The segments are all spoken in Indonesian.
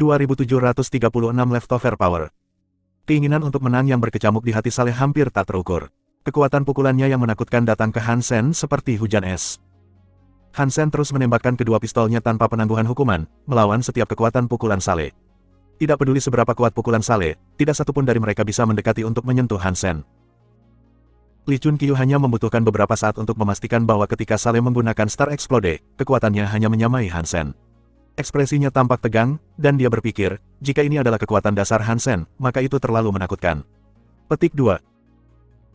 2736 leftover power. Keinginan untuk menang yang berkecamuk di hati Saleh hampir tak terukur. Kekuatan pukulannya yang menakutkan datang ke Hansen seperti hujan es. Hansen terus menembakkan kedua pistolnya tanpa penangguhan hukuman, melawan setiap kekuatan pukulan Saleh. Tidak peduli seberapa kuat pukulan Saleh, tidak satupun dari mereka bisa mendekati untuk menyentuh Hansen. Lee Chun-kyu hanya membutuhkan beberapa saat untuk memastikan bahwa ketika Saleh menggunakan Star Explode, kekuatannya hanya menyamai Hansen. Ekspresinya tampak tegang, dan dia berpikir, jika ini adalah kekuatan dasar Hansen, maka itu terlalu menakutkan. Petik 2.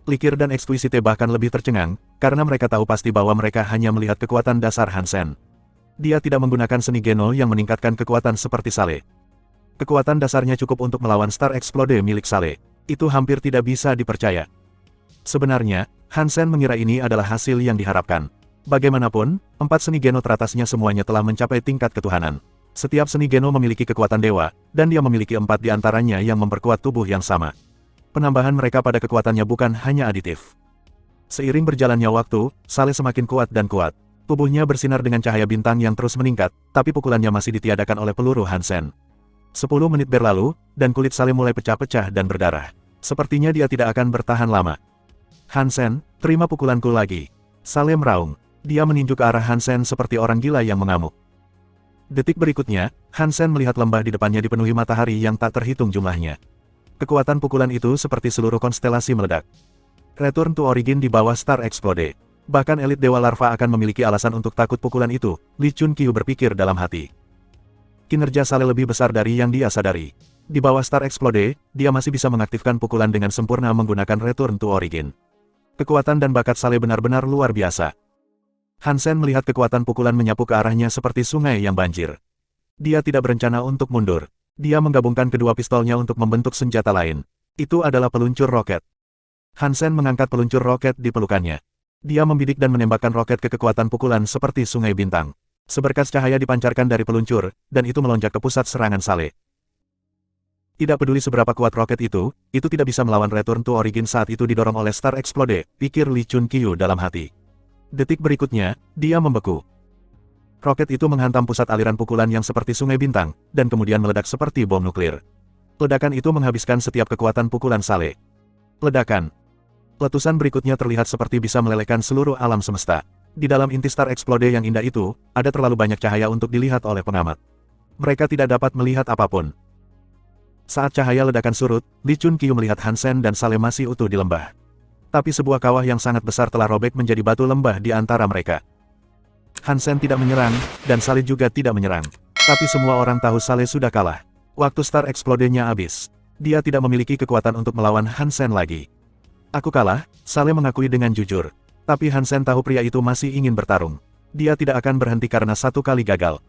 Likir dan Exquisite bahkan lebih tercengang, karena mereka tahu pasti bahwa mereka hanya melihat kekuatan dasar Hansen. Dia tidak menggunakan seni Geno yang meningkatkan kekuatan seperti Saleh. Kekuatan dasarnya cukup untuk melawan Star Explode milik Saleh. Itu hampir tidak bisa dipercaya. Sebenarnya, Hansen mengira ini adalah hasil yang diharapkan. Bagaimanapun, 4 seni Geno teratasnya semuanya telah mencapai tingkat ketuhanan. Setiap seni Geno memiliki kekuatan dewa, dan dia memiliki 4 di antaranya yang memperkuat tubuh yang sama. Penambahan mereka pada kekuatannya bukan hanya aditif. Seiring berjalannya waktu, Saleh semakin kuat dan kuat. Tubuhnya bersinar dengan cahaya bintang yang terus meningkat, tapi pukulannya masih ditiadakan oleh peluru Hansen. 10 menit berlalu, dan kulit Saleh mulai pecah-pecah dan berdarah. Sepertinya dia tidak akan bertahan lama. Hansen, terima pukulanku lagi. Saleh meraung. Dia meninju ke arah Hansen seperti orang gila yang mengamuk. Detik berikutnya, Hansen melihat lembah di depannya dipenuhi matahari yang tak terhitung jumlahnya. Kekuatan pukulan itu seperti seluruh konstelasi meledak. Return to Origin di bawah Star Explode. Bahkan elit Dewa Larva akan memiliki alasan untuk takut pukulan itu, Lee Chun-kyu berpikir dalam hati. Kinerja Saleh lebih besar dari yang dia sadari. Di bawah Star Explode, dia masih bisa mengaktifkan pukulan dengan sempurna menggunakan Return to Origin. Kekuatan dan bakat Saleh benar-benar luar biasa. Hansen melihat kekuatan pukulan menyapu ke arahnya seperti sungai yang banjir. Dia tidak berencana untuk mundur. Dia menggabungkan kedua pistolnya untuk membentuk senjata lain. Itu adalah peluncur roket. Hansen mengangkat peluncur roket di pelukannya. Dia membidik dan menembakkan roket ke kekuatan pukulan seperti sungai bintang. Seberkas cahaya dipancarkan dari peluncur, dan itu melonjak ke pusat serangan Saleh. Tidak peduli seberapa kuat roket itu tidak bisa melawan Return to Origin saat itu didorong oleh Star Explode, pikir Lee Chun-kyu dalam hati. Detik berikutnya, dia membeku. Roket itu menghantam pusat aliran pukulan yang seperti sungai bintang, dan kemudian meledak seperti bom nuklir. Ledakan itu menghabiskan setiap kekuatan pukulan Saleh. Ledakan. Letusan berikutnya terlihat seperti bisa melelehkan seluruh alam semesta. Di dalam inti Star Explode yang indah itu, ada terlalu banyak cahaya untuk dilihat oleh pengamat. Mereka tidak dapat melihat apapun. Saat cahaya ledakan surut, Lee Chun-kyu melihat Hansen dan Saleh masih utuh di lembah. Tapi sebuah kawah yang sangat besar telah robek menjadi batu lembah di antara mereka. Hansen tidak menyerang, dan Saleh juga tidak menyerang. Tapi semua orang tahu Saleh sudah kalah. Waktu Star Explode-nya habis. Dia tidak memiliki kekuatan untuk melawan Hansen lagi. Aku kalah, Saleh mengakui dengan jujur. Tapi Hansen tahu pria itu masih ingin bertarung. Dia tidak akan berhenti karena satu kali gagal.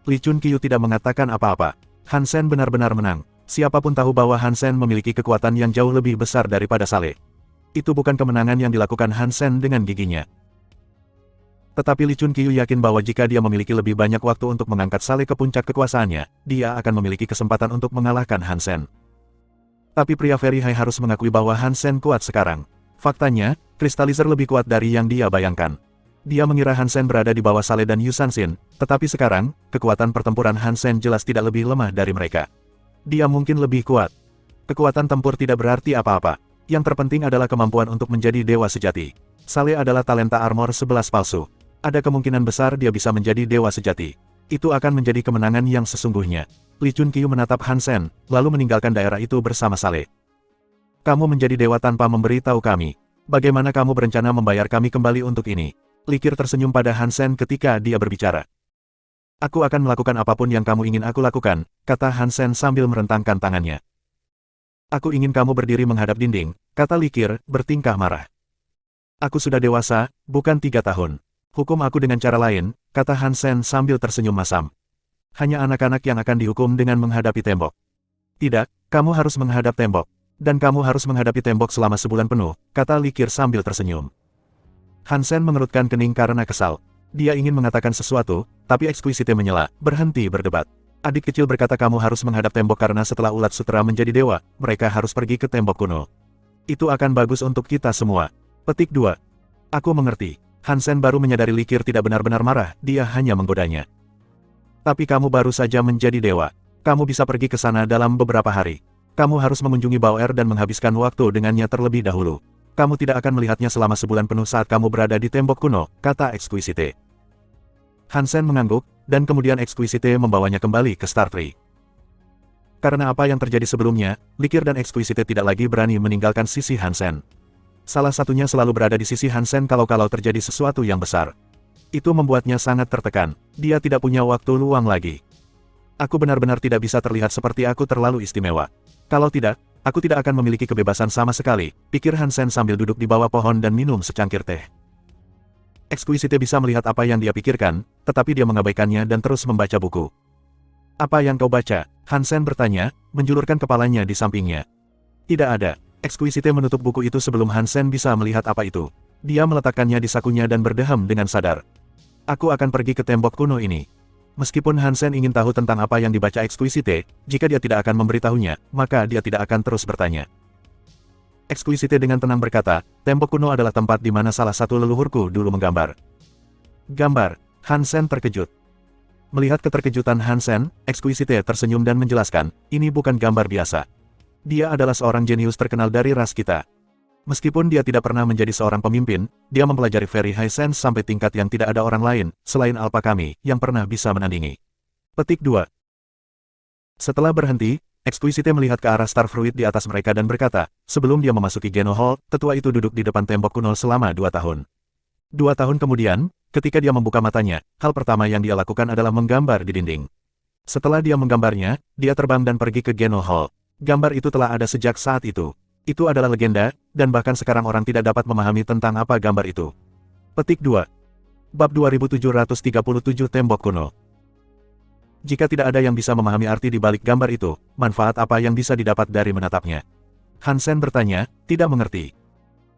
Lee Chun-kyu tidak mengatakan apa-apa. Hansen benar-benar menang. Siapapun tahu bahwa Hansen memiliki kekuatan yang jauh lebih besar daripada Saleh. Itu bukan kemenangan yang dilakukan Hansen dengan giginya. Tetapi Lee Chun-kyu yakin bahwa jika dia memiliki lebih banyak waktu untuk mengangkat Saleh ke puncak kekuasaannya, dia akan memiliki kesempatan untuk mengalahkan Hansen. Tapi pria Very High harus mengakui bahwa Hansen kuat sekarang. Faktanya, Crystallizer lebih kuat dari yang dia bayangkan. Dia mengira Hansen berada di bawah Saleh dan Yu Sanxin, tetapi sekarang, kekuatan pertempuran Hansen jelas tidak lebih lemah dari mereka. Dia mungkin lebih kuat. Kekuatan tempur tidak berarti apa-apa. Yang terpenting adalah kemampuan untuk menjadi dewa sejati. Saleh adalah talenta armor 11 palsu. Ada kemungkinan besar dia bisa menjadi dewa sejati. Itu akan menjadi kemenangan yang sesungguhnya. Lee Chun-kyu menatap Hansen, lalu meninggalkan daerah itu bersama Saleh. Kamu menjadi dewa tanpa memberitahu kami. Bagaimana kamu berencana membayar kami kembali untuk ini? Likir tersenyum pada Hansen ketika dia berbicara. Aku akan melakukan apapun yang kamu ingin aku lakukan, kata Hansen sambil merentangkan tangannya. Aku ingin kamu berdiri menghadap dinding, kata Likir, bertingkah marah. Aku sudah dewasa, bukan 3 tahun. Hukum aku dengan cara lain, kata Hansen sambil tersenyum masam. Hanya anak-anak yang akan dihukum dengan menghadapi tembok. Tidak, kamu harus menghadap tembok. Dan kamu harus menghadapi tembok selama sebulan penuh, kata Likir sambil tersenyum. Hansen mengerutkan kening karena kesal. Dia ingin mengatakan sesuatu, tapi Exquisite menyela, berhenti berdebat. Adik kecil berkata kamu harus menghadap tembok karena setelah ulat sutera menjadi dewa, mereka harus pergi ke tembok kuno. Itu akan bagus untuk kita semua. Petik 2. Aku mengerti. Hansen baru menyadari Likir tidak benar-benar marah, dia hanya menggodanya. Tapi kamu baru saja menjadi dewa. Kamu bisa pergi ke sana dalam beberapa hari. Kamu harus mengunjungi Bauer dan menghabiskan waktu dengannya terlebih dahulu. Kamu tidak akan melihatnya selama sebulan penuh saat kamu berada di tembok kuno, kata Exquisite. Hansen mengangguk, dan kemudian Exquisite membawanya kembali ke Star Tree. Karena apa yang terjadi sebelumnya, Likir dan Exquisite tidak lagi berani meninggalkan sisi Hansen. Salah satunya selalu berada di sisi Hansen kalau terjadi sesuatu yang besar. Itu membuatnya sangat tertekan. Dia tidak punya waktu luang lagi. Aku benar-benar tidak bisa terlihat seperti aku terlalu istimewa. Kalau tidak, aku tidak akan memiliki kebebasan sama sekali, pikir Hansen sambil duduk di bawah pohon dan minum secangkir teh. Exquisite bisa melihat apa yang dia pikirkan, tetapi dia mengabaikannya dan terus membaca buku. Apa yang kau baca? Hansen bertanya, menjulurkan kepalanya di sampingnya. Tidak ada. Exquisite menutup buku itu sebelum Hansen bisa melihat apa itu. Dia meletakkannya di sakunya dan berdeham dengan sadar. Aku akan pergi ke tembok kuno ini. Meskipun Hansen ingin tahu tentang apa yang dibaca Exquisite, jika dia tidak akan memberitahunya, maka dia tidak akan terus bertanya. Exquisite dengan tenang berkata, tembok kuno adalah tempat di mana salah satu leluhurku dulu menggambar. Gambar. Hansen terkejut. Melihat keterkejutan Hansen, Exquisite tersenyum dan menjelaskan, ini bukan gambar biasa. Dia adalah seorang jenius terkenal dari ras kita. Meskipun dia tidak pernah menjadi seorang pemimpin, dia mempelajari Very High Sense sampai tingkat yang tidak ada orang lain, selain Alpha kami, yang pernah bisa menandingi. Petik 2. Setelah berhenti, Exquisite melihat ke arah Starfruit di atas mereka dan berkata, sebelum dia memasuki Geno Hall, tetua itu duduk di depan tembok kuno selama 2 tahun. 2 tahun kemudian, ketika dia membuka matanya, hal pertama yang dia lakukan adalah menggambar di dinding. Setelah dia menggambarnya, dia terbang dan pergi ke Geno Hall. Gambar itu telah ada sejak saat itu. Itu adalah legenda, dan bahkan sekarang orang tidak dapat memahami tentang apa gambar itu. Petik 2. Bab 2737 Tembok Kuno. Jika tidak ada yang bisa memahami arti di balik gambar itu, manfaat apa yang bisa didapat dari menatapnya? Hansen bertanya, tidak mengerti.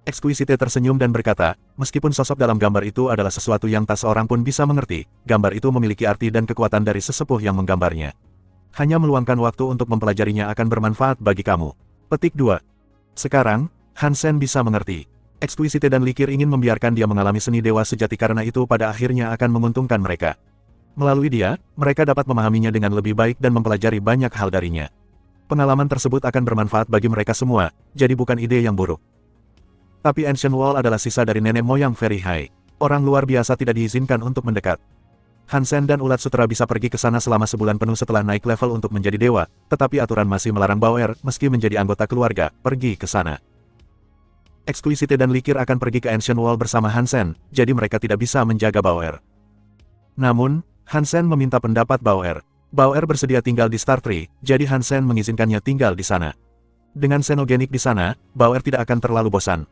Exquisite tersenyum dan berkata, meskipun sosok dalam gambar itu adalah sesuatu yang tak seorang pun bisa mengerti, gambar itu memiliki arti dan kekuatan dari sesepuh yang menggambarnya. Hanya meluangkan waktu untuk mempelajarinya akan bermanfaat bagi kamu. Petik 2. Sekarang, Hansen bisa mengerti. Exquisite dan Likir ingin membiarkan dia mengalami seni dewa sejati karena itu pada akhirnya akan menguntungkan mereka. Melalui dia, mereka dapat memahaminya dengan lebih baik dan mempelajari banyak hal darinya. Pengalaman tersebut akan bermanfaat bagi mereka semua, jadi bukan ide yang buruk. Tapi Ancient Wall adalah sisa dari nenek moyang Very High. Orang luar biasa tidak diizinkan untuk mendekat. Hansen dan Ulat Sutera bisa pergi ke sana selama sebulan penuh setelah naik level untuk menjadi dewa, tetapi aturan masih melarang Bauer, meski menjadi anggota keluarga, pergi ke sana. Exquisite dan Likir akan pergi ke Ancient Wall bersama Hansen, jadi mereka tidak bisa menjaga Bauer. Namun, Hansen meminta pendapat Bauer. Bauer bersedia tinggal di Star Tree, jadi Hansen mengizinkannya tinggal di sana. Dengan Xenogenik di sana, Bauer tidak akan terlalu bosan.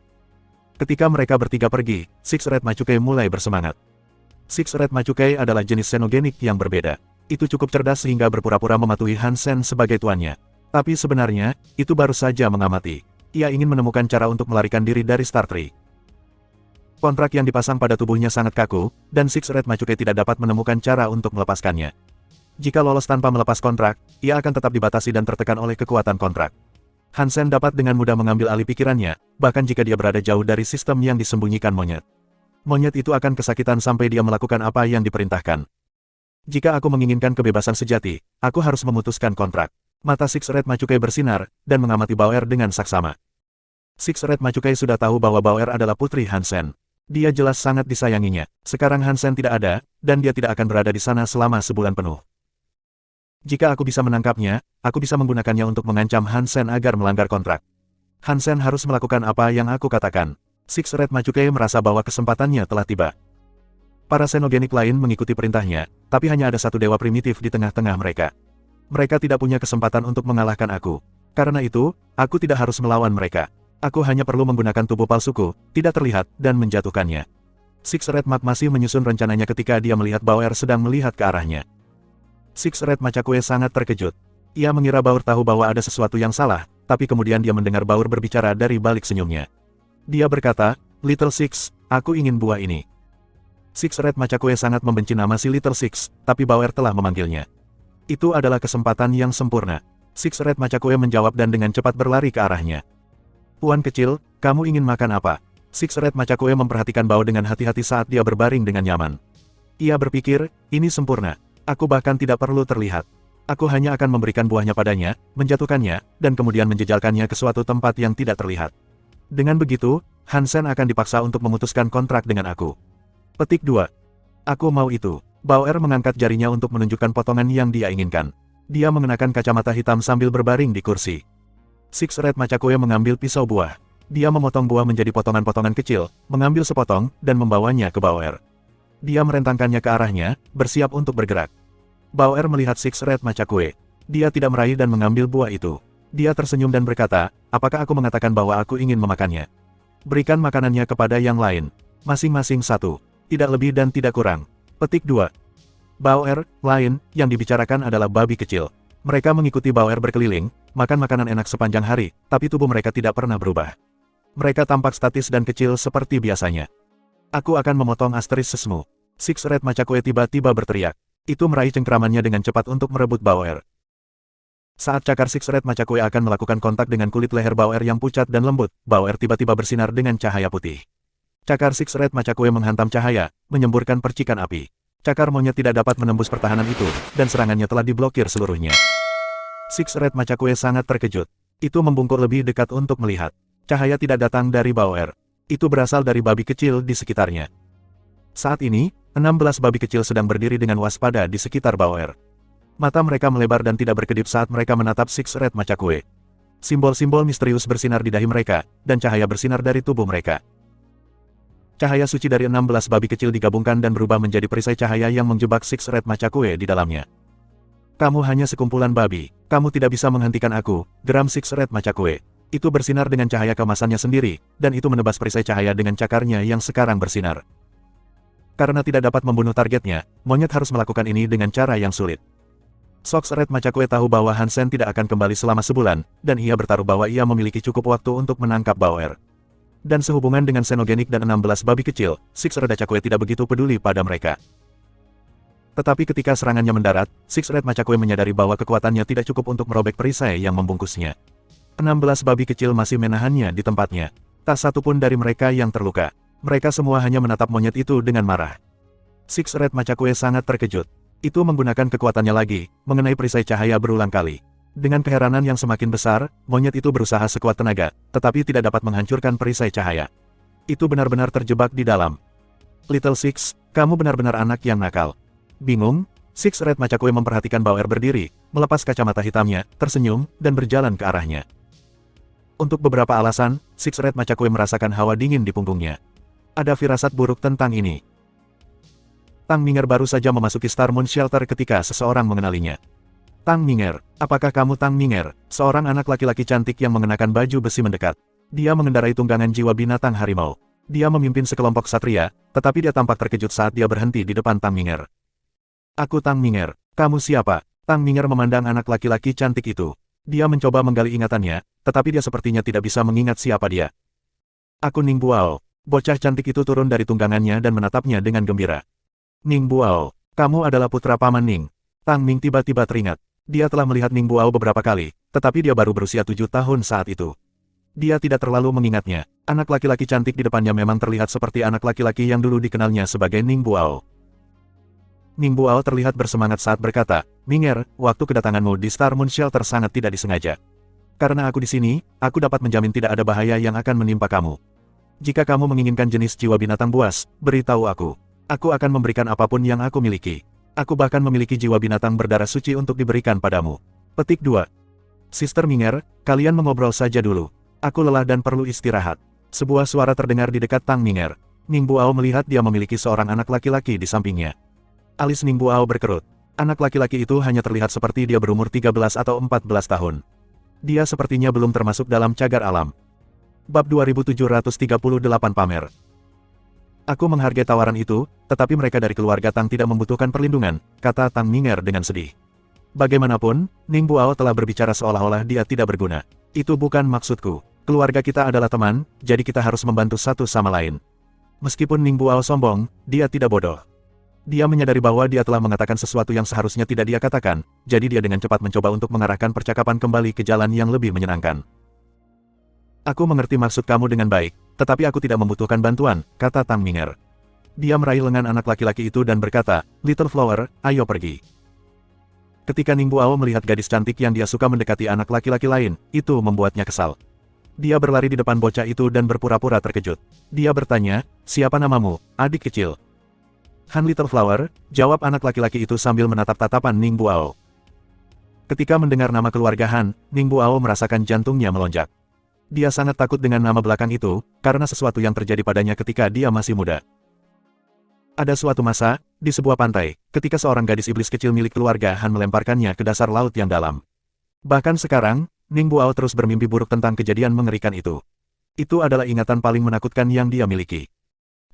Ketika mereka bertiga pergi, Six Red Machukai mulai bersemangat. Six Red Machukai adalah jenis Xenogenik yang berbeda. Itu cukup cerdas sehingga berpura-pura mematuhi Hansen sebagai tuannya. Tapi sebenarnya, itu baru saja mengamati. Ia ingin menemukan cara untuk melarikan diri dari Star Tree. Kontrak yang dipasang pada tubuhnya sangat kaku, dan Six Red Machukai tidak dapat menemukan cara untuk melepaskannya. Jika lolos tanpa melepas kontrak, ia akan tetap dibatasi dan tertekan oleh kekuatan kontrak. Hansen dapat dengan mudah mengambil alih pikirannya, bahkan jika dia berada jauh dari sistem yang disembunyikan monyet. Monyet itu akan kesakitan sampai dia melakukan apa yang diperintahkan. Jika aku menginginkan kebebasan sejati, aku harus memutuskan kontrak. Mata Six Red Machukai bersinar, dan mengamati Bauer dengan saksama. Six Red Machukai sudah tahu bahwa Bauer adalah putri Hansen. Dia jelas sangat disayanginya. Sekarang Hansen tidak ada, dan dia tidak akan berada di sana selama sebulan penuh. Jika aku bisa menangkapnya, aku bisa menggunakannya untuk mengancam Hansen agar melanggar kontrak. Hansen harus melakukan apa yang aku katakan. Six Red Machukai merasa bahwa kesempatannya telah tiba. Para Xenogenik lain mengikuti perintahnya, tapi hanya ada satu dewa primitif di tengah-tengah mereka. Mereka tidak punya kesempatan untuk mengalahkan aku. Karena itu, aku tidak harus melawan mereka. Aku hanya perlu menggunakan tubuh palsuku, tidak terlihat, dan menjatuhkannya. Six Red Mag masih menyusun rencananya ketika dia melihat Bauer sedang melihat ke arahnya. Six Red Machukai sangat terkejut. Ia mengira Bauer tahu bahwa ada sesuatu yang salah, tapi kemudian dia mendengar Bauer berbicara dari balik senyumnya. Dia berkata, Little Six, aku ingin buah ini. Six Red Machukai sangat membenci nama si Little Six, tapi Bauer telah memanggilnya. Itu adalah kesempatan yang sempurna. Six Red Machukai menjawab dan dengan cepat berlari ke arahnya. Puan kecil, kamu ingin makan apa? Six Red Machukai memperhatikan Bauer dengan hati-hati saat dia berbaring dengan nyaman. Ia berpikir, ini sempurna. Aku bahkan tidak perlu terlihat. Aku hanya akan memberikan buahnya padanya, menjatuhkannya, dan kemudian menjejalkannya ke suatu tempat yang tidak terlihat. Dengan begitu, Hansen akan dipaksa untuk memutuskan kontrak dengan aku. Petik 2. Aku mau itu. Bauer mengangkat jarinya untuk menunjukkan potongan yang dia inginkan. Dia mengenakan kacamata hitam sambil berbaring di kursi. Six Red Machakue mengambil pisau buah. Dia memotong buah menjadi potongan-potongan kecil, mengambil sepotong, dan membawanya ke Bauer. Dia merentangkannya ke arahnya, bersiap untuk bergerak. Bauer melihat Six Red Machakue. Dia tidak meraih dan mengambil buah itu. Dia tersenyum dan berkata, apakah aku mengatakan bahwa aku ingin memakannya? Berikan makanannya kepada yang lain. Masing-masing satu. Tidak lebih dan tidak kurang. Petik 2. Bauer, lain, yang dibicarakan adalah babi kecil. Mereka mengikuti Bauer berkeliling, makan makanan enak sepanjang hari, tapi tubuh mereka tidak pernah berubah. Mereka tampak statis dan kecil seperti biasanya. Aku akan memotong sesmu. Six Red Machakue tiba-tiba berteriak. Itu meraih cengkramannya dengan cepat untuk merebut Bauer. Saat cakar Six Red Machakue akan melakukan kontak dengan kulit leher Bauer yang pucat dan lembut, Bauer tiba-tiba bersinar dengan cahaya putih. Cakar Six Red Machakue menghantam cahaya, menyemburkan percikan api. Cakar monyet tidak dapat menembus pertahanan itu, dan serangannya telah diblokir seluruhnya. Six Red Machakue sangat terkejut. Itu membungkuk lebih dekat untuk melihat. Cahaya tidak datang dari Bauer. Itu berasal dari babi kecil di sekitarnya. Saat ini, 16 babi kecil sedang berdiri dengan waspada di sekitar Bauer. Mata mereka melebar dan tidak berkedip saat mereka menatap Six Red Machakue. Simbol-simbol misterius bersinar di dahi mereka, dan cahaya bersinar dari tubuh mereka. Cahaya suci dari 16 babi kecil digabungkan dan berubah menjadi perisai cahaya yang menjebak Six Red Machakue di dalamnya. Kamu hanya sekumpulan babi. Kamu tidak bisa menghentikan aku, geram Six Red Machakue. Itu bersinar dengan cahaya kemasannya sendiri, dan itu menebas perisai cahaya dengan cakarnya yang sekarang bersinar. Karena tidak dapat membunuh targetnya, monyet harus melakukan ini dengan cara yang sulit. Six Red Machakue tahu bahwa Hansen tidak akan kembali selama sebulan, dan ia bertaruh bahwa ia memiliki cukup waktu untuk menangkap Bauer. Dan sehubungan dengan Xenogenik dan 16 babi kecil, Six Red Machakue tidak begitu peduli pada mereka. Tetapi ketika serangannya mendarat, Six Red Machakue menyadari bahwa kekuatannya tidak cukup untuk merobek perisai yang membungkusnya. 16 babi kecil masih menahannya di tempatnya. Tak satu pun dari mereka yang terluka. Mereka semua hanya menatap monyet itu dengan marah. Six Red Machakue sangat terkejut. Itu menggunakan kekuatannya lagi, mengenai perisai cahaya berulang kali. Dengan keheranan yang semakin besar, monyet itu berusaha sekuat tenaga, tetapi tidak dapat menghancurkan perisai cahaya. Itu benar-benar terjebak di dalam. Little Six, kamu benar-benar anak yang nakal. Bingung, Six Red Machakue memperhatikan Bauer berdiri, melepas kacamata hitamnya, tersenyum, dan berjalan ke arahnya. Untuk beberapa alasan, Six Red Machakue merasakan hawa dingin di punggungnya. Ada firasat buruk tentang ini. Tang Minger baru saja memasuki Star Moon Shelter ketika seseorang mengenalinya. Tang Minger, apakah kamu Tang Minger? Seorang anak laki-laki cantik yang mengenakan baju besi mendekat. Dia mengendarai tunggangan jiwa binatang harimau. Dia memimpin sekelompok satria, tetapi dia tampak terkejut saat dia berhenti di depan Tang Minger. Aku Tang Minger. Kamu siapa? Tang Minger memandang anak laki-laki cantik itu. Dia mencoba menggali ingatannya, tetapi dia sepertinya tidak bisa mengingat siapa dia. Aku Ning Buao. Bocah cantik itu turun dari tunggangannya dan menatapnya dengan gembira. Ning Buao, kamu adalah putra Paman Ning. Tang Ming tiba-tiba teringat. Dia telah melihat Ning Buao beberapa kali, tetapi dia baru berusia 7 tahun saat itu. Dia tidak terlalu mengingatnya. Anak laki-laki cantik di depannya memang terlihat seperti anak laki-laki yang dulu dikenalnya sebagai Ning Buao. Ning Buao terlihat bersemangat saat berkata, Minger, waktu kedatanganmu di Star Moon Shelter sangat tidak disengaja. Karena aku di sini, aku dapat menjamin tidak ada bahaya yang akan menimpa kamu. Jika kamu menginginkan jenis jiwa binatang buas, beritahu aku. Aku akan memberikan apapun yang aku miliki. Aku bahkan memiliki jiwa binatang berdarah suci untuk diberikan padamu. Petik 2. Sister Minger, kalian mengobrol saja dulu. Aku lelah dan perlu istirahat. Sebuah suara terdengar di dekat Tang Minger. Ning Buao melihat dia memiliki seorang anak laki-laki di sampingnya. Alis Ning Buao berkerut. Anak laki-laki itu hanya terlihat seperti dia berumur 13 atau 14 tahun. Dia sepertinya belum termasuk dalam cagar alam. Bab 2738 Pamer. Aku menghargai tawaran itu, tetapi mereka dari keluarga Tang tidak membutuhkan perlindungan, kata Tang Minger dengan sedih. Bagaimanapun, Ning Buao telah berbicara seolah-olah dia tidak berguna. Itu bukan maksudku. Keluarga kita adalah teman, jadi kita harus membantu satu sama lain. Meskipun Ning Buao sombong, dia tidak bodoh. Dia menyadari bahwa dia telah mengatakan sesuatu yang seharusnya tidak dia katakan, jadi dia dengan cepat mencoba untuk mengarahkan percakapan kembali ke jalan yang lebih menyenangkan. Aku mengerti maksud kamu dengan baik, tetapi aku tidak membutuhkan bantuan, kata Tang Minger. Dia meraih lengan anak laki-laki itu dan berkata, Little Flower, ayo pergi. Ketika Ning Buao melihat gadis cantik yang dia suka mendekati anak laki-laki lain, itu membuatnya kesal. Dia berlari di depan bocah itu dan berpura-pura terkejut. Dia bertanya, "Siapa namamu, adik kecil?" "Han Little Flower," jawab anak laki-laki itu sambil menatap tatapan Ning Buao. Ketika mendengar nama keluarga Han, Ning Buao merasakan jantungnya melonjak. Dia sangat takut dengan nama belakang itu, karena sesuatu yang terjadi padanya ketika dia masih muda. Ada suatu masa, di sebuah pantai, ketika seorang gadis iblis kecil milik keluarga Han melemparkannya ke dasar laut yang dalam. Bahkan sekarang, Ning Buao terus bermimpi buruk tentang kejadian mengerikan itu. Itu adalah ingatan paling menakutkan yang dia miliki.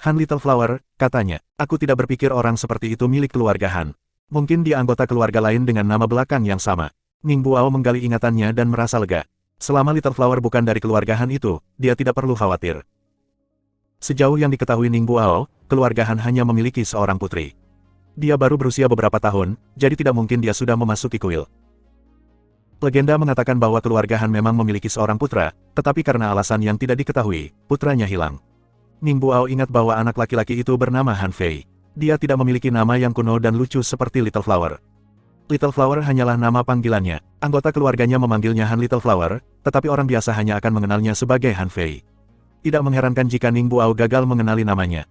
"Han Little Flower," katanya, "aku tidak berpikir orang seperti itu milik keluarga Han. Mungkin dia anggota keluarga lain dengan nama belakang yang sama." Ning Buao menggali ingatannya dan merasa lega. Selama Little Flower bukan dari keluarga Han itu, dia tidak perlu khawatir. Sejauh yang diketahui Ning Buao, keluarga Han hanya memiliki seorang putri. Dia baru berusia beberapa tahun, jadi tidak mungkin dia sudah memasuki kuil. Legenda mengatakan bahwa keluarga Han memang memiliki seorang putra, tetapi karena alasan yang tidak diketahui, putranya hilang. Ning Buao ingat bahwa anak laki-laki itu bernama Han Fei. Dia tidak memiliki nama yang kuno dan lucu seperti Little Flower. Little Flower hanyalah nama panggilannya. Anggota keluarganya memanggilnya Han Little Flower, tetapi orang biasa hanya akan mengenalnya sebagai Han Fei. Tidak mengherankan jika Ning Buao gagal mengenali namanya.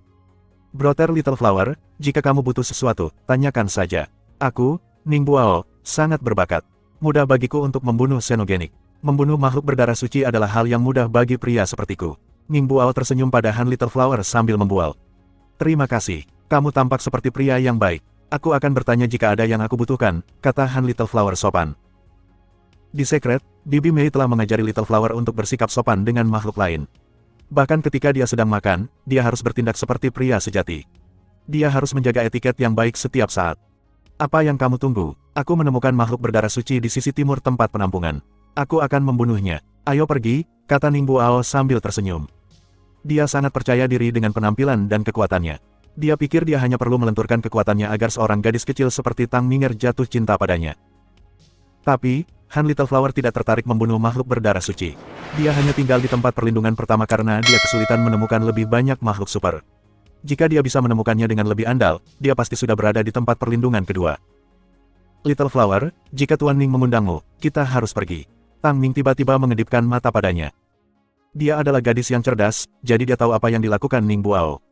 "Brother Little Flower, jika kamu butuh sesuatu, tanyakan saja. Aku, Ning Buao, sangat berbakat. Mudah bagiku untuk membunuh Xenogenik. Membunuh makhluk berdarah suci adalah hal yang mudah bagi pria sepertiku." Ning Buao tersenyum pada Han Little Flower sambil membual. "Terima kasih, kamu tampak seperti pria yang baik. Aku akan bertanya jika ada yang aku butuhkan," kata Han Little Flower sopan. Di Secret, Bibi Mei telah mengajari Little Flower untuk bersikap sopan dengan makhluk lain. Bahkan ketika dia sedang makan, dia harus bertindak seperti pria sejati. Dia harus menjaga etiket yang baik setiap saat. "Apa yang kamu tunggu? Aku menemukan makhluk berdarah suci di sisi timur tempat penampungan. Aku akan membunuhnya. Ayo pergi," kata Ning Buao sambil tersenyum. Dia sangat percaya diri dengan penampilan dan kekuatannya. Dia pikir dia hanya perlu melenturkan kekuatannya agar seorang gadis kecil seperti Tang Minger jatuh cinta padanya. Tapi, Han Little Flower tidak tertarik membunuh makhluk berdarah suci. Dia hanya tinggal di tempat perlindungan pertama karena dia kesulitan menemukan lebih banyak makhluk super. Jika dia bisa menemukannya dengan lebih andal, dia pasti sudah berada di tempat perlindungan kedua. "Little Flower, jika Tuan Ning mengundangmu, kita harus pergi." Tang Ming tiba-tiba mengedipkan mata padanya. Dia adalah gadis yang cerdas, jadi dia tahu apa yang dilakukan Ning Buao.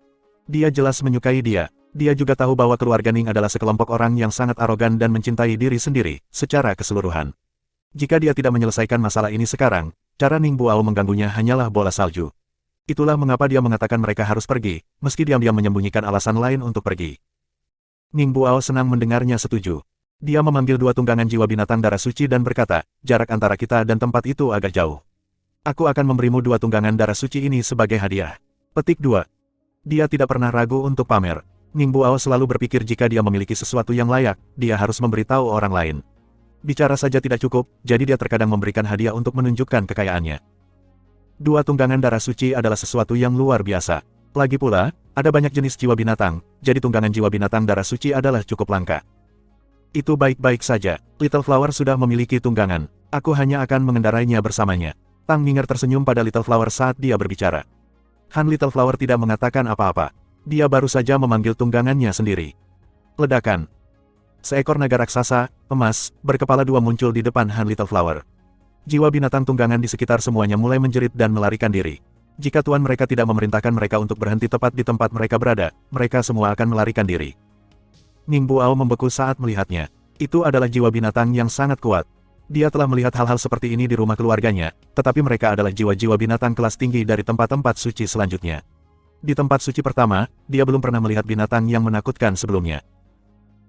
Dia jelas menyukai dia. Dia juga tahu bahwa keluarga Ning adalah sekelompok orang yang sangat arogan dan mencintai diri sendiri, secara keseluruhan. Jika dia tidak menyelesaikan masalah ini sekarang, cara Ning Buao mengganggunya hanyalah bola salju. Itulah mengapa dia mengatakan mereka harus pergi, meski diam-diam menyembunyikan alasan lain untuk pergi. Ning Buao senang mendengarnya setuju. Dia memanggil dua tunggangan jiwa binatang darah suci dan berkata, "Jarak antara kita dan tempat itu agak jauh. Aku akan memberimu dua tunggangan darah suci ini sebagai hadiah." Petik 2. Dia tidak pernah ragu untuk pamer. Ning Buao selalu berpikir jika dia memiliki sesuatu yang layak, dia harus memberitahu orang lain. Bicara saja tidak cukup, jadi dia terkadang memberikan hadiah untuk menunjukkan kekayaannya. Dua tunggangan darah suci adalah sesuatu yang luar biasa. Lagi pula, ada banyak jenis jiwa binatang, jadi tunggangan jiwa binatang darah suci adalah cukup langka. Itu baik-baik saja. Little Flower sudah memiliki tunggangan. Aku hanya akan mengendarainya bersamanya. Tang Minger tersenyum pada Little Flower saat dia berbicara. Han Little Flower tidak mengatakan apa-apa. Dia baru saja memanggil tunggangannya sendiri. Ledakan. Seekor naga raksasa, emas, berkepala dua muncul di depan Han Little Flower. Jiwa binatang tunggangan di sekitar semuanya mulai menjerit dan melarikan diri. Jika tuan mereka tidak memerintahkan mereka untuk berhenti tepat di tempat mereka berada, mereka semua akan melarikan diri. Ning Buao membeku saat melihatnya. Itu adalah jiwa binatang yang sangat kuat. Dia telah melihat hal-hal seperti ini di rumah keluarganya, tetapi mereka adalah jiwa-jiwa binatang kelas tinggi dari tempat-tempat suci selanjutnya. Di tempat suci pertama, dia belum pernah melihat binatang yang menakutkan sebelumnya.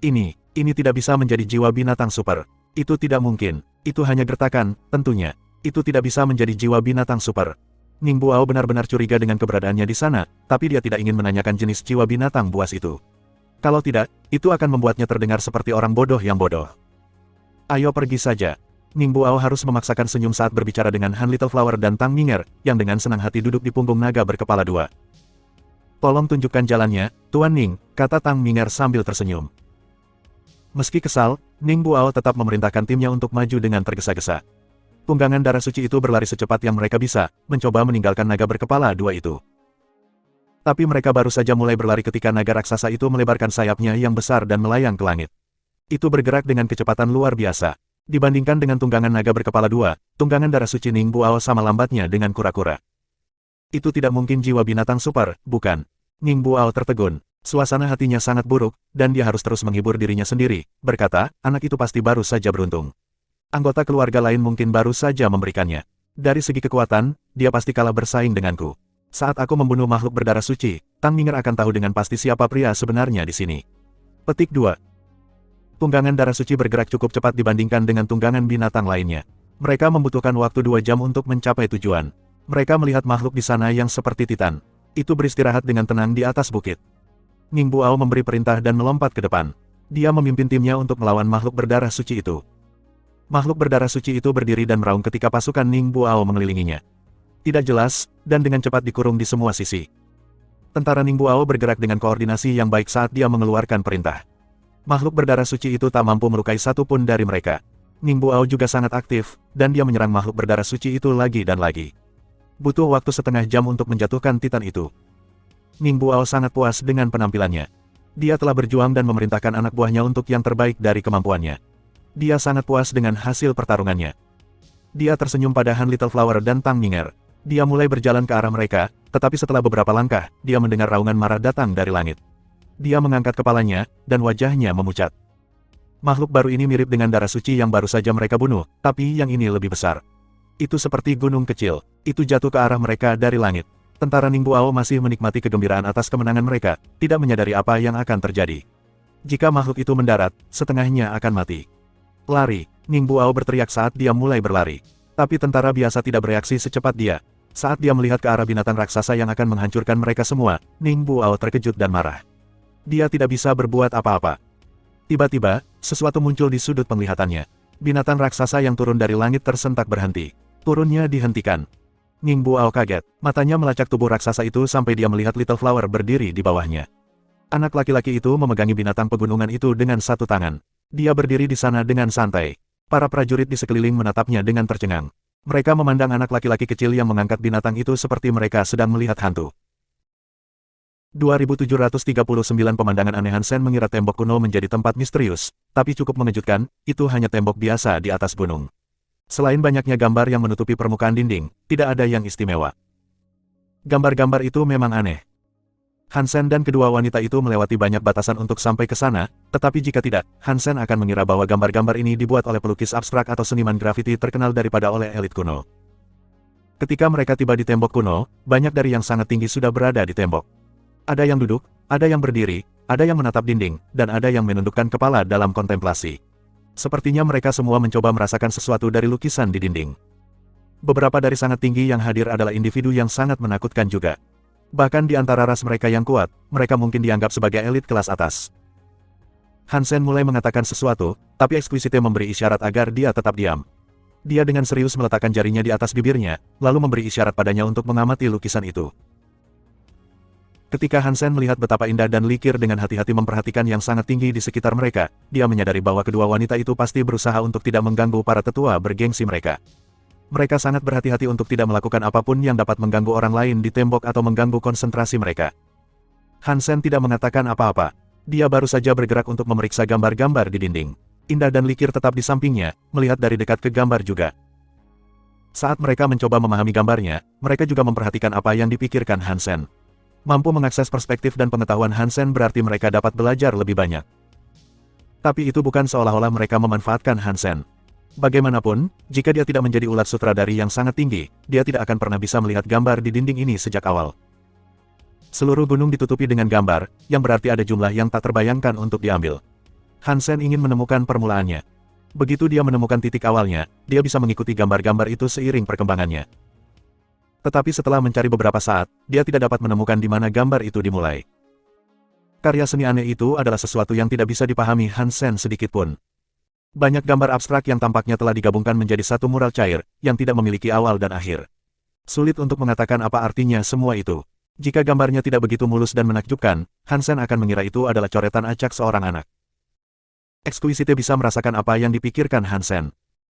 Ini tidak bisa menjadi jiwa binatang super. Itu tidak mungkin. Itu hanya gertakan, tentunya. Itu tidak bisa menjadi jiwa binatang super. Ning Buao benar-benar curiga dengan keberadaannya di sana, tapi dia tidak ingin menanyakan jenis jiwa binatang buas itu. Kalau tidak, itu akan membuatnya terdengar seperti orang bodoh yang bodoh. "Ayo pergi saja." Ning Buao harus memaksakan senyum saat berbicara dengan Han Little Flower dan Tang Minger, yang dengan senang hati duduk di punggung naga berkepala dua. "Tolong tunjukkan jalannya, Tuan Ning," kata Tang Minger sambil tersenyum. Meski kesal, Ning Buao tetap memerintahkan timnya untuk maju dengan tergesa-gesa. Tunggangan darah suci itu berlari secepat yang mereka bisa, mencoba meninggalkan naga berkepala dua itu. Tapi mereka baru saja mulai berlari ketika naga raksasa itu melebarkan sayapnya yang besar dan melayang ke langit. Itu bergerak dengan kecepatan luar biasa. Dibandingkan dengan tunggangan naga berkepala dua, tunggangan darah suci Ningbo Ao sama lambatnya dengan kura-kura. Itu tidak mungkin jiwa binatang super, bukan? Ningbo Ao tertegun. Suasana hatinya sangat buruk, dan dia harus terus menghibur dirinya sendiri, berkata, anak itu pasti baru saja beruntung. Anggota keluarga lain mungkin baru saja memberikannya. Dari segi kekuatan, dia pasti kalah bersaing denganku. Saat aku membunuh makhluk berdarah suci, Tang Minger akan tahu dengan pasti siapa pria sebenarnya di sini. Petik 2. Tunggangan darah suci bergerak cukup cepat dibandingkan dengan tunggangan binatang lainnya. Mereka membutuhkan waktu 2 jam untuk mencapai tujuan. Mereka melihat makhluk di sana yang seperti Titan. Itu beristirahat dengan tenang di atas bukit. Ningbo Ao memberi perintah dan melompat ke depan. Dia memimpin timnya untuk melawan makhluk berdarah suci itu. Makhluk berdarah suci itu berdiri dan meraung ketika pasukan Ningbo Ao mengelilinginya. Tidak jelas, dan dengan cepat dikurung di semua sisi. Tentara Ningbo Ao bergerak dengan koordinasi yang baik saat dia mengeluarkan perintah. Makhluk berdarah suci itu tak mampu melukai satu pun dari mereka. Ningbo Ao juga sangat aktif, dan dia menyerang makhluk berdarah suci itu lagi dan lagi. Butuh waktu setengah jam untuk menjatuhkan Titan itu. Ningbo Ao sangat puas dengan penampilannya. Dia telah berjuang dan memerintahkan anak buahnya untuk yang terbaik dari kemampuannya. Dia sangat puas dengan hasil pertarungannya. Dia tersenyum pada Han Little Flower dan Tang Minger. Dia mulai berjalan ke arah mereka, tetapi setelah beberapa langkah, dia mendengar raungan marah datang dari langit. Dia mengangkat kepalanya, dan wajahnya memucat. Makhluk baru ini mirip dengan darah suci yang baru saja mereka bunuh, tapi yang ini lebih besar. Itu seperti gunung kecil. Itu jatuh ke arah mereka dari langit. Tentara Ningbo Ao masih menikmati kegembiraan atas kemenangan mereka, tidak menyadari apa yang akan terjadi. Jika makhluk itu mendarat, setengahnya akan mati. Lari, Ningbo Ao berteriak saat dia mulai berlari. Tapi tentara biasa tidak bereaksi secepat dia. Saat dia melihat ke arah binatang raksasa yang akan menghancurkan mereka semua, Ningbo Ao terkejut dan marah. Dia tidak bisa berbuat apa-apa. Tiba-tiba, sesuatu muncul di sudut penglihatannya. Binatang raksasa yang turun dari langit tersentak berhenti. Turunnya dihentikan. Ningbo Ao kaget, matanya melacak tubuh raksasa itu sampai dia melihat Little Flower berdiri di bawahnya. Anak laki-laki itu memegangi binatang pegunungan itu dengan satu tangan. Dia berdiri di sana dengan santai. Para prajurit di sekeliling menatapnya dengan tercengang. Mereka memandang anak laki-laki kecil yang mengangkat binatang itu seperti mereka sedang melihat hantu. 2739 Pemandangan aneh. Han Sen mengira tembok kuno menjadi tempat misterius, tapi cukup mengejutkan, itu hanya tembok biasa di atas gunung. Selain banyaknya gambar yang menutupi permukaan dinding, tidak ada yang istimewa. Gambar-gambar itu memang aneh. Han Sen dan kedua wanita itu melewati banyak batasan untuk sampai ke sana, tetapi jika tidak, Han Sen akan mengira bahwa gambar-gambar ini dibuat oleh pelukis abstrak atau seniman grafiti terkenal daripada oleh elit kuno. Ketika mereka tiba di tembok kuno, banyak dari yang sangat tinggi sudah berada di tembok. Ada yang duduk, ada yang berdiri, ada yang menatap dinding, dan ada yang menundukkan kepala dalam kontemplasi. Sepertinya mereka semua mencoba merasakan sesuatu dari lukisan di dinding. Beberapa dari sangat tinggi yang hadir adalah individu yang sangat menakutkan juga. Bahkan di antara ras mereka yang kuat, mereka mungkin dianggap sebagai elit kelas atas. Han Sen mulai mengatakan sesuatu, tapi Exquisite memberi isyarat agar dia tetap diam. Dia dengan serius meletakkan jarinya di atas bibirnya, lalu memberi isyarat padanya untuk mengamati lukisan itu. Ketika Han Sen melihat betapa indah dan likir dengan hati-hati memperhatikan yang sangat tinggi di sekitar mereka, dia menyadari bahwa kedua wanita itu pasti berusaha untuk tidak mengganggu para tetua bergengsi mereka. Mereka sangat berhati-hati untuk tidak melakukan apapun yang dapat mengganggu orang lain di tembok atau mengganggu konsentrasi mereka. Han Sen tidak mengatakan apa-apa. Dia baru saja bergerak untuk memeriksa gambar-gambar di dinding. Indah dan likir tetap di sampingnya, melihat dari dekat ke gambar juga. Saat mereka mencoba memahami gambarnya, mereka juga memperhatikan apa yang dipikirkan Han Sen. Mampu mengakses perspektif dan pengetahuan Han Sen berarti mereka dapat belajar lebih banyak. Tapi itu bukan seolah-olah mereka memanfaatkan Han Sen. Bagaimanapun, jika dia tidak menjadi ulat sutradari yang sangat tinggi, dia tidak akan pernah bisa melihat gambar di dinding ini sejak awal. Seluruh gunung ditutupi dengan gambar, yang berarti ada jumlah yang tak terbayangkan untuk diambil. Han Sen ingin menemukan permulaannya. Begitu dia menemukan titik awalnya, dia bisa mengikuti gambar-gambar itu seiring perkembangannya. Tetapi setelah mencari beberapa saat, dia tidak dapat menemukan di mana gambar itu dimulai. Karya seni aneh itu adalah sesuatu yang tidak bisa dipahami Han Sen sedikitpun. Banyak gambar abstrak yang tampaknya telah digabungkan menjadi satu mural cair, yang tidak memiliki awal dan akhir. Sulit untuk mengatakan apa artinya semua itu. Jika gambarnya tidak begitu mulus dan menakjubkan, Han Sen akan mengira itu adalah coretan acak seorang anak. Exquisite bisa merasakan apa yang dipikirkan Han Sen.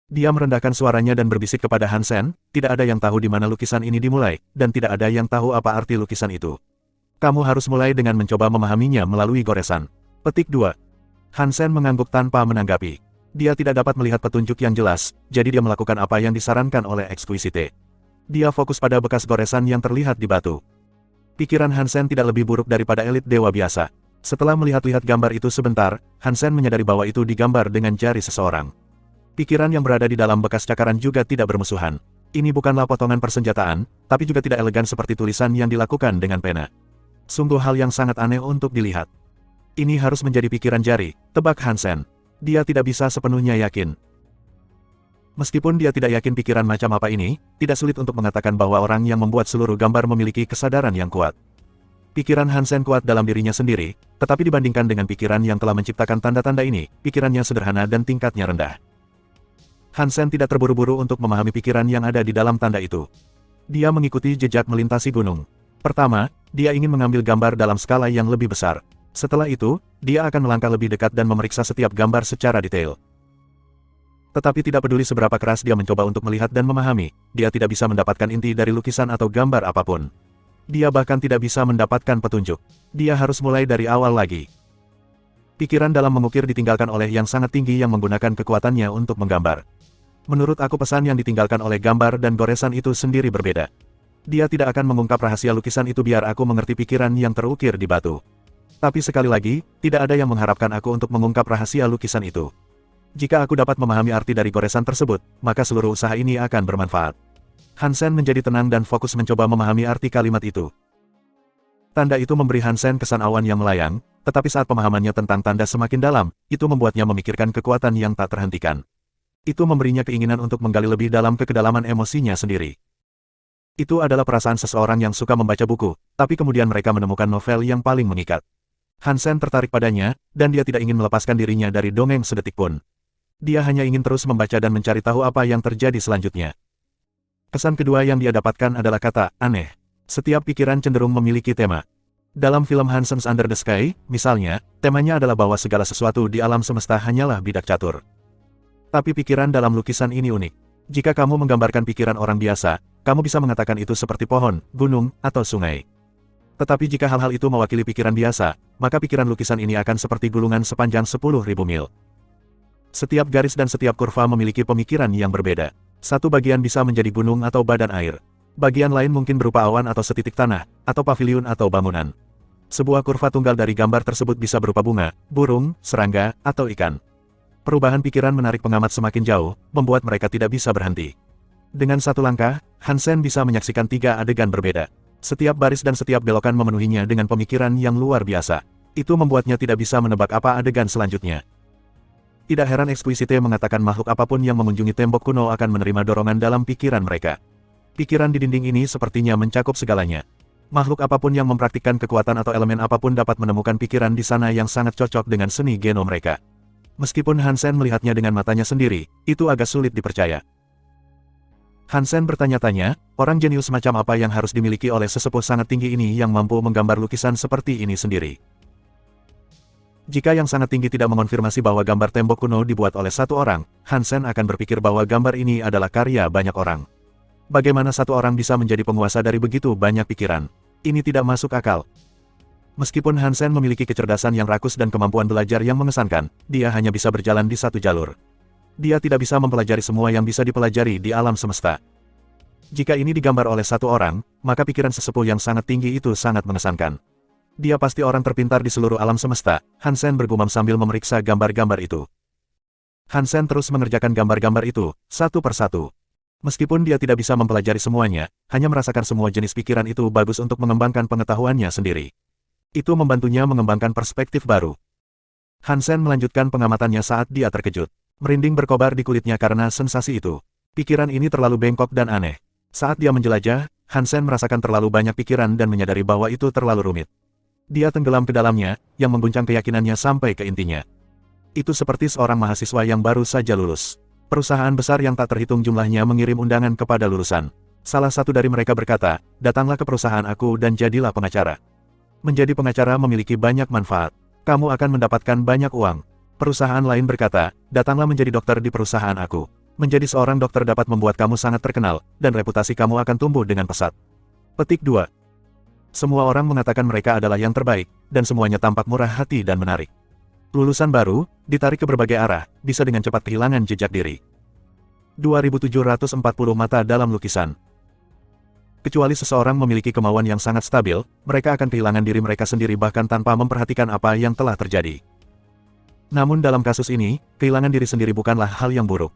Dia merendahkan suaranya dan berbisik kepada Han Sen, tidak ada yang tahu di mana lukisan ini dimulai, dan tidak ada yang tahu apa arti lukisan itu. Kamu harus mulai dengan mencoba memahaminya melalui goresan. Petik 2. Hansen mengangguk tanpa menanggapi. Dia tidak dapat melihat petunjuk yang jelas, jadi dia melakukan apa yang disarankan oleh Exquisite. Dia fokus pada bekas goresan yang terlihat di batu. Pikiran Hansen tidak lebih buruk daripada elit dewa biasa. Setelah melihat-lihat gambar itu sebentar, Hansen menyadari bahwa itu digambar dengan jari seseorang. Pikiran yang berada di dalam bekas cakaran juga tidak bermusuhan. Ini bukanlah potongan persenjataan, tapi juga tidak elegan seperti tulisan yang dilakukan dengan pena. Sungguh hal yang sangat aneh untuk dilihat. Ini harus menjadi pikiran jari, tebak Hansen. Dia tidak bisa sepenuhnya yakin. Meskipun dia tidak yakin pikiran macam apa ini, tidak sulit untuk mengatakan bahwa orang yang membuat seluruh gambar memiliki kesadaran yang kuat. Pikiran Hansen kuat dalam dirinya sendiri, tetapi dibandingkan dengan pikiran yang telah menciptakan tanda-tanda ini, pikirannya sederhana dan tingkatnya rendah. Hansen tidak terburu-buru untuk memahami pikiran yang ada di dalam tanda itu. Dia mengikuti jejak melintasi gunung. Pertama, dia ingin mengambil gambar dalam skala yang lebih besar. Setelah itu, dia akan melangkah lebih dekat dan memeriksa setiap gambar secara detail. Tetapi tidak peduli seberapa keras dia mencoba untuk melihat dan memahami, dia tidak bisa mendapatkan inti dari lukisan atau gambar apapun. Dia bahkan tidak bisa mendapatkan petunjuk. Dia harus mulai dari awal lagi. Pikiran dalam mengukir ditinggalkan oleh yang sangat tinggi yang menggunakan kekuatannya untuk menggambar. Menurut aku pesan yang ditinggalkan oleh gambar dan goresan itu sendiri berbeda. Dia tidak akan mengungkap rahasia lukisan itu biar aku mengerti pikiran yang terukir di batu. Tapi sekali lagi, tidak ada yang mengharapkan aku untuk mengungkap rahasia lukisan itu. Jika aku dapat memahami arti dari goresan tersebut, maka seluruh usaha ini akan bermanfaat. Hansen menjadi tenang dan fokus mencoba memahami arti kalimat itu. Tanda itu memberi Hansen kesan awan yang melayang, tetapi saat pemahamannya tentang tanda semakin dalam, itu membuatnya memikirkan kekuatan yang tak terhentikan. Itu memberinya keinginan untuk menggali lebih dalam ke kedalaman emosinya sendiri. Itu adalah perasaan seseorang yang suka membaca buku, tapi kemudian mereka menemukan novel yang paling mengikat. Hansen tertarik padanya, dan dia tidak ingin melepaskan dirinya dari dongeng sedetik pun. Dia hanya ingin terus membaca dan mencari tahu apa yang terjadi selanjutnya. Kesan kedua yang dia dapatkan adalah kata, aneh. Setiap pikiran cenderung memiliki tema. Dalam film Hansen's Under the Sky, misalnya, temanya adalah bahwa segala sesuatu di alam semesta hanyalah bidak catur. Tapi pikiran dalam lukisan ini unik. Jika kamu menggambarkan pikiran orang biasa, kamu bisa mengatakan itu seperti pohon, gunung, atau sungai. Tetapi jika hal-hal itu mewakili pikiran biasa, maka pikiran lukisan ini akan seperti gulungan sepanjang 10.000 mil. Setiap garis dan setiap kurva memiliki pemikiran yang berbeda. Satu bagian bisa menjadi gunung atau badan air. Bagian lain mungkin berupa awan atau setitik tanah, atau paviliun atau bangunan. Sebuah kurva tunggal dari gambar tersebut bisa berupa bunga, burung, serangga, atau ikan. Perubahan pikiran menarik pengamat semakin jauh, membuat mereka tidak bisa berhenti. Dengan satu langkah, Hansen bisa menyaksikan 3 adegan berbeda. Setiap baris dan setiap belokan memenuhinya dengan pemikiran yang luar biasa. Itu membuatnya tidak bisa menebak apa adegan selanjutnya. Tidak heran Exquisite mengatakan makhluk apapun yang mengunjungi tembok kuno akan menerima dorongan dalam pikiran mereka. Pikiran di dinding ini sepertinya mencakup segalanya. Makhluk apapun yang mempraktikkan kekuatan atau elemen apapun dapat menemukan pikiran di sana yang sangat cocok dengan seni genom mereka. Meskipun Hansen melihatnya dengan matanya sendiri, itu agak sulit dipercaya. Hansen bertanya-tanya, orang jenius macam apa yang harus dimiliki oleh sesepuh sangat tinggi ini yang mampu menggambar lukisan seperti ini sendiri. Jika yang sangat tinggi tidak mengonfirmasi bahwa gambar tembok kuno dibuat oleh satu orang, Hansen akan berpikir bahwa gambar ini adalah karya banyak orang. Bagaimana satu orang bisa menjadi penguasa dari begitu banyak pikiran? Ini tidak masuk akal. Meskipun Hansen memiliki kecerdasan yang rakus dan kemampuan belajar yang mengesankan, dia hanya bisa berjalan di satu jalur. Dia tidak bisa mempelajari semua yang bisa dipelajari di alam semesta. Jika ini digambar oleh satu orang, maka pikiran sesepuh yang sangat tinggi itu sangat mengesankan. Dia pasti orang terpintar di seluruh alam semesta, Hansen bergumam sambil memeriksa gambar-gambar itu. Hansen terus mengerjakan gambar-gambar itu, satu persatu. Meskipun dia tidak bisa mempelajari semuanya, hanya merasakan semua jenis pikiran itu bagus untuk mengembangkan pengetahuannya sendiri. Itu membantunya mengembangkan perspektif baru. Hansen melanjutkan pengamatannya saat dia terkejut. Merinding berkobar di kulitnya karena sensasi itu. Pikiran ini terlalu bengkok dan aneh. Saat dia menjelajah, Hansen merasakan terlalu banyak pikiran dan menyadari bahwa itu terlalu rumit. Dia tenggelam ke dalamnya, yang mengguncang keyakinannya sampai ke intinya. Itu seperti seorang mahasiswa yang baru saja lulus. Perusahaan besar yang tak terhitung jumlahnya mengirim undangan kepada lulusan. Salah satu dari mereka berkata, datanglah ke perusahaan aku dan jadilah pengacara. Menjadi pengacara memiliki banyak manfaat. Kamu akan mendapatkan banyak uang. Perusahaan lain berkata, datanglah menjadi dokter di perusahaan aku. Menjadi seorang dokter dapat membuat kamu sangat terkenal, dan reputasi kamu akan tumbuh dengan pesat. Petik 2. Semua orang mengatakan mereka adalah yang terbaik, dan semuanya tampak murah hati dan menarik. Lulusan baru, ditarik ke berbagai arah, bisa dengan cepat kehilangan jejak diri. 2740 mata dalam lukisan. Kecuali seseorang memiliki kemauan yang sangat stabil, mereka akan kehilangan diri mereka sendiri bahkan tanpa memperhatikan apa yang telah terjadi. Namun dalam kasus ini, kehilangan diri sendiri bukanlah hal yang buruk.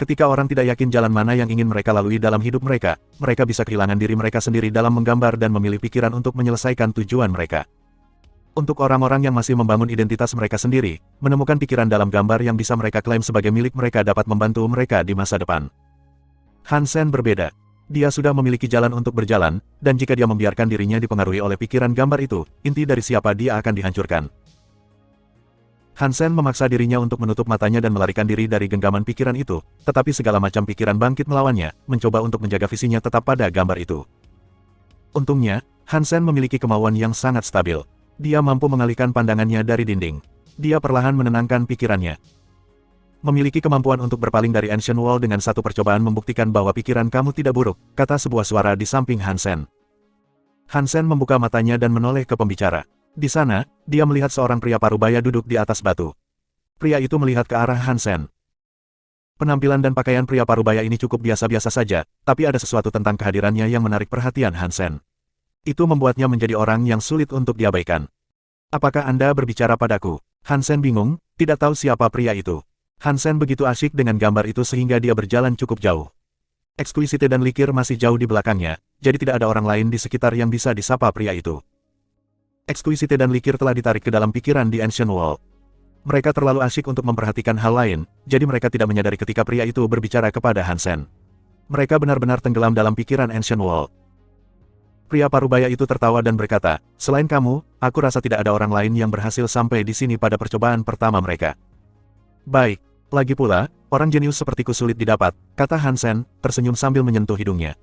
Ketika orang tidak yakin jalan mana yang ingin mereka lalui dalam hidup mereka, mereka bisa kehilangan diri mereka sendiri dalam menggambar dan memilih pikiran untuk menyelesaikan tujuan mereka. Untuk orang-orang yang masih membangun identitas mereka sendiri, menemukan pikiran dalam gambar yang bisa mereka klaim sebagai milik mereka dapat membantu mereka di masa depan. Hansen berbeda. Dia sudah memiliki jalan untuk berjalan, dan jika dia membiarkan dirinya dipengaruhi oleh pikiran gambar itu, inti dari siapa dia akan dihancurkan. Hansen memaksa dirinya untuk menutup matanya dan melarikan diri dari genggaman pikiran itu, tetapi segala macam pikiran bangkit melawannya, mencoba untuk menjaga visinya tetap pada gambar itu. Untungnya, Hansen memiliki kemauan yang sangat stabil. Dia mampu mengalihkan pandangannya dari dinding. Dia perlahan menenangkan pikirannya. Memiliki kemampuan untuk berpaling dari Ancient Wall dengan satu percobaan membuktikan bahwa pikiran kamu tidak buruk, kata sebuah suara di samping Hansen. Hansen membuka matanya dan menoleh ke pembicara. Di sana, dia melihat seorang pria parubaya duduk di atas batu. Pria itu melihat ke arah Hansen. Penampilan dan pakaian pria parubaya ini cukup biasa-biasa saja, tapi ada sesuatu tentang kehadirannya yang menarik perhatian Hansen. Itu membuatnya menjadi orang yang sulit untuk diabaikan. Apakah Anda berbicara padaku? Hansen bingung, tidak tahu siapa pria itu. Hansen begitu asyik dengan gambar itu sehingga dia berjalan cukup jauh. Exquisite dan Likir masih jauh di belakangnya, jadi tidak ada orang lain di sekitar yang bisa disapa pria itu. Exquisite dan Likir telah ditarik ke dalam pikiran di Ancient Wall. Mereka terlalu asyik untuk memperhatikan hal lain, jadi mereka tidak menyadari ketika pria itu berbicara kepada Hansen. Mereka benar-benar tenggelam dalam pikiran Ancient Wall. Pria parubaya itu tertawa dan berkata, "Selain kamu, aku rasa tidak ada orang lain yang berhasil sampai di sini pada percobaan pertama mereka." "Baik, lagi pula, orang jenius sepertiku sulit didapat," kata Hansen, tersenyum sambil menyentuh hidungnya.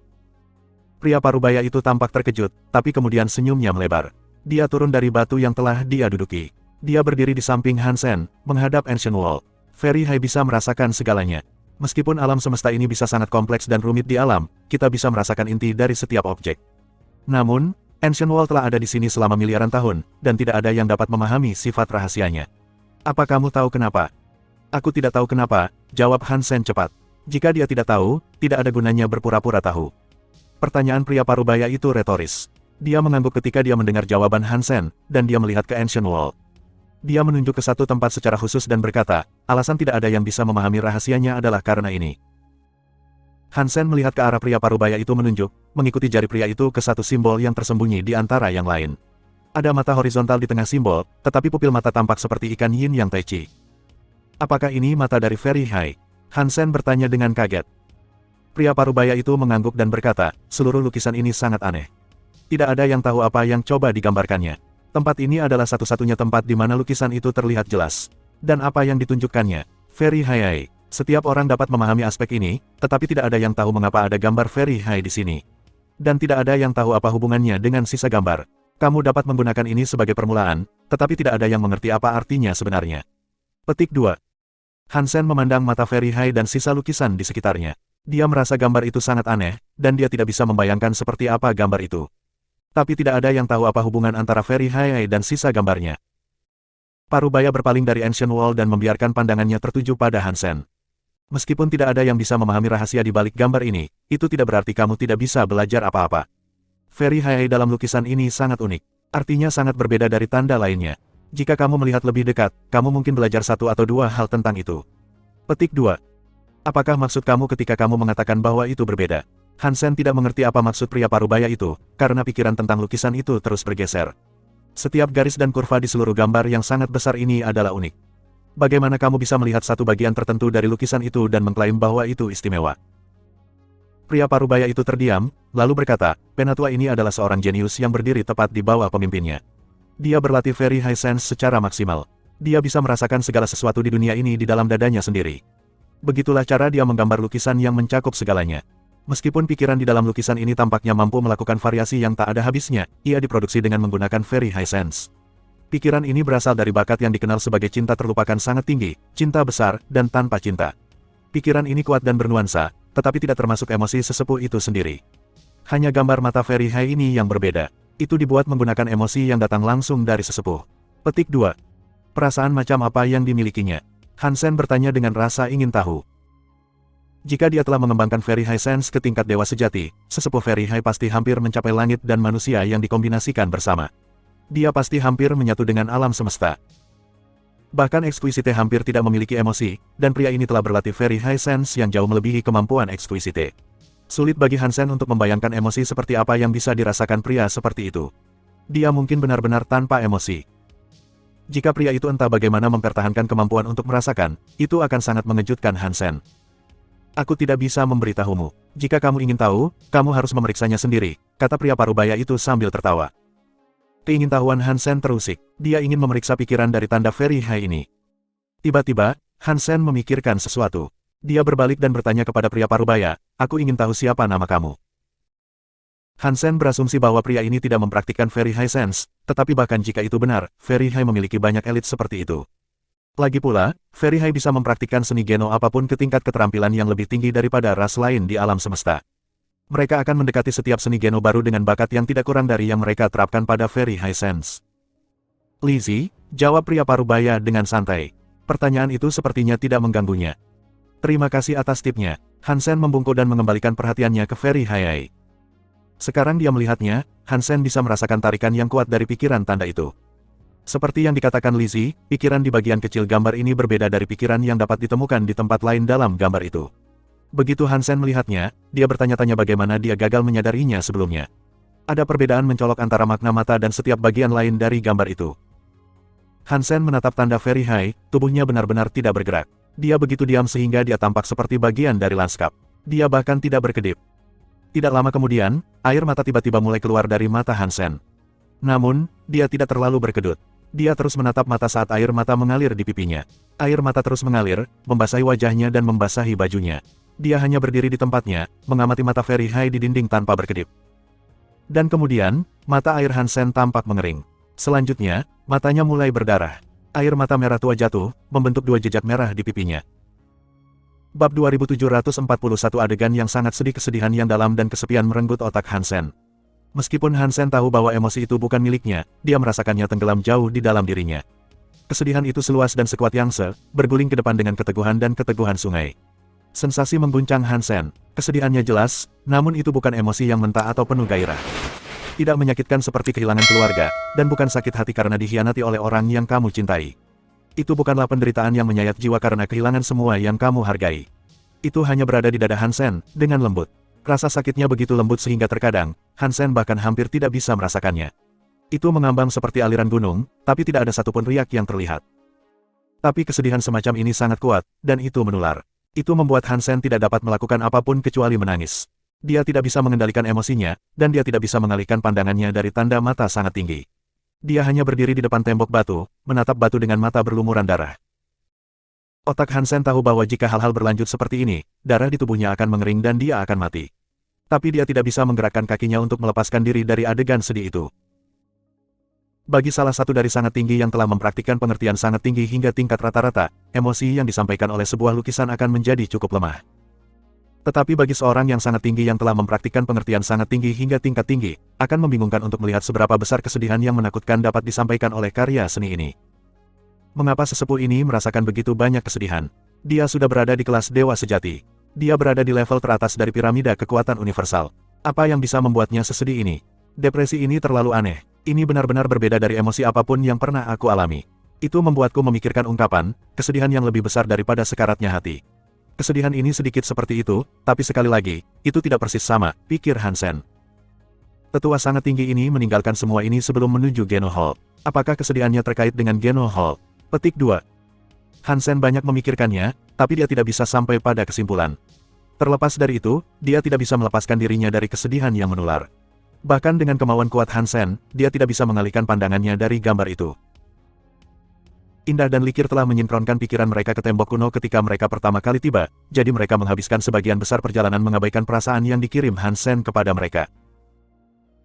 Pria parubaya itu tampak terkejut, tapi kemudian senyumnya melebar. Dia turun dari batu yang telah dia duduki. Dia berdiri di samping Hansen, menghadap Ancient Wall. Fairy High bisa merasakan segalanya. Meskipun alam semesta ini bisa sangat kompleks dan rumit di alam, kita bisa merasakan inti dari setiap objek. Namun, Ancient Wall telah ada di sini selama miliaran tahun, dan tidak ada yang dapat memahami sifat rahasianya. Apa kamu tahu kenapa? Aku tidak tahu kenapa, jawab Hansen cepat. Jika dia tidak tahu, tidak ada gunanya berpura-pura tahu. Pertanyaan pria parubaya itu retoris. Dia mengangguk ketika dia mendengar jawaban Hansen, dan dia melihat ke Ancient Wall. Dia menunjuk ke satu tempat secara khusus dan berkata, alasan tidak ada yang bisa memahami rahasianya adalah karena ini. Hansen melihat ke arah pria parubaya itu menunjuk, mengikuti jari pria itu ke satu simbol yang tersembunyi di antara yang lain. Ada mata horizontal di tengah simbol, tetapi pupil mata tampak seperti ikan yin yang tai chi. Apakah ini mata dari Fairy High? Hansen bertanya dengan kaget. Pria parubaya itu mengangguk dan berkata, seluruh lukisan ini sangat aneh. Tidak ada yang tahu apa yang coba digambarkannya. Tempat ini adalah satu-satunya tempat di mana lukisan itu terlihat jelas. Dan apa yang ditunjukkannya? Fairy High. Setiap orang dapat memahami aspek ini, tetapi tidak ada yang tahu mengapa ada gambar Fairy High di sini. Dan tidak ada yang tahu apa hubungannya dengan sisa gambar. Kamu dapat menggunakan ini sebagai permulaan, tetapi tidak ada yang mengerti apa artinya sebenarnya. Petik 2. Hansen memandang mata Fairy High dan sisa lukisan di sekitarnya. Dia merasa gambar itu sangat aneh, dan dia tidak bisa membayangkan seperti apa gambar itu. Tapi tidak ada yang tahu apa hubungan antara Fairy High dan sisa gambarnya. Parubaya berpaling dari Ancient Wall dan membiarkan pandangannya tertuju pada Hansen. Meskipun tidak ada yang bisa memahami rahasia di balik gambar ini, itu tidak berarti kamu tidak bisa belajar apa-apa. Fairy High dalam lukisan ini sangat unik. Artinya sangat berbeda dari tanda lainnya. Jika kamu melihat lebih dekat, kamu mungkin belajar satu atau dua hal tentang itu. Petik 2. Apakah maksud kamu ketika kamu mengatakan bahwa itu berbeda? Hansen tidak mengerti apa maksud pria parubaya itu, karena pikiran tentang lukisan itu terus bergeser. Setiap garis dan kurva di seluruh gambar yang sangat besar ini adalah unik. Bagaimana kamu bisa melihat satu bagian tertentu dari lukisan itu dan mengklaim bahwa itu istimewa? Pria parubaya itu terdiam, lalu berkata, penatua ini adalah seorang jenius yang berdiri tepat di bawah pemimpinnya. Dia berlatih Fairy High Sense secara maksimal. Dia bisa merasakan segala sesuatu di dunia ini di dalam dadanya sendiri. Begitulah cara dia menggambar lukisan yang mencakup segalanya. Meskipun pikiran di dalam lukisan ini tampaknya mampu melakukan variasi yang tak ada habisnya, ia diproduksi dengan menggunakan Fairy High Sense. Pikiran ini berasal dari bakat yang dikenal sebagai cinta terlupakan sangat tinggi, cinta besar, dan tanpa cinta. Pikiran ini kuat dan bernuansa, tetapi tidak termasuk emosi sesepuh itu sendiri. Hanya gambar mata Fairy High ini yang berbeda. Itu dibuat menggunakan emosi yang datang langsung dari sesepuh. Petik 2. Perasaan macam apa yang dimilikinya? Hansen bertanya dengan rasa ingin tahu. Jika dia telah mengembangkan Very High Sense ke tingkat dewa sejati, sesepuh Very High pasti hampir mencapai langit dan manusia yang dikombinasikan bersama. Dia pasti hampir menyatu dengan alam semesta. Bahkan Exquisite hampir tidak memiliki emosi, dan pria ini telah berlatih Very High Sense yang jauh melebihi kemampuan Exquisite. Sulit bagi Hansen untuk membayangkan emosi seperti apa yang bisa dirasakan pria seperti itu. Dia mungkin benar-benar tanpa emosi. Jika pria itu entah bagaimana mempertahankan kemampuan untuk merasakan, itu akan sangat mengejutkan Hansen. Aku tidak bisa memberitahumu. Jika kamu ingin tahu, kamu harus memeriksanya sendiri, kata pria parubaya itu sambil tertawa. Keingintahuan Hansen terusik. Dia ingin memeriksa pikiran dari tanda Very High ini. Tiba-tiba, Hansen memikirkan sesuatu. Dia berbalik dan bertanya kepada pria parubaya, aku ingin tahu siapa nama kamu. Hansen berasumsi bahwa pria ini tidak mempraktikkan Very High Sense, tetapi bahkan jika itu benar, Very High memiliki banyak elit seperti itu. Lagi pula, Very High bisa mempraktikkan seni Geno apapun ke tingkat keterampilan yang lebih tinggi daripada ras lain di alam semesta. Mereka akan mendekati setiap seni Geno baru dengan bakat yang tidak kurang dari yang mereka terapkan pada Very High Sense. Lizzie, jawab pria parubaya dengan santai. Pertanyaan itu sepertinya tidak mengganggunya. Terima kasih atas tipnya. Hansen membungkuk dan mengembalikan perhatiannya ke Very High. Sekarang dia melihatnya, Hansen bisa merasakan tarikan yang kuat dari pikiran tanda itu. Seperti yang dikatakan Lizzie, pikiran di bagian kecil gambar ini berbeda dari pikiran yang dapat ditemukan di tempat lain dalam gambar itu. Begitu Hansen melihatnya, dia bertanya-tanya bagaimana dia gagal menyadarinya sebelumnya. Ada perbedaan mencolok antara makna mata dan setiap bagian lain dari gambar itu. Hansen menatap tanda Very High, tubuhnya benar-benar tidak bergerak. Dia begitu diam sehingga dia tampak seperti bagian dari lanskap. Dia bahkan tidak berkedip. Tidak lama kemudian, air mata tiba-tiba mulai keluar dari mata Hansen. Namun, dia tidak terlalu berkedut. Dia terus menatap mata saat air mata mengalir di pipinya. Air mata terus mengalir, membasahi wajahnya dan membasahi bajunya. Dia hanya berdiri di tempatnya, mengamati mata Very High di dinding tanpa berkedip. Dan kemudian, mata air Hansen tampak mengering. Selanjutnya, matanya mulai berdarah. Air mata merah tua jatuh, membentuk dua jejak merah di pipinya. Bab 2741 adegan yang sangat sedih, kesedihan yang dalam dan kesepian merenggut otak Hansen. Meskipun Hansen tahu bahwa emosi itu bukan miliknya, dia merasakannya tenggelam jauh di dalam dirinya. Kesedihan itu seluas dan sekuat Yangtze, berguling ke depan dengan keteguhan dan keteguhan sungai. Sensasi mengguncang Hansen. Kesedihannya jelas, namun itu bukan emosi yang mentah atau penuh gairah. Tidak menyakitkan seperti kehilangan keluarga, dan bukan sakit hati karena dikhianati oleh orang yang kamu cintai. Itu bukanlah penderitaan yang menyayat jiwa karena kehilangan semua yang kamu hargai. Itu hanya berada di dada Hansen, dengan lembut. Rasa sakitnya begitu lembut sehingga terkadang, Hansen bahkan hampir tidak bisa merasakannya. Itu mengambang seperti aliran gunung, tapi tidak ada satupun riak yang terlihat. Tapi kesedihan semacam ini sangat kuat, dan itu menular. Itu membuat Hansen tidak dapat melakukan apapun kecuali menangis. Dia tidak bisa mengendalikan emosinya, dan dia tidak bisa mengalihkan pandangannya dari tanda mata sangat tinggi. Dia hanya berdiri di depan tembok batu, menatap batu dengan mata berlumuran darah. Otak Hansen tahu bahwa jika hal-hal berlanjut seperti ini, darah di tubuhnya akan mengering dan dia akan mati. Tapi dia tidak bisa menggerakkan kakinya untuk melepaskan diri dari adegan sedih itu. Bagi salah satu dari sangat tinggi yang telah mempraktikkan pengertian sangat tinggi hingga tingkat rata-rata, emosi yang disampaikan oleh sebuah lukisan akan menjadi cukup lemah. Tetapi bagi seorang yang sangat tinggi yang telah mempraktikkan pengertian sangat tinggi hingga tingkat tinggi, akan membingungkan untuk melihat seberapa besar kesedihan yang menakutkan dapat disampaikan oleh karya seni ini. Mengapa sesepuh ini merasakan begitu banyak kesedihan? Dia sudah berada di kelas dewa sejati. Dia berada di level teratas dari piramida kekuatan universal. Apa yang bisa membuatnya sesedih ini? Depresi ini terlalu aneh. Ini benar-benar berbeda dari emosi apapun yang pernah aku alami. Itu membuatku memikirkan ungkapan, kesedihan yang lebih besar daripada sekaratnya hati. Kesedihan ini sedikit seperti itu, tapi sekali lagi, itu tidak persis sama, pikir Hansen. Tetua sangat tinggi ini meninggalkan semua ini sebelum menuju Geno Hall. Apakah kesedihannya terkait dengan Geno Hall? Petik 2. Hansen banyak memikirkannya, tapi dia tidak bisa sampai pada kesimpulan. Terlepas dari itu, dia tidak bisa melepaskan dirinya dari kesedihan yang menular. Bahkan dengan kemauan kuat Hansen, dia tidak bisa mengalihkan pandangannya dari gambar itu. Indah dan Likir telah menyinkronkan pikiran mereka ke tembok kuno ketika mereka pertama kali tiba, jadi mereka menghabiskan sebagian besar perjalanan mengabaikan perasaan yang dikirim Hansen kepada mereka.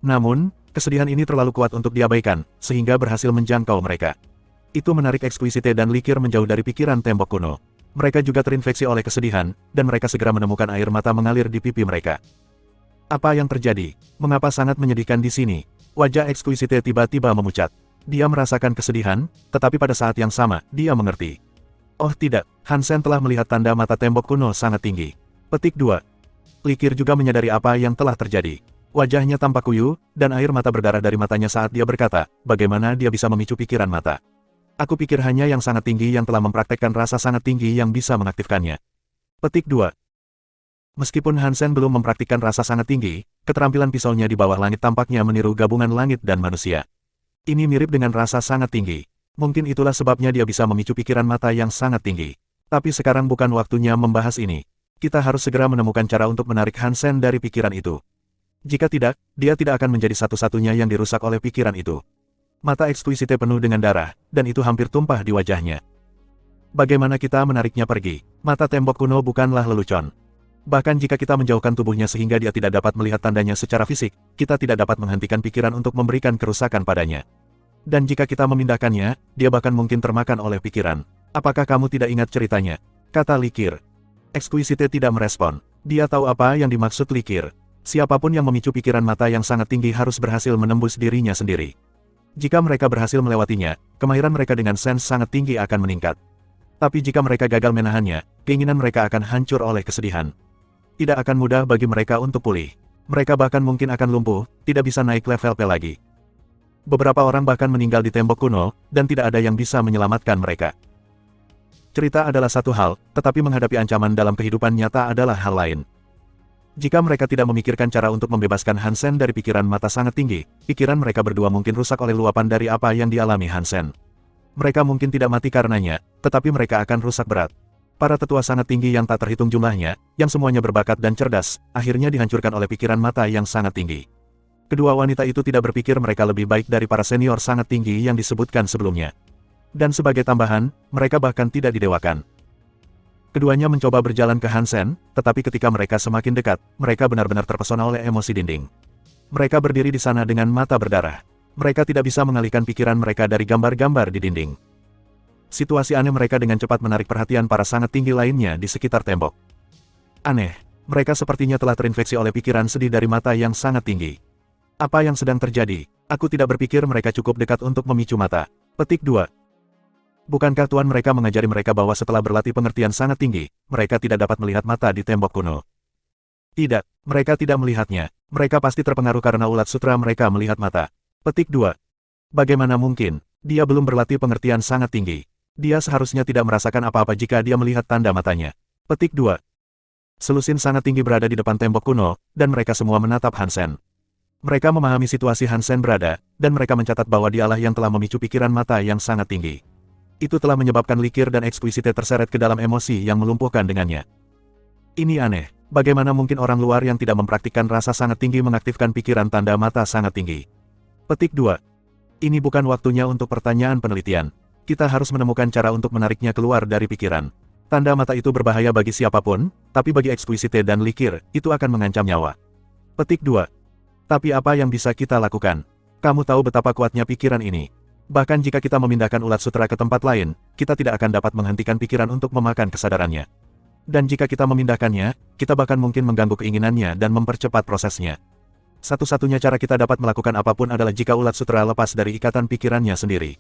Namun, kesedihan ini terlalu kuat untuk diabaikan, sehingga berhasil menjangkau mereka. Itu menarik Exquisite dan Likir menjauh dari pikiran tembok kuno. Mereka juga terinfeksi oleh kesedihan, dan mereka segera menemukan air mata mengalir di pipi mereka. Apa yang terjadi? Mengapa sangat menyedihkan di sini? Wajah Exquisite tiba-tiba memucat. Dia merasakan kesedihan, tetapi pada saat yang sama, dia mengerti. Oh tidak, Hansen telah melihat tanda mata tembok kuno sangat tinggi. Petik 2. Likir juga menyadari apa yang telah terjadi. Wajahnya tampak kuyu, dan air mata berdarah dari matanya saat dia berkata, bagaimana dia bisa memicu pikiran mata. Aku pikir hanya yang sangat tinggi yang telah mempraktekkan rasa sangat tinggi yang bisa mengaktifkannya. Petik 2. Meskipun Hansen belum mempraktikkan rasa sangat tinggi, keterampilan pisaunya di bawah langit tampaknya meniru gabungan langit dan manusia. Ini mirip dengan rasa sangat tinggi. Mungkin itulah sebabnya dia bisa memicu pikiran mata yang sangat tinggi. Tapi sekarang bukan waktunya membahas ini. Kita harus segera menemukan cara untuk menarik Hansen dari pikiran itu. Jika tidak, dia tidak akan menjadi satu-satunya yang dirusak oleh pikiran itu. Mata ekskuisite penuh dengan darah, dan itu hampir tumpah di wajahnya. Bagaimana kita menariknya pergi? Mata tembok kuno bukanlah lelucon. Bahkan jika kita menjauhkan tubuhnya sehingga dia tidak dapat melihat tandanya secara fisik, kita tidak dapat menghentikan pikiran untuk memberikan kerusakan padanya. Dan jika kita memindahkannya, dia bahkan mungkin termakan oleh pikiran. Apakah kamu tidak ingat ceritanya? Kata Likir. Ekskuisite tidak merespon. Dia tahu apa yang dimaksud Likir. Siapapun yang memicu pikiran mata yang sangat tinggi harus berhasil menembus dirinya sendiri. Jika mereka berhasil melewatinya, kemahiran mereka dengan sense sangat tinggi akan meningkat. Tapi jika mereka gagal menahannya, keinginan mereka akan hancur oleh kesedihan. Tidak akan mudah bagi mereka untuk pulih. Mereka bahkan mungkin akan lumpuh, tidak bisa naik level P lagi. Beberapa orang bahkan meninggal di tembok kuno, dan tidak ada yang bisa menyelamatkan mereka. Cerita adalah satu hal, tetapi menghadapi ancaman dalam kehidupan nyata adalah hal lain. Jika mereka tidak memikirkan cara untuk membebaskan Hansen dari pikiran mata sangat tinggi, pikiran mereka berdua mungkin rusak oleh luapan dari apa yang dialami Hansen. Mereka mungkin tidak mati karenanya, tetapi mereka akan rusak berat. Para tetua sangat tinggi yang tak terhitung jumlahnya, yang semuanya berbakat dan cerdas, akhirnya dihancurkan oleh pikiran mata yang sangat tinggi. Kedua wanita itu tidak berpikir mereka lebih baik dari para senior sangat tinggi yang disebutkan sebelumnya. Dan sebagai tambahan, mereka bahkan tidak didewakan. Keduanya mencoba berjalan ke Hansen, tetapi ketika mereka semakin dekat, mereka benar-benar terpesona oleh emosi dinding. Mereka berdiri di sana dengan mata berdarah. Mereka tidak bisa mengalihkan pikiran mereka dari gambar-gambar di dinding. Situasi aneh mereka dengan cepat menarik perhatian para sangat tinggi lainnya di sekitar tembok. Aneh, mereka sepertinya telah terinfeksi oleh pikiran sedih dari mata yang sangat tinggi. Apa yang sedang terjadi? Aku tidak berpikir mereka cukup dekat untuk memicu mata. Petik 2. Bukankah Tuan mereka mengajari mereka bahwa setelah berlatih pengertian sangat tinggi, mereka tidak dapat melihat mata di tembok kuno? Tidak, mereka tidak melihatnya. Mereka pasti terpengaruh karena ulat sutra mereka melihat mata. Petik 2. Bagaimana mungkin? Dia belum berlatih pengertian sangat tinggi. Dia seharusnya tidak merasakan apa-apa jika dia melihat tanda matanya. Petik 2. Selusin sangat tinggi berada di depan tembok kuno, dan mereka semua menatap Hansen. Mereka memahami situasi Hansen berada, dan mereka mencatat bahwa dialah yang telah memicu pikiran mata yang sangat tinggi. Itu telah menyebabkan Likir dan ekskuisite terseret ke dalam emosi yang melumpuhkan dengannya. Ini aneh, bagaimana mungkin orang luar yang tidak mempraktikkan rasa sangat tinggi mengaktifkan pikiran tanda mata sangat tinggi? Petik 2. Ini bukan waktunya untuk pertanyaan penelitian. Kita harus menemukan cara untuk menariknya keluar dari pikiran. Tanda mata itu berbahaya bagi siapapun, tapi bagi ekskuisite dan Likir, itu akan mengancam nyawa. Petik 2. Tapi apa yang bisa kita lakukan? Kamu tahu betapa kuatnya pikiran ini. Bahkan jika kita memindahkan ulat sutra ke tempat lain, kita tidak akan dapat menghentikan pikiran untuk memakan kesadarannya. Dan jika kita memindahkannya, kita bahkan mungkin mengganggu keinginannya dan mempercepat prosesnya. Satu-satunya cara kita dapat melakukan apapun adalah jika ulat sutra lepas dari ikatan pikirannya sendiri.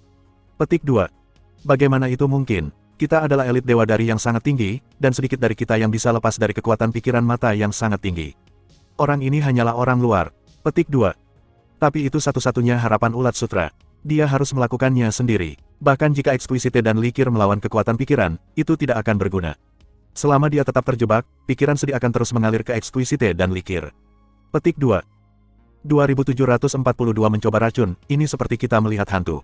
Petik 2. Bagaimana itu mungkin? Kita adalah elit Dewa Dari yang sangat tinggi, dan sedikit dari kita yang bisa lepas dari kekuatan pikiran mata yang sangat tinggi. Orang ini hanyalah orang luar. Petik 2. Tapi itu satu-satunya harapan ulat sutra. Dia harus melakukannya sendiri. Bahkan jika ekskuisite dan Likir melawan kekuatan pikiran, itu tidak akan berguna. Selama dia tetap terjebak, pikiran sedih akan terus mengalir ke ekskuisite dan Likir. Petik 2. 2742 mencoba racun, ini seperti kita melihat hantu.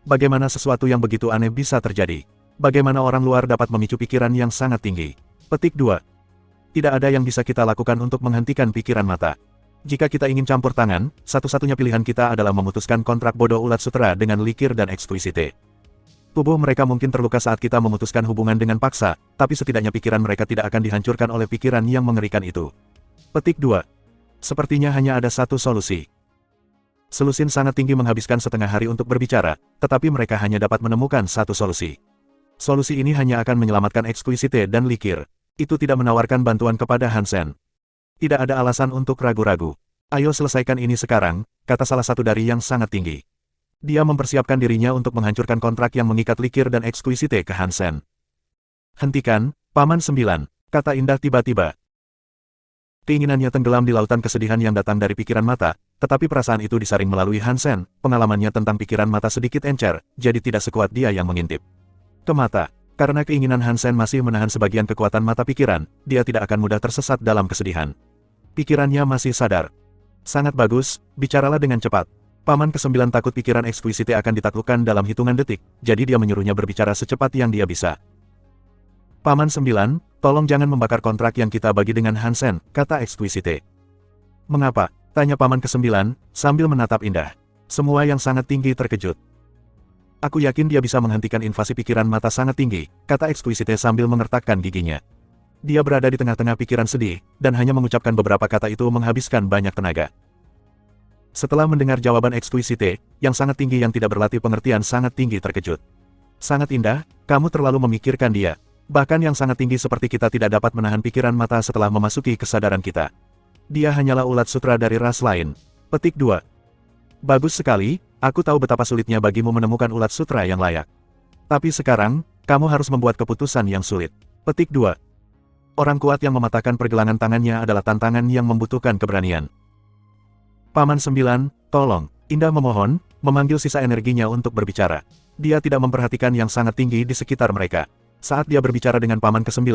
Bagaimana sesuatu yang begitu aneh bisa terjadi? Bagaimana orang luar dapat memicu pikiran yang sangat tinggi? Petik 2. Tidak ada yang bisa kita lakukan untuk menghentikan pikiran mata. Jika kita ingin campur tangan, satu-satunya pilihan kita adalah memutuskan kontrak bodoh ulat sutra dengan Likir dan ekskuisite. Tubuh mereka mungkin terluka saat kita memutuskan hubungan dengan paksa, tapi setidaknya pikiran mereka tidak akan dihancurkan oleh pikiran yang mengerikan itu. Petik 2. Sepertinya hanya ada satu solusi. Selusin sangat tinggi menghabiskan setengah hari untuk berbicara, tetapi mereka hanya dapat menemukan satu solusi. Solusi ini hanya akan menyelamatkan ekskuisite dan Likir. Itu tidak menawarkan bantuan kepada Hansen. Tidak ada alasan untuk ragu-ragu. Ayo selesaikan ini sekarang, kata salah satu dari yang sangat tinggi. Dia mempersiapkan dirinya untuk menghancurkan kontrak yang mengikat Likir dan Exquisite ke Hansen. Hentikan, Paman Sembilan, kata Indah tiba-tiba. Keinginannya tenggelam di lautan kesedihan yang datang dari pikiran mata, tetapi perasaan itu disaring melalui Hansen, pengalamannya tentang pikiran mata sedikit encer, jadi tidak sekuat dia yang mengintip ke mata. Karena keinginan Hansen masih menahan sebagian kekuatan mata pikiran, dia tidak akan mudah tersesat dalam kesedihan. Pikirannya masih sadar. Sangat bagus, bicaralah dengan cepat. Paman ke-9 takut pikiran Exquisite akan ditaklukkan dalam hitungan detik, jadi dia menyuruhnya berbicara secepat yang dia bisa. Paman 9, tolong jangan membakar kontrak yang kita bagi dengan Hansen, kata Exquisite. Mengapa? Tanya Paman ke-9, sambil menatap Indah. Semua yang sangat tinggi terkejut. Aku yakin dia bisa menghentikan invasi pikiran mata sangat tinggi, kata Exquisite sambil mengertakkan giginya. Dia berada di tengah-tengah pikiran sedih, dan hanya mengucapkan beberapa kata itu menghabiskan banyak tenaga. Setelah mendengar jawaban Exquisite, yang sangat tinggi yang tidak berlatih pengertian sangat tinggi terkejut. Sangat Indah, kamu terlalu memikirkan dia. Bahkan yang sangat tinggi seperti kita tidak dapat menahan pikiran mata setelah memasuki kesadaran kita. Dia hanyalah ulat sutra dari ras lain. Petik 2. Bagus sekali, aku tahu betapa sulitnya bagimu menemukan ulat sutra yang layak. Tapi sekarang, kamu harus membuat keputusan yang sulit. Petik 2. Orang kuat yang mematahkan pergelangan tangannya adalah tantangan yang membutuhkan keberanian. Paman 9, tolong, Indah memohon, memanggil sisa energinya untuk berbicara. Dia tidak memperhatikan yang sangat tinggi di sekitar mereka. Saat dia berbicara dengan Paman ke-9,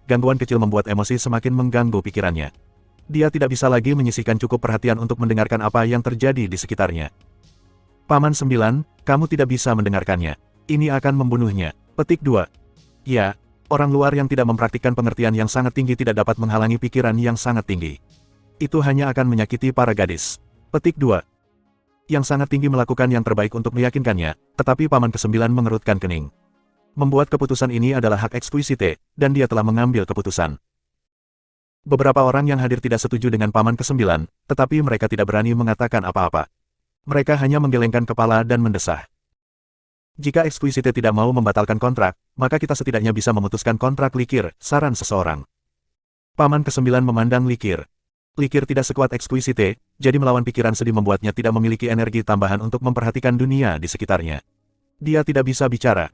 gangguan kecil membuat emosi semakin mengganggu pikirannya. Dia tidak bisa lagi menyisihkan cukup perhatian untuk mendengarkan apa yang terjadi di sekitarnya. Paman 9, kamu tidak bisa mendengarkannya. Ini akan membunuhnya. Petik 2. Ya, orang luar yang tidak mempraktikkan pengertian yang sangat tinggi tidak dapat menghalangi pikiran yang sangat tinggi. Itu hanya akan menyakiti para gadis. Petik 2. Yang sangat tinggi melakukan yang terbaik untuk meyakinkannya, tetapi Paman ke-9 mengerutkan kening. Membuat keputusan ini adalah hak Exquisite, dan dia telah mengambil keputusan. Beberapa orang yang hadir tidak setuju dengan Paman ke-9, tetapi mereka tidak berani mengatakan apa-apa. Mereka hanya menggelengkan kepala dan mendesah. Jika Exquisite tidak mau membatalkan kontrak, maka kita setidaknya bisa memutuskan kontrak Likir, saran seseorang. Paman ke-9 memandang Likir. Likir tidak sekuat Exquisite, jadi melawan pikiran sedih membuatnya tidak memiliki energi tambahan untuk memperhatikan dunia di sekitarnya. Dia tidak bisa bicara.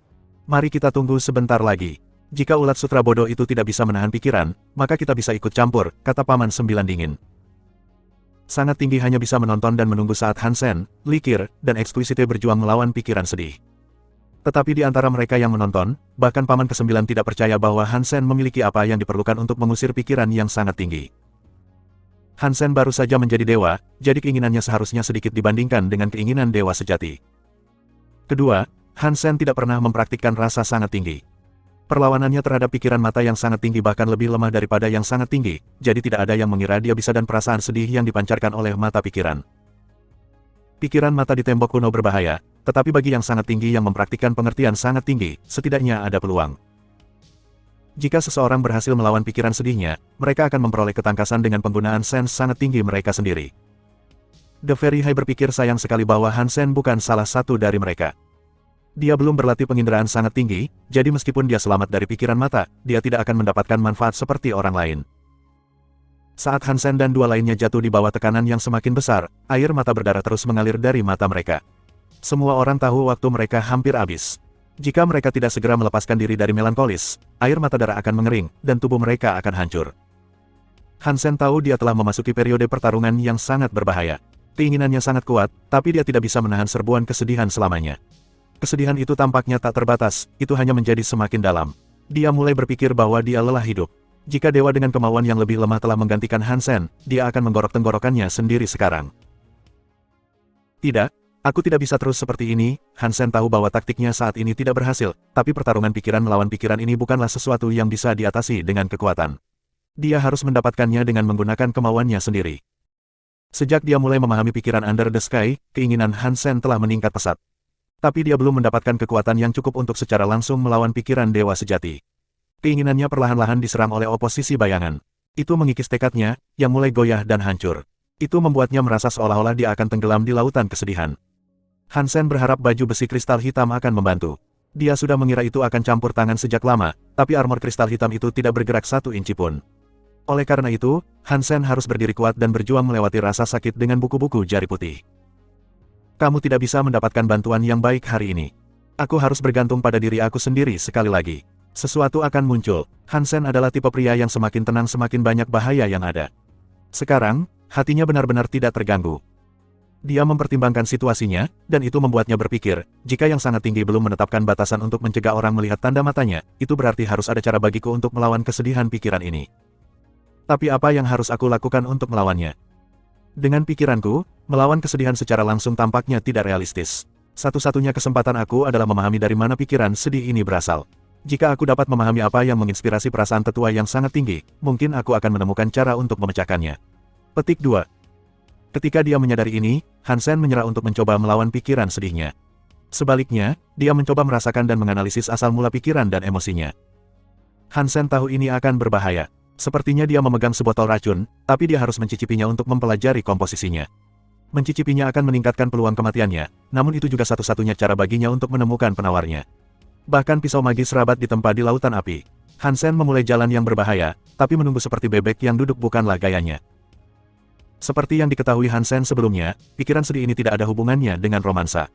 Mari kita tunggu sebentar lagi. Jika ulat sutra bodoh itu tidak bisa menahan pikiran, maka kita bisa ikut campur, kata Paman 9 dingin. Sangat tinggi hanya bisa menonton dan menunggu saat Hansen, Likir, dan Exquisite berjuang melawan pikiran sedih. Tetapi di antara mereka yang menonton, bahkan Paman ke-9 tidak percaya bahwa Hansen memiliki apa yang diperlukan untuk mengusir pikiran yang sangat tinggi. Hansen baru saja menjadi dewa, jadi keinginannya seharusnya sedikit dibandingkan dengan keinginan dewa sejati. Kedua, Hansen tidak pernah mempraktikkan rasa sangat tinggi. Perlawanannya terhadap pikiran mata yang sangat tinggi bahkan lebih lemah daripada yang sangat tinggi, jadi tidak ada yang mengira dia bisa dan perasaan sedih yang dipancarkan oleh mata pikiran. Pikiran mata di tembok kuno berbahaya, tetapi bagi yang sangat tinggi yang mempraktikkan pengertian sangat tinggi, setidaknya ada peluang. Jika seseorang berhasil melawan pikiran sedihnya, mereka akan memperoleh ketangkasan dengan penggunaan sense sangat tinggi mereka sendiri. The Very High berpikir sayang sekali bahwa Hansen bukan salah satu dari mereka. Dia belum berlatih penginderaan sangat tinggi, jadi meskipun dia selamat dari pikiran mata, dia tidak akan mendapatkan manfaat seperti orang lain. Saat Hansen dan dua lainnya jatuh di bawah tekanan yang semakin besar, air mata berdarah terus mengalir dari mata mereka. Semua orang tahu waktu mereka hampir habis. Jika mereka tidak segera melepaskan diri dari melankolis, air mata darah akan mengering, dan tubuh mereka akan hancur. Hansen tahu dia telah memasuki periode pertarungan yang sangat berbahaya. Keinginannya sangat kuat, tapi dia tidak bisa menahan serbuan kesedihan selamanya. Kesedihan itu tampaknya tak terbatas, itu hanya menjadi semakin dalam. Dia mulai berpikir bahwa dia lelah hidup. Jika dewa dengan kemauan yang lebih lemah telah menggantikan Hansen, dia akan menggorok tenggorokannya sendiri sekarang. Tidak, aku tidak bisa terus seperti ini. Hansen tahu bahwa taktiknya saat ini tidak berhasil, tapi pertarungan pikiran melawan pikiran ini bukanlah sesuatu yang bisa diatasi dengan kekuatan. Dia harus mendapatkannya dengan menggunakan kemauannya sendiri. Sejak dia mulai memahami pikiran Under the Sky, keinginan Hansen telah meningkat pesat. Tapi dia belum mendapatkan kekuatan yang cukup untuk secara langsung melawan pikiran dewa sejati. Keinginannya perlahan-lahan diserang oleh oposisi bayangan. Itu mengikis tekadnya, yang mulai goyah dan hancur. Itu membuatnya merasa seolah-olah dia akan tenggelam di lautan kesedihan. Hansen berharap baju besi kristal hitam akan membantu. Dia sudah mengira itu akan campur tangan sejak lama, tapi armor kristal hitam itu tidak bergerak 1 inci pun. Oleh karena itu, Hansen harus berdiri kuat dan berjuang melewati rasa sakit dengan buku-buku jari putih. Kamu tidak bisa mendapatkan bantuan yang baik hari ini. Aku harus bergantung pada diri aku sendiri sekali lagi. Sesuatu akan muncul. Hansen adalah tipe pria yang semakin tenang semakin banyak bahaya yang ada. Sekarang, hatinya benar-benar tidak terganggu. Dia mempertimbangkan situasinya, dan itu membuatnya berpikir, jika yang sangat tinggi belum menetapkan batasan untuk mencegah orang melihat tanda matanya, itu berarti harus ada cara bagiku untuk melawan kesedihan pikiran ini. Tapi apa yang harus aku lakukan untuk melawannya? Dengan pikiranku, melawan kesedihan secara langsung tampaknya tidak realistis. Satu-satunya kesempatan aku adalah memahami dari mana pikiran sedih ini berasal. Jika aku dapat memahami apa yang menginspirasi perasaan tetua yang sangat tinggi, mungkin aku akan menemukan cara untuk memecahkannya. Petik 2. Ketika dia menyadari ini, Hansen menyerah untuk mencoba melawan pikiran sedihnya. Sebaliknya, dia mencoba merasakan dan menganalisis asal mula pikiran dan emosinya. Hansen tahu ini akan berbahaya. Sepertinya dia memegang sebotol racun, tapi dia harus mencicipinya untuk mempelajari komposisinya. Mencicipinya akan meningkatkan peluang kematiannya, namun itu juga satu-satunya cara baginya untuk menemukan penawarnya. Bahkan pisau magis rabat ditempa di lautan api. Hansen memulai jalan yang berbahaya, tapi menunggu seperti bebek yang duduk bukanlah gayanya. Seperti yang diketahui Hansen sebelumnya, pikiran sedih ini tidak ada hubungannya dengan romansa.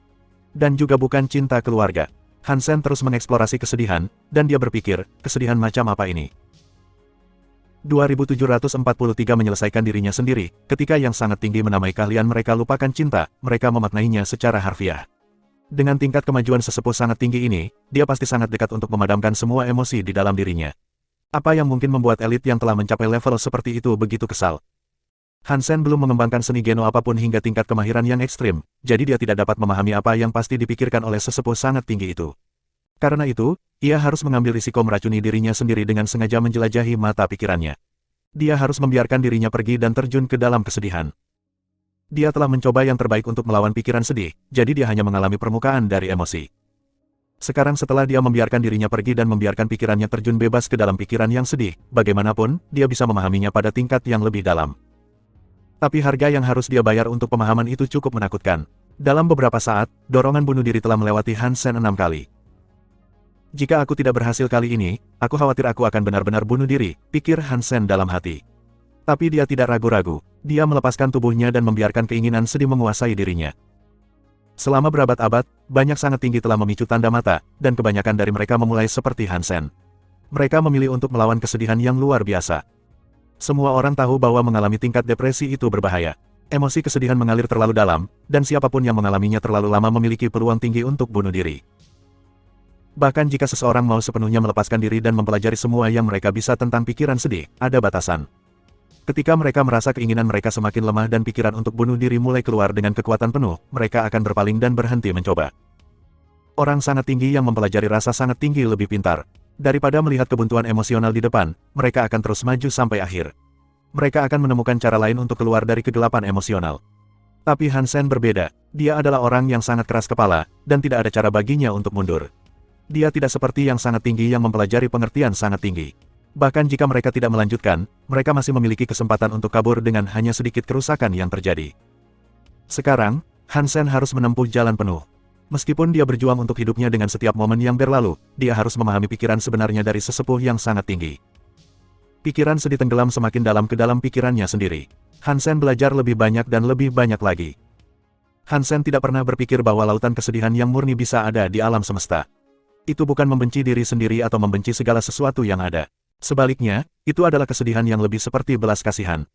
Dan juga bukan cinta keluarga. Hansen terus mengeksplorasi kesedihan, dan dia berpikir, kesedihan macam apa ini? 2743 menyelesaikan dirinya sendiri, ketika yang sangat tinggi menamai keahlian mereka lupakan cinta, mereka memaknainya secara harfiah. Dengan tingkat kemajuan sesepuh sangat tinggi ini, dia pasti sangat dekat untuk memadamkan semua emosi di dalam dirinya. Apa yang mungkin membuat elit yang telah mencapai level seperti itu begitu kesal? Hansen belum mengembangkan seni geno apapun hingga tingkat kemahiran yang ekstrim, jadi dia tidak dapat memahami apa yang pasti dipikirkan oleh sesepuh sangat tinggi itu. Karena itu, ia harus mengambil risiko meracuni dirinya sendiri dengan sengaja menjelajahi mata pikirannya. Dia harus membiarkan dirinya pergi dan terjun ke dalam kesedihan. Dia telah mencoba yang terbaik untuk melawan pikiran sedih, jadi dia hanya mengalami permukaan dari emosi. Sekarang setelah dia membiarkan dirinya pergi dan membiarkan pikirannya terjun bebas ke dalam pikiran yang sedih, bagaimanapun, dia bisa memahaminya pada tingkat yang lebih dalam. Tapi harga yang harus dia bayar untuk pemahaman itu cukup menakutkan. Dalam beberapa saat, dorongan bunuh diri telah melewati Hansen 6 kali. Jika aku tidak berhasil kali ini, aku khawatir aku akan benar-benar bunuh diri, pikir Hansen dalam hati. Tapi dia tidak ragu-ragu, dia melepaskan tubuhnya dan membiarkan keinginan sedih menguasai dirinya. Selama berabad-abad, banyak sangat tinggi telah memicu tanda mata, dan kebanyakan dari mereka memulai seperti Hansen. Mereka memilih untuk melawan kesedihan yang luar biasa. Semua orang tahu bahwa mengalami tingkat depresi itu berbahaya. Emosi kesedihan mengalir terlalu dalam, dan siapapun yang mengalaminya terlalu lama memiliki peluang tinggi untuk bunuh diri. Bahkan jika seseorang mau sepenuhnya melepaskan diri dan mempelajari semua yang mereka bisa tentang pikiran sedih, ada batasan. Ketika mereka merasa keinginan mereka semakin lemah dan pikiran untuk bunuh diri mulai keluar dengan kekuatan penuh, mereka akan berpaling dan berhenti mencoba. Orang sangat tinggi yang mempelajari rasa sangat tinggi lebih pintar. Daripada melihat kebuntuan emosional di depan, mereka akan terus maju sampai akhir. Mereka akan menemukan cara lain untuk keluar dari kegelapan emosional. Tapi Hansen berbeda, dia adalah orang yang sangat keras kepala, dan tidak ada cara baginya untuk mundur. Dia tidak seperti yang sangat tinggi yang mempelajari pengertian sangat tinggi. Bahkan jika mereka tidak melanjutkan, mereka masih memiliki kesempatan untuk kabur dengan hanya sedikit kerusakan yang terjadi. Sekarang, Hansen harus menempuh jalan penuh. Meskipun dia berjuang untuk hidupnya dengan setiap momen yang berlalu, dia harus memahami pikiran sebenarnya dari sesepuh yang sangat tinggi. Pikiran sedih tenggelam semakin dalam ke dalam pikirannya sendiri. Hansen belajar lebih banyak dan lebih banyak lagi. Hansen tidak pernah berpikir bahwa lautan kesedihan yang murni bisa ada di alam semesta. Itu bukan membenci diri sendiri atau membenci segala sesuatu yang ada. Sebaliknya, itu adalah kesedihan yang lebih seperti belas kasihan.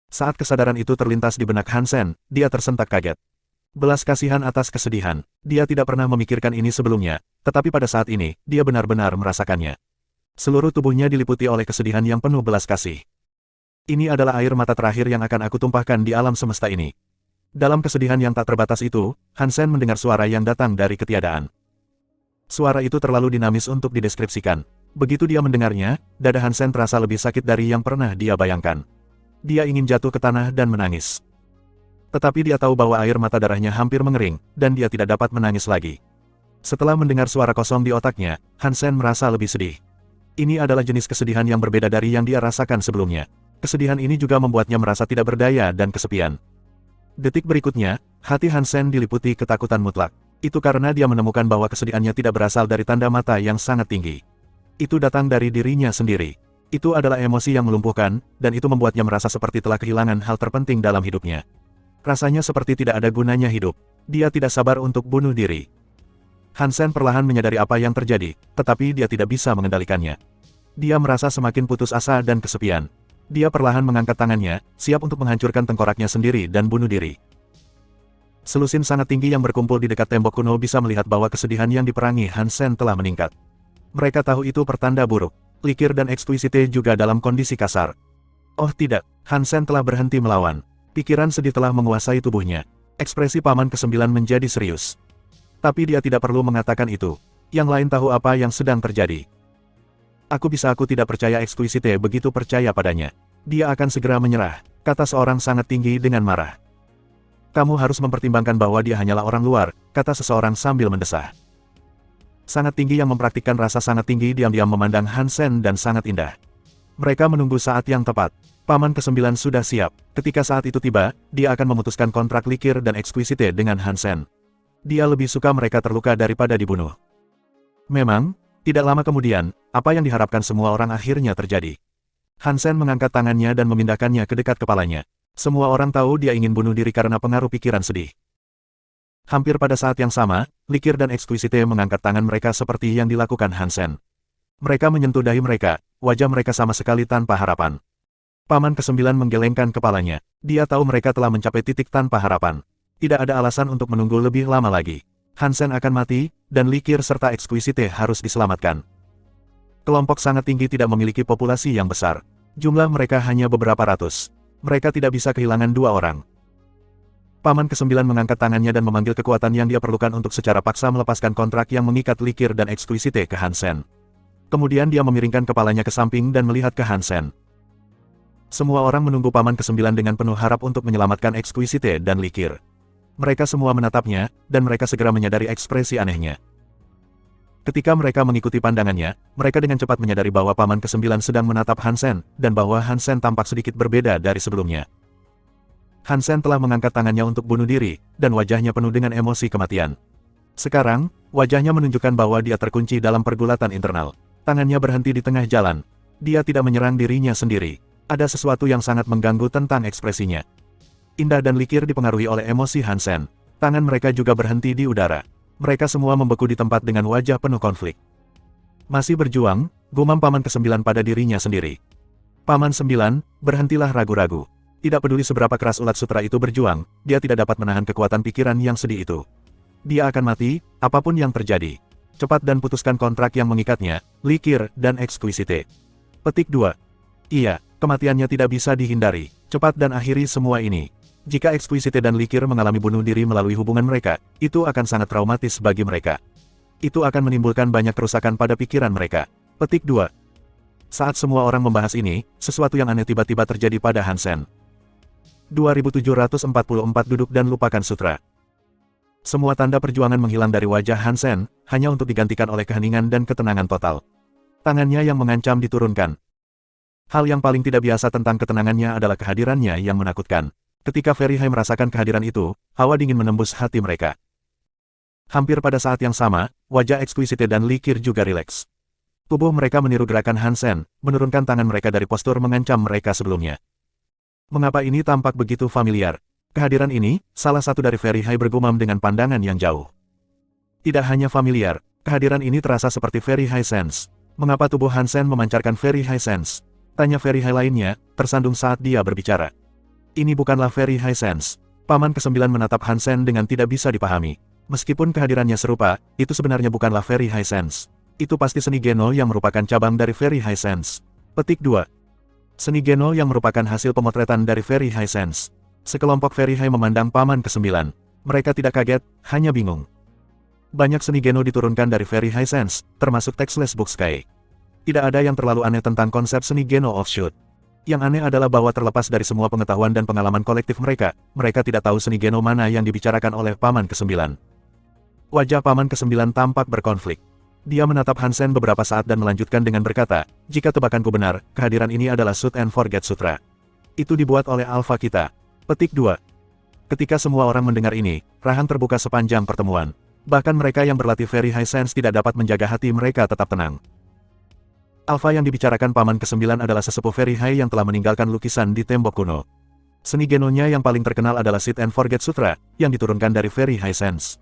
Saat kesadaran itu terlintas di benak Hansen, dia tersentak kaget. Belas kasihan atas kesedihan. Dia tidak pernah memikirkan ini sebelumnya, tetapi pada saat ini, dia benar-benar merasakannya. Seluruh tubuhnya diliputi oleh kesedihan yang penuh belas kasih. Ini adalah air mata terakhir yang akan aku tumpahkan di alam semesta ini. Dalam kesedihan yang tak terbatas itu, Hansen mendengar suara yang datang dari ketiadaan. Suara itu terlalu dinamis untuk dideskripsikan. Begitu dia mendengarnya, dada Hansen terasa lebih sakit dari yang pernah dia bayangkan. Dia ingin jatuh ke tanah dan menangis. Tetapi dia tahu bahwa air mata darahnya hampir mengering, dan dia tidak dapat menangis lagi. Setelah mendengar suara kosong di otaknya, Hansen merasa lebih sedih. Ini adalah jenis kesedihan yang berbeda dari yang dia rasakan sebelumnya. Kesedihan ini juga membuatnya merasa tidak berdaya dan kesepian. Detik berikutnya, hati Hansen diliputi ketakutan mutlak. Itu karena dia menemukan bahwa kesedihannya tidak berasal dari tanda mata yang sangat tinggi. Itu datang dari dirinya sendiri. Itu adalah emosi yang melumpuhkan, dan itu membuatnya merasa seperti telah kehilangan hal terpenting dalam hidupnya. Rasanya seperti tidak ada gunanya hidup. Dia tidak sabar untuk bunuh diri. Hansen perlahan menyadari apa yang terjadi, tetapi dia tidak bisa mengendalikannya. Dia merasa semakin putus asa dan kesepian. Dia perlahan mengangkat tangannya, siap untuk menghancurkan tengkoraknya sendiri dan bunuh diri. Selusin sangat tinggi yang berkumpul di dekat tembok kuno bisa melihat bahwa kesedihan yang diperangi Hansen telah meningkat. Mereka tahu itu pertanda buruk. Likir dan Exquisite juga dalam kondisi kasar. Oh tidak, Hansen telah berhenti melawan. Pikiran sedih telah menguasai tubuhnya. Ekspresi Paman ke-9 menjadi serius. Tapi dia tidak perlu mengatakan itu. Yang lain tahu apa yang sedang terjadi. Aku tidak percaya Exquisite begitu percaya padanya. Dia akan segera menyerah, kata seorang sangat tinggi dengan marah. Kamu harus mempertimbangkan bahwa dia hanyalah orang luar, kata seseorang sambil mendesah. Sangat tinggi yang mempraktikkan rasa sangat tinggi diam-diam memandang Hansen dan sangat indah. Mereka menunggu saat yang tepat. Paman ke-9 sudah siap. Ketika saat itu tiba, dia akan memutuskan kontrak Likir dan Exquisite dengan Hansen. Dia lebih suka mereka terluka daripada dibunuh. Memang, tidak lama kemudian, apa yang diharapkan semua orang akhirnya terjadi. Hansen mengangkat tangannya dan memindahkannya ke dekat kepalanya. Semua orang tahu dia ingin bunuh diri karena pengaruh pikiran sedih. Hampir pada saat yang sama, Likir dan Exquisite mengangkat tangan mereka seperti yang dilakukan Hansen. Mereka menyentuh dahi mereka, wajah mereka sama sekali tanpa harapan. Paman ke-9 menggelengkan kepalanya. Dia tahu mereka telah mencapai titik tanpa harapan. Tidak ada alasan untuk menunggu lebih lama lagi. Hansen akan mati, dan Likir serta Exquisite harus diselamatkan. Kelompok sangat tinggi tidak memiliki populasi yang besar. Jumlah mereka hanya beberapa ratus. Mereka tidak bisa kehilangan 2 orang. Paman ke-9 mengangkat tangannya dan memanggil kekuatan yang dia perlukan untuk secara paksa melepaskan kontrak yang mengikat Likir dan Exquisite ke Hansen. Kemudian dia memiringkan kepalanya ke samping dan melihat ke Hansen. Semua orang menunggu Paman ke-9 dengan penuh harap untuk menyelamatkan Exquisite dan Likir. Mereka semua menatapnya, dan mereka segera menyadari ekspresi anehnya. Ketika mereka mengikuti pandangannya, mereka dengan cepat menyadari bahwa Paman ke-9 sedang menatap Hansen, dan bahwa Hansen tampak sedikit berbeda dari sebelumnya. Hansen telah mengangkat tangannya untuk bunuh diri, dan wajahnya penuh dengan emosi kematian. Sekarang, wajahnya menunjukkan bahwa dia terkunci dalam pergulatan internal. Tangannya berhenti di tengah jalan. Dia tidak menyerang dirinya sendiri. Ada sesuatu yang sangat mengganggu tentang ekspresinya. Indah dan Likir dipengaruhi oleh emosi Hansen. Tangan mereka juga berhenti di udara. Mereka semua membeku di tempat dengan wajah penuh konflik. Masih berjuang, gumam Paman ke-9 pada dirinya sendiri. Paman 9, berhentilah ragu-ragu. Tidak peduli seberapa keras ulat sutra itu berjuang, dia tidak dapat menahan kekuatan pikiran yang sedih itu. Dia akan mati, apapun yang terjadi. Cepat dan putuskan kontrak yang mengikatnya, Likir dan Exquisite. Petik 2. Iya, kematiannya tidak bisa dihindari. Cepat dan akhiri semua ini. Jika Exquisite dan Likir mengalami bunuh diri melalui hubungan mereka, itu akan sangat traumatis bagi mereka. Itu akan menimbulkan banyak kerusakan pada pikiran mereka. Petik 2. Saat semua orang membahas ini, sesuatu yang aneh tiba-tiba terjadi pada Hansen. 2744 duduk dan lupakan sutra. Semua tanda perjuangan menghilang dari wajah Hansen, hanya untuk digantikan oleh keheningan dan ketenangan total. Tangannya yang mengancam diturunkan. Hal yang paling tidak biasa tentang ketenangannya adalah kehadirannya yang menakutkan. Ketika Ferihai merasakan kehadiran itu, hawa dingin menembus hati mereka. Hampir pada saat yang sama, wajah Exquisite dan Likir juga rileks. Tubuh mereka meniru gerakan Hansen, menurunkan tangan mereka dari postur mengancam mereka sebelumnya. Mengapa ini tampak begitu familiar? Kehadiran ini, salah satu dari Ferihai bergumam dengan pandangan yang jauh. Tidak hanya familiar, kehadiran ini terasa seperti Ferihai Sense. Mengapa tubuh Hansen memancarkan Ferihai Sense? Tanya Ferihai lainnya, tersandung saat dia berbicara. Ini bukanlah Ferihai Sense. Paman ke-9 menatap Hansen dengan tidak bisa dipahami. Meskipun kehadirannya serupa, itu sebenarnya bukanlah Ferihai Sense. Itu pasti seni Geno yang merupakan cabang dari Ferihai Sense. Petik 2. Seni Geno yang merupakan hasil pemotretan dari Ferihai Sense. Sekelompok Ferihai memandang Paman ke-9. Mereka tidak kaget, hanya bingung. Banyak seni Geno diturunkan dari Ferihai Sense, termasuk Textless Book Sky. Tidak ada yang terlalu aneh tentang konsep seni Geno Offshoot. Yang aneh adalah bahwa terlepas dari semua pengetahuan dan pengalaman kolektif mereka, mereka tidak tahu seni Geno mana yang dibicarakan oleh Paman ke-9. Wajah Paman ke-9 tampak berkonflik. Dia menatap Hansen beberapa saat dan melanjutkan dengan berkata, jika tebakanku benar, kehadiran ini adalah Shoot and Forget Sutra. Itu dibuat oleh Alpha kita. Petik 2. Ketika semua orang mendengar ini, rahan terbuka sepanjang pertemuan. Bahkan mereka yang berlatih Ferihai Sense tidak dapat menjaga hati mereka tetap tenang. Alpha yang dibicarakan Paman ke-9 adalah sesepuh Ferihai yang telah meninggalkan lukisan di tembok kuno. Seni genonya yang paling terkenal adalah Sit and Forget Sutra, yang diturunkan dari Very High Sense.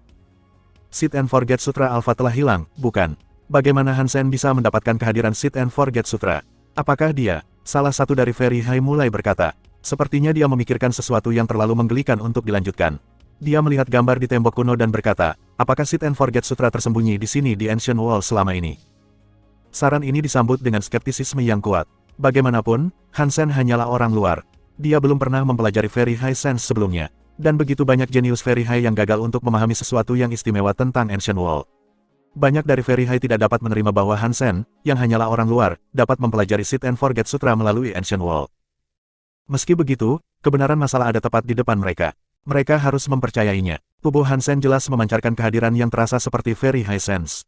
Sit and Forget Sutra Alpha telah hilang, bukan? Bagaimana Hansen bisa mendapatkan kehadiran Sit and Forget Sutra? Apakah dia? Salah satu dari Very High mulai berkata. Sepertinya dia memikirkan sesuatu yang terlalu menggelikan untuk dilanjutkan. Dia melihat gambar di tembok kuno dan berkata, apakah Sit and Forget Sutra tersembunyi di sini di Ancient Wall selama ini? Saran ini disambut dengan skeptisisme yang kuat. Bagaimanapun, Hansen hanyalah orang luar. Dia belum pernah mempelajari Very High Sense sebelumnya. Dan begitu banyak jenius Very High yang gagal untuk memahami sesuatu yang istimewa tentang Ancient Wall. Banyak dari Very High tidak dapat menerima bahwa Hansen, yang hanyalah orang luar, dapat mempelajari Sit and Forget Sutra melalui Ancient Wall. Meski begitu, kebenaran masalah ada tepat di depan mereka. Mereka harus mempercayainya. Tubuh Hansen jelas memancarkan kehadiran yang terasa seperti Very High Sense.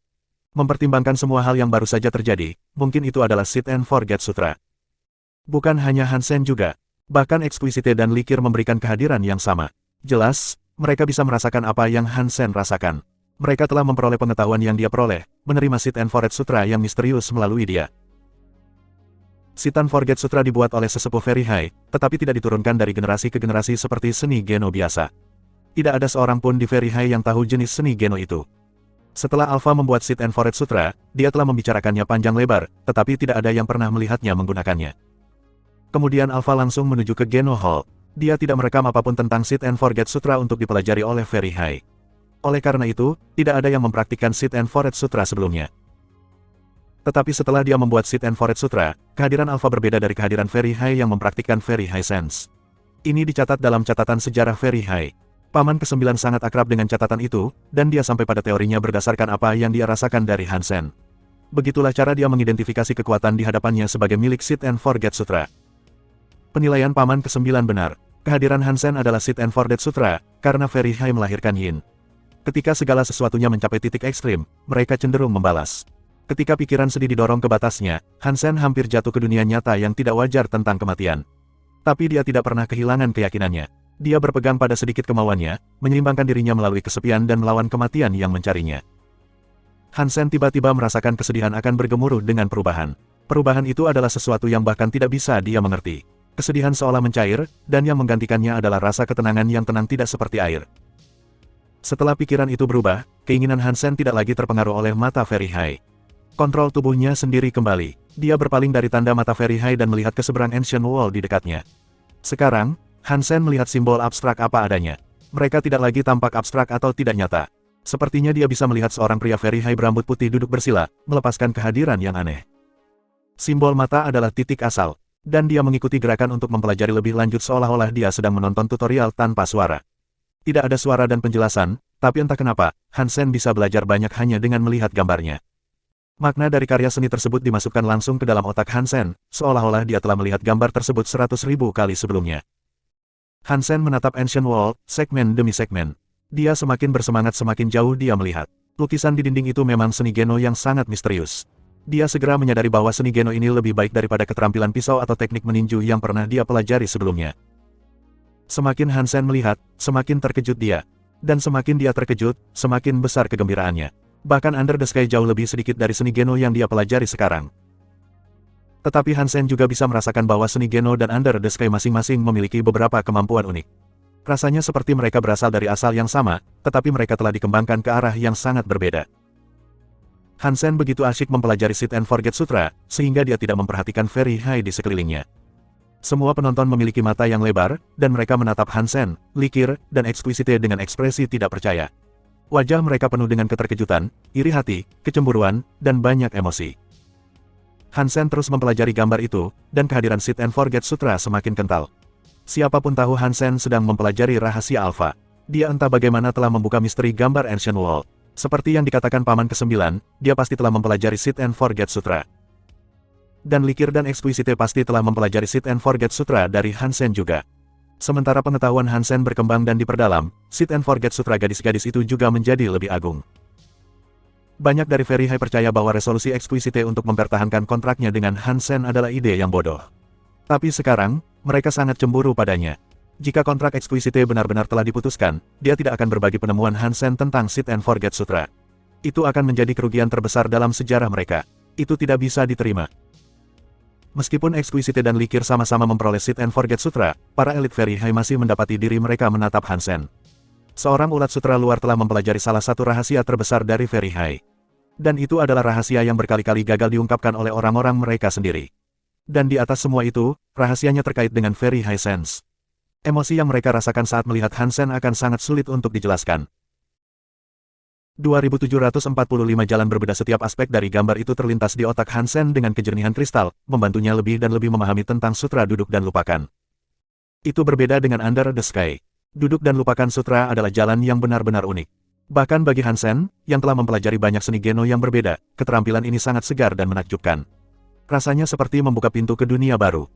Mempertimbangkan semua hal yang baru saja terjadi, mungkin itu adalah Sit and Forget Sutra. Bukan hanya Hansen juga. Bahkan Exquisite dan Likir memberikan kehadiran yang sama. Jelas, mereka bisa merasakan apa yang Hansen rasakan. Mereka telah memperoleh pengetahuan yang dia peroleh, menerima Sit and Forget Sutra yang misterius melalui dia. Sit and Forget Sutra dibuat oleh sesepuh Very High, tetapi tidak diturunkan dari generasi ke generasi seperti seni Geno biasa. Tidak ada seorang pun di Very High yang tahu jenis seni Geno itu. Setelah Alpha membuat Sit and Forget Sutra, dia telah membicarakannya panjang lebar, tetapi tidak ada yang pernah melihatnya menggunakannya. Kemudian Alpha langsung menuju ke Geno Hall. Dia tidak merekam apapun tentang Sit and Forget Sutra untuk dipelajari oleh Very High. Oleh karena itu, tidak ada yang mempraktikkan Sit and Forget Sutra sebelumnya. Tetapi setelah dia membuat Sit and Forget Sutra, kehadiran Alpha berbeda dari kehadiran Very High yang mempraktikkan Very High Sense. Ini dicatat dalam catatan sejarah Very High. Paman ke-9 sangat akrab dengan catatan itu, dan dia sampai pada teorinya berdasarkan apa yang dia rasakan dari Hansen. Begitulah cara dia mengidentifikasi kekuatan di hadapannya sebagai milik Sit and Forget Sutra. Penilaian Paman ke-9 benar. Kehadiran Hansen adalah Sit and Forget Sutra, karena Very High melahirkan Yin. Ketika segala sesuatunya mencapai titik ekstrim, mereka cenderung membalas. Ketika pikiran sedih didorong ke batasnya, Hansen hampir jatuh ke dunia nyata yang tidak wajar tentang kematian. Tapi dia tidak pernah kehilangan keyakinannya. Dia berpegang pada sedikit kemauannya, menyeimbangkan dirinya melalui kesepian dan melawan kematian yang mencarinya. Hansen tiba-tiba merasakan kesedihan akan bergemuruh dengan perubahan. Perubahan itu adalah sesuatu yang bahkan tidak bisa dia mengerti. Kesedihan seolah mencair, dan yang menggantikannya adalah rasa ketenangan yang tenang tidak seperti air. Setelah pikiran itu berubah, keinginan Hansen tidak lagi terpengaruh oleh mata Very High. Kontrol tubuhnya sendiri kembali. Dia berpaling dari tanda mata Very High dan melihat ke seberang Ancient Wall di dekatnya. Sekarang, Hansen melihat simbol abstrak apa adanya. Mereka tidak lagi tampak abstrak atau tidak nyata. Sepertinya dia bisa melihat seorang pria Very High berambut putih duduk bersila, melepaskan kehadiran yang aneh. Simbol mata adalah titik asal, dan dia mengikuti gerakan untuk mempelajari lebih lanjut seolah-olah dia sedang menonton tutorial tanpa suara. Tidak ada suara dan penjelasan, tapi entah kenapa, Hansen bisa belajar banyak hanya dengan melihat gambarnya. Makna dari karya seni tersebut dimasukkan langsung ke dalam otak Hansen, seolah-olah dia telah melihat gambar tersebut 100.000 kali sebelumnya. Hansen menatap Ancient Wall, segmen demi segmen. Dia semakin bersemangat semakin jauh dia melihat. Lukisan di dinding itu memang seni Geno yang sangat misterius. Dia segera menyadari bahwa seni Geno ini lebih baik daripada keterampilan pisau atau teknik meninju yang pernah dia pelajari sebelumnya. Semakin Hansen melihat, semakin terkejut dia. Dan semakin dia terkejut, semakin besar kegembiraannya. Bahkan Under the Sky jauh lebih sedikit dari seni Geno yang dia pelajari sekarang. Tetapi Hansen juga bisa merasakan bahwa seni Geno dan Under the Sky masing-masing memiliki beberapa kemampuan unik. Rasanya seperti mereka berasal dari asal yang sama, tetapi mereka telah dikembangkan ke arah yang sangat berbeda. Hansen begitu asyik mempelajari Sit and Forget Sutra, sehingga dia tidak memperhatikan Very High di sekelilingnya. Semua penonton memiliki mata yang lebar, dan mereka menatap Hansen, Likir, dan Exquisite dengan ekspresi tidak percaya. Wajah mereka penuh dengan keterkejutan, iri hati, kecemburuan, dan banyak emosi. Hansen terus mempelajari gambar itu, dan kehadiran Sit and Forget Sutra semakin kental. Siapapun tahu Hansen sedang mempelajari rahasia Alpha. Dia entah bagaimana telah membuka misteri gambar Ancient Wall. Seperti yang dikatakan Paman ke-9, dia pasti telah mempelajari Sit and Forget Sutra. Dan Likir dan Exquisite pasti telah mempelajari Sit and Forget Sutra dari Hansen juga. Sementara pengetahuan Hansen berkembang dan diperdalam, Sit and Forget Sutra gadis-gadis itu juga menjadi lebih agung. Banyak dari Very High percaya bahwa resolusi Exquisite untuk mempertahankan kontraknya dengan Hansen adalah ide yang bodoh. Tapi sekarang, mereka sangat cemburu padanya. Jika kontrak Exquisite benar-benar telah diputuskan, dia tidak akan berbagi penemuan Hansen tentang Sit and Forget Sutra. Itu akan menjadi kerugian terbesar dalam sejarah mereka. Itu tidak bisa diterima. Meskipun Exquisite dan Likir sama-sama memperoleh Sit and Forget Sutra, para elit Very High masih mendapati diri mereka menatap Hansen. Seorang ulat sutra luar telah mempelajari salah satu rahasia terbesar dari Very High. Dan itu adalah rahasia yang berkali-kali gagal diungkapkan oleh orang-orang mereka sendiri. Dan di atas semua itu, rahasianya terkait dengan Very High Sense. Emosi yang mereka rasakan saat melihat Hansen akan sangat sulit untuk dijelaskan. 2745 jalan berbeda setiap aspek dari gambar itu terlintas di otak Hansen dengan kejernihan kristal, membantunya lebih dan lebih memahami tentang sutra duduk dan lupakan. Itu berbeda dengan Under the Sky. Duduk dan lupakan sutra adalah jalan yang benar-benar unik. Bahkan bagi Hansen, yang telah mempelajari banyak seni Geno yang berbeda, keterampilan ini sangat segar dan menakjubkan. Rasanya seperti membuka pintu ke dunia baru.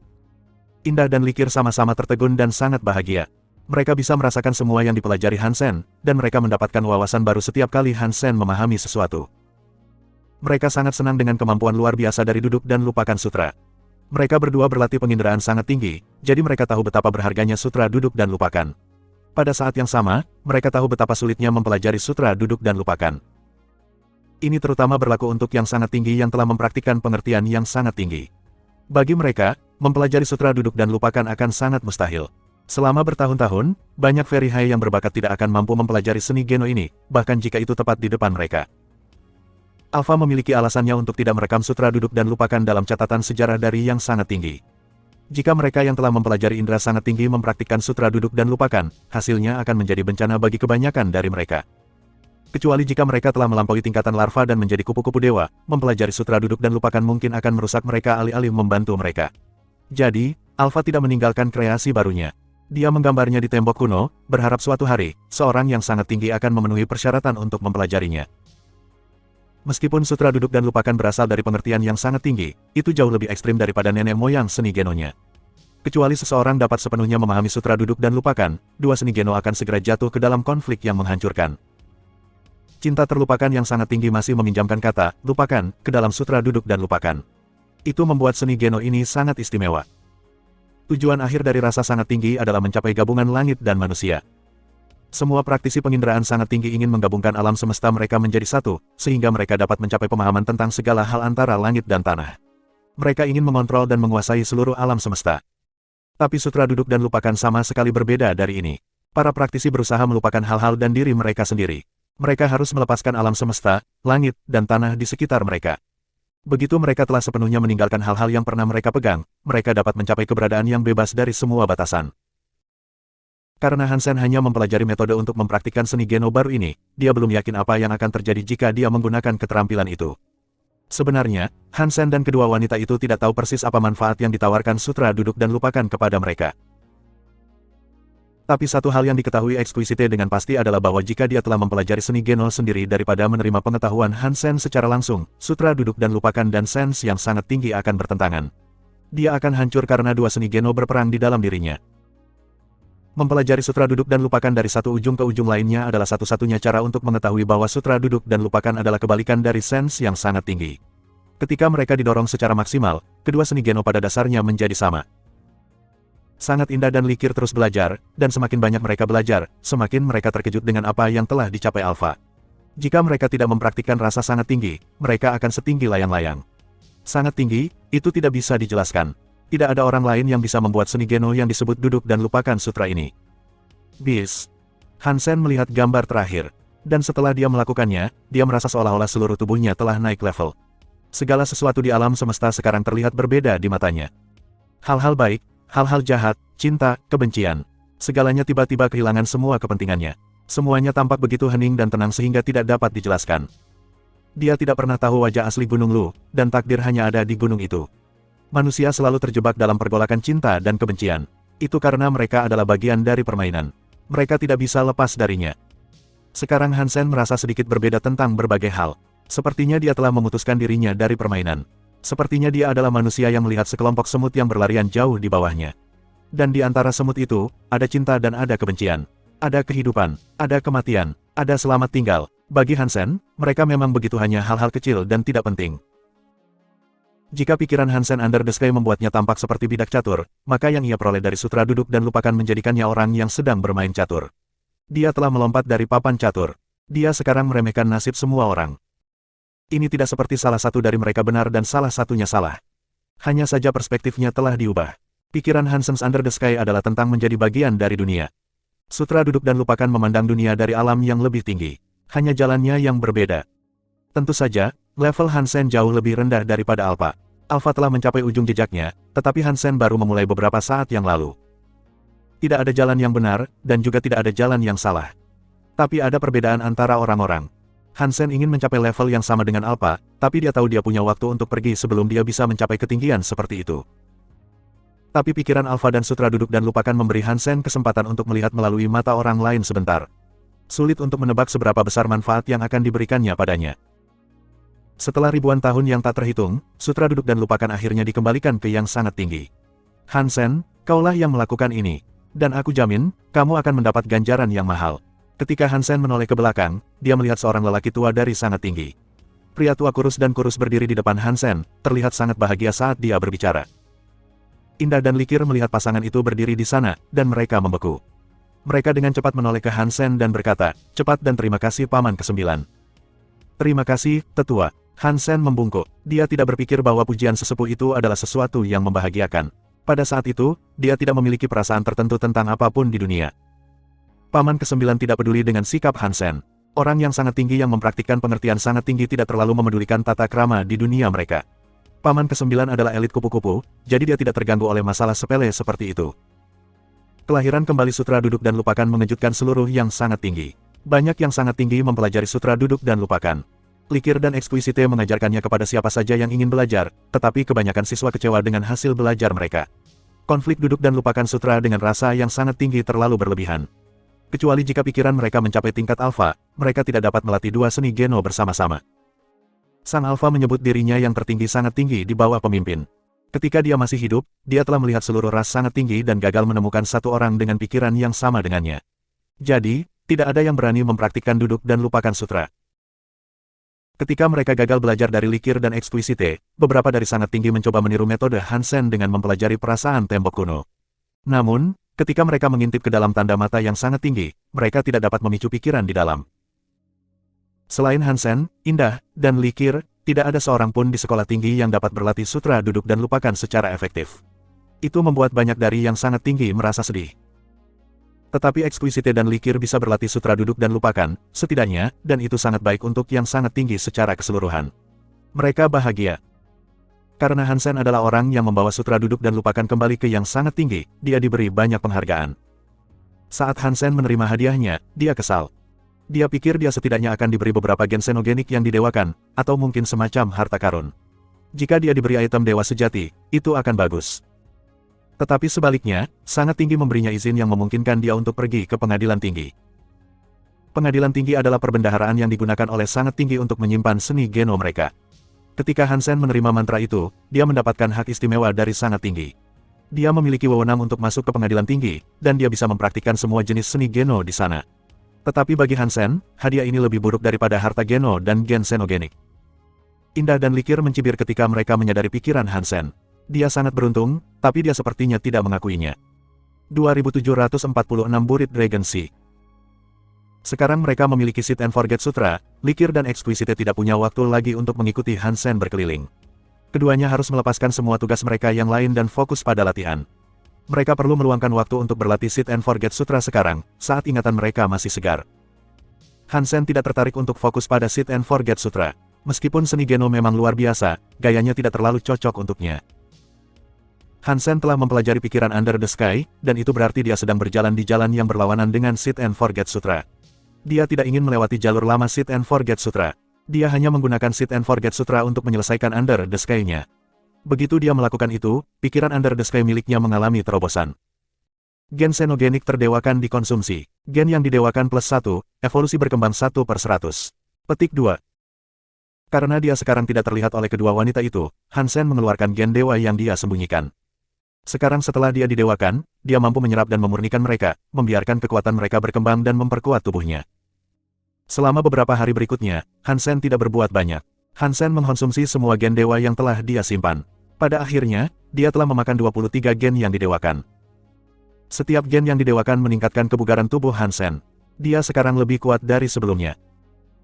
Indah dan Likir sama-sama tertegun dan sangat bahagia. Mereka bisa merasakan semua yang dipelajari Hansen, dan mereka mendapatkan wawasan baru setiap kali Hansen memahami sesuatu. Mereka sangat senang dengan kemampuan luar biasa dari duduk dan lupakan sutra. Mereka berdua berlatih penginderaan sangat tinggi, jadi mereka tahu betapa berharganya sutra duduk dan lupakan. Pada saat yang sama, mereka tahu betapa sulitnya mempelajari sutra duduk dan lupakan. Ini terutama berlaku untuk yang sangat tinggi yang telah mempraktikkan pengertian yang sangat tinggi. Bagi mereka, mempelajari sutra duduk dan lupakan akan sangat mustahil. Selama bertahun-tahun, banyak Very High yang berbakat tidak akan mampu mempelajari seni Geno ini, bahkan jika itu tepat di depan mereka. Alpha memiliki alasannya untuk tidak merekam sutra duduk dan lupakan dalam catatan sejarah dari yang sangat tinggi. Jika mereka yang telah mempelajari indera sangat tinggi mempraktikkan sutra duduk dan lupakan, hasilnya akan menjadi bencana bagi kebanyakan dari mereka. Kecuali jika mereka telah melampaui tingkatan larva dan menjadi kupu-kupu dewa, mempelajari sutra duduk dan lupakan mungkin akan merusak mereka alih-alih membantu mereka. Jadi, Alpha tidak meninggalkan kreasi barunya. Dia menggambarnya di tembok kuno, berharap suatu hari, seorang yang sangat tinggi akan memenuhi persyaratan untuk mempelajarinya. Meskipun sutra duduk dan lupakan berasal dari pengertian yang sangat tinggi, itu jauh lebih ekstrim daripada nenek moyang seni Genonya. Kecuali seseorang dapat sepenuhnya memahami sutra duduk dan lupakan, dua seni Geno akan segera jatuh ke dalam konflik yang menghancurkan. Cinta terlupakan yang sangat tinggi masih meminjamkan kata, lupakan, ke dalam sutra duduk dan lupakan. Itu membuat seni Geno ini sangat istimewa. Tujuan akhir dari rasa sangat tinggi adalah mencapai gabungan langit dan manusia. Semua praktisi penginderaan sangat tinggi ingin menggabungkan alam semesta mereka menjadi satu, sehingga mereka dapat mencapai pemahaman tentang segala hal antara langit dan tanah. Mereka ingin mengontrol dan menguasai seluruh alam semesta. Tapi sutra duduk dan lupakan sama sekali berbeda dari ini. Para praktisi berusaha melupakan hal-hal dan diri mereka sendiri. Mereka harus melepaskan alam semesta, langit, dan tanah di sekitar mereka. Begitu mereka telah sepenuhnya meninggalkan hal-hal yang pernah mereka pegang, mereka dapat mencapai keberadaan yang bebas dari semua batasan. Karena Hansen hanya mempelajari metode untuk mempraktikkan seni Geno baru ini, dia belum yakin apa yang akan terjadi jika dia menggunakan keterampilan itu. Sebenarnya, Hansen dan kedua wanita itu tidak tahu persis apa manfaat yang ditawarkan sutra duduk dan lupakan kepada mereka. Tapi satu hal yang diketahui Exquisite dengan pasti adalah bahwa jika dia telah mempelajari seni Geno sendiri daripada menerima pengetahuan Hansen secara langsung, sutra duduk dan lupakan dan sense yang sangat tinggi akan bertentangan. Dia akan hancur karena dua seni Geno berperang di dalam dirinya. Mempelajari sutra duduk dan lupakan dari satu ujung ke ujung lainnya adalah satu-satunya cara untuk mengetahui bahwa sutra duduk dan lupakan adalah kebalikan dari sense yang sangat tinggi. Ketika mereka didorong secara maksimal, kedua seni Geno pada dasarnya menjadi sama. Sangat Indah dan Likir terus belajar, dan semakin banyak mereka belajar, semakin mereka terkejut dengan apa yang telah dicapai Alpha. Jika mereka tidak mempraktikkan rasa sangat tinggi, mereka akan setinggi layang-layang. Sangat tinggi, itu tidak bisa dijelaskan. Tidak ada orang lain yang bisa membuat seni Geno yang disebut duduk dan lupakan sutra ini. Bis. Hansen melihat gambar terakhir. Dan setelah dia melakukannya, dia merasa seolah-olah seluruh tubuhnya telah naik level. Segala sesuatu di alam semesta sekarang terlihat berbeda di matanya. Hal-hal baik, hal-hal jahat, cinta, kebencian. Segalanya tiba-tiba kehilangan semua kepentingannya. Semuanya tampak begitu hening dan tenang sehingga tidak dapat dijelaskan. Dia tidak pernah tahu wajah asli Gunung Lu, dan takdir hanya ada di gunung itu. Manusia selalu terjebak dalam pergolakan cinta dan kebencian. Itu karena mereka adalah bagian dari permainan. Mereka tidak bisa lepas darinya. Sekarang Hansen merasa sedikit berbeda tentang berbagai hal. Sepertinya dia telah memutuskan dirinya dari permainan. Sepertinya dia adalah manusia yang melihat sekelompok semut yang berlarian jauh di bawahnya. Dan di antara semut itu, ada cinta dan ada kebencian. Ada kehidupan, ada kematian, ada selamat tinggal. Bagi Hansen, mereka memang begitu hanya hal-hal kecil dan tidak penting. Jika pikiran Hansen Under the Sky membuatnya tampak seperti bidak catur, maka yang ia peroleh dari sutra duduk dan lupakan menjadikannya orang yang sedang bermain catur. Dia telah melompat dari papan catur. Dia sekarang meremehkan nasib semua orang. Ini tidak seperti salah satu dari mereka benar dan salah satunya salah. Hanya saja perspektifnya telah diubah. Pikiran Hansen's Under the Sky adalah tentang menjadi bagian dari dunia. Sutra Duduk dan Lupakan memandang dunia dari alam yang lebih tinggi. Hanya jalannya yang berbeda. Tentu saja, level Hansen jauh lebih rendah daripada Alpha. Alpha telah mencapai ujung jejaknya, tetapi Hansen baru memulai beberapa saat yang lalu. Tidak ada jalan yang benar, dan juga tidak ada jalan yang salah. Tapi ada perbedaan antara orang-orang. Hansen ingin mencapai level yang sama dengan Alpha, tapi dia tahu dia punya waktu untuk pergi sebelum dia bisa mencapai ketinggian seperti itu. Tapi pikiran Alpha dan Sutra Duduk dan Lupakan memberi Hansen kesempatan untuk melihat melalui mata orang lain sebentar. Sulit untuk menebak seberapa besar manfaat yang akan diberikannya padanya. Setelah ribuan tahun yang tak terhitung, Sutra Duduk dan Lupakan akhirnya dikembalikan ke yang sangat tinggi. Hansen, kaulah yang melakukan ini. Dan aku jamin, kamu akan mendapat ganjaran yang mahal. Ketika Hansen menoleh ke belakang, dia melihat seorang lelaki tua dari sangat tinggi. Pria tua kurus dan kurus berdiri di depan Hansen, terlihat sangat bahagia saat dia berbicara. Indah dan Likir melihat pasangan itu berdiri di sana, dan mereka membeku. Mereka dengan cepat menoleh ke Hansen dan berkata, "Cepat dan terima kasih Paman ke-9. Terima kasih, Tetua." Hansen membungkuk. Dia tidak berpikir bahwa pujian sesepuh itu adalah sesuatu yang membahagiakan. Pada saat itu, dia tidak memiliki perasaan tertentu tentang apapun di dunia. Paman ke-9 tidak peduli dengan sikap Hansen. Orang yang sangat tinggi yang mempraktikkan pengertian sangat tinggi tidak terlalu memedulikan tata krama di dunia mereka. Paman ke-9 adalah elit kupu-kupu, jadi dia tidak terganggu oleh masalah sepele seperti itu. Kelahiran kembali Sutra Duduk dan Lupakan mengejutkan seluruh yang sangat tinggi. Banyak yang sangat tinggi mempelajari Sutra Duduk dan Lupakan. Likir dan Exquisite mengajarkannya kepada siapa saja yang ingin belajar, tetapi kebanyakan siswa kecewa dengan hasil belajar mereka. Konflik Duduk dan Lupakan Sutra dengan rasa yang sangat tinggi terlalu berlebihan. Kecuali jika pikiran mereka mencapai tingkat alfa, mereka tidak dapat melatih dua seni Geno bersama-sama. Sang alfa menyebut dirinya yang tertinggi sangat tinggi di bawah pemimpin. Ketika dia masih hidup, dia telah melihat seluruh ras sangat tinggi dan gagal menemukan satu orang dengan pikiran yang sama dengannya. Jadi, tidak ada yang berani mempraktikkan Duduk dan Lupakan Sutra. Ketika mereka gagal belajar dari Likir dan Exquisite, beberapa dari sangat tinggi mencoba meniru metode Hansen dengan mempelajari perasaan tembok kuno. Namun, ketika mereka mengintip ke dalam tanda mata yang sangat tinggi, mereka tidak dapat memicu pikiran di dalam. Selain Hansen, Indah, dan Likir, tidak ada seorang pun di sekolah tinggi yang dapat berlatih Sutra Duduk dan Lupakan secara efektif. Itu membuat banyak dari yang sangat tinggi merasa sedih. Tetapi Exquisite dan Likir bisa berlatih Sutra Duduk dan Lupakan, setidaknya, dan itu sangat baik untuk yang sangat tinggi secara keseluruhan. Mereka bahagia. Karena Hansen adalah orang yang membawa Sutra Duduk dan Lupakan kembali ke yang sangat tinggi, dia diberi banyak penghargaan. Saat Hansen menerima hadiahnya, dia kesal. Dia pikir dia setidaknya akan diberi beberapa gen xenogenik yang didewakan, atau mungkin semacam harta karun. Jika dia diberi item dewa sejati, itu akan bagus. Tetapi sebaliknya, sangat tinggi memberinya izin yang memungkinkan dia untuk pergi ke pengadilan tinggi. Pengadilan tinggi adalah perbendaharaan yang digunakan oleh sangat tinggi untuk menyimpan seni Geno mereka. Ketika Hansen menerima mantra itu, dia mendapatkan hak istimewa dari sangat tinggi. Dia memiliki wewenang untuk masuk ke pengadilan tinggi, dan dia bisa mempraktikkan semua jenis seni Geno di sana. Tetapi bagi Hansen, hadiah ini lebih buruk daripada harta Geno dan gen xenogenik. Indah dan Likir mencibir ketika mereka menyadari pikiran Hansen. Dia sangat beruntung, tapi dia sepertinya tidak mengakuinya. 2746 Burit Dragon Sea. Sekarang mereka memiliki Sit and Forget Sutra, Likir dan Exquisite tidak punya waktu lagi untuk mengikuti Hansen berkeliling. Keduanya harus melepaskan semua tugas mereka yang lain dan fokus pada latihan. Mereka perlu meluangkan waktu untuk berlatih Sit and Forget Sutra sekarang, saat ingatan mereka masih segar. Hansen tidak tertarik untuk fokus pada Sit and Forget Sutra. Meskipun seni Geno memang luar biasa, gayanya tidak terlalu cocok untuknya. Hansen telah mempelajari pikiran Under the Sky, dan itu berarti dia sedang berjalan di jalan yang berlawanan dengan Sit and Forget Sutra. Dia tidak ingin melewati jalur lama Sit and Forget Sutra. Dia hanya menggunakan Sit and Forget Sutra untuk menyelesaikan Under the Sky-nya. Begitu dia melakukan itu, pikiran Under the Sky miliknya mengalami terobosan. Gen xenogenik terdewakan dikonsumsi. Gen yang didewakan plus 1, evolusi berkembang 1/100. Petik 2. Karena dia sekarang tidak terlihat oleh kedua wanita itu, Hansen mengeluarkan gen dewa yang dia sembunyikan. Sekarang setelah dia didewakan, dia mampu menyerap dan memurnikan mereka, membiarkan kekuatan mereka berkembang dan memperkuat tubuhnya. Selama beberapa hari berikutnya, Hansen tidak berbuat banyak. Hansen mengkonsumsi semua gen dewa yang telah dia simpan. Pada akhirnya, dia telah memakan 23 gen yang didewakan. Setiap gen yang didewakan meningkatkan kebugaran tubuh Hansen. Dia sekarang lebih kuat dari sebelumnya.